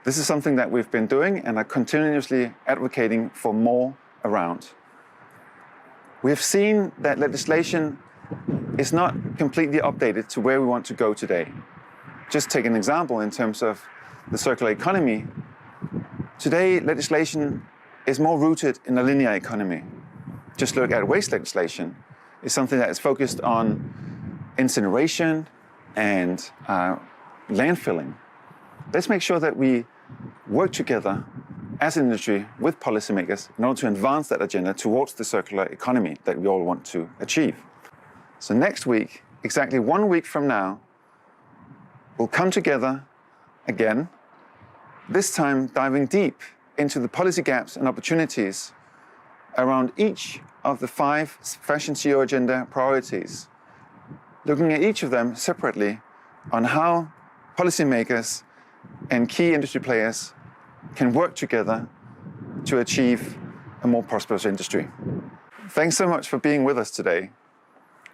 This is something that we've been doing and are continuously advocating for more around. We have seen that legislation is not completely updated to where we want to go today. Just take an example in terms of the circular economy. Today, legislation is more rooted in a linear economy. Just look at waste legislation. It's something that is focused on incineration and landfilling. Let's make sure that we work together as an industry with policymakers in order to advance that agenda towards the circular economy that we all want to achieve. So next week, exactly 1 week from now, we'll come together again, this time diving deep into the policy gaps and opportunities around each of the 5 Fashion CEO Agenda priorities, looking at each of them separately on how policymakers and key industry players can work together to achieve a more prosperous industry. Thanks so much for being with us today.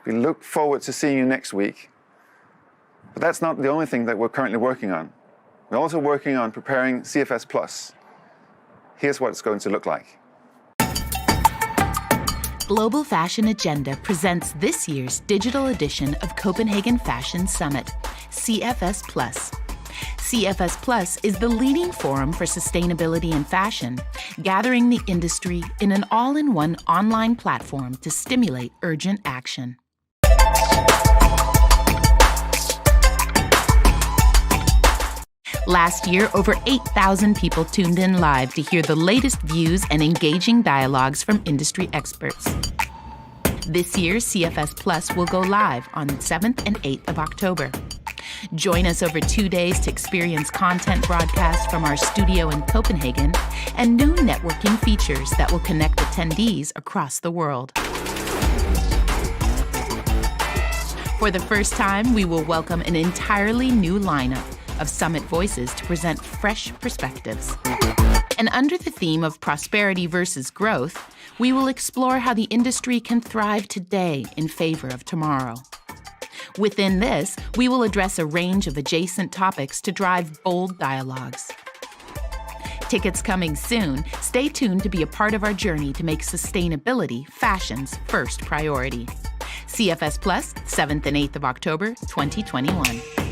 We look forward to seeing you next week. But that's not the only thing that we're currently working on. We're also working on preparing CFS Plus. Here's what it's going to look like. Global Fashion Agenda presents this year's digital edition of Copenhagen Fashion Summit, CFS Plus. CFS Plus is the leading forum for sustainability in fashion, gathering the industry in an all-in-one online platform to stimulate urgent action. Last year, over 8,000 people tuned in live to hear the latest views and engaging dialogues from industry experts. This year, CFS Plus will go live on 7th and 8th of October. Join us over 2 days to experience content broadcasts from our studio in Copenhagen and new networking features that will connect attendees across the world. For the first time, we will welcome an entirely new lineup of Summit Voices to present fresh perspectives. And under the theme of prosperity versus growth, we will explore how the industry can thrive today in favor of tomorrow. Within this, we will address a range of adjacent topics to drive bold dialogues. Tickets coming soon. Stay tuned to be a part of our journey to make sustainability fashion's first priority. CFS Plus, 7th and 8th of October, 2021.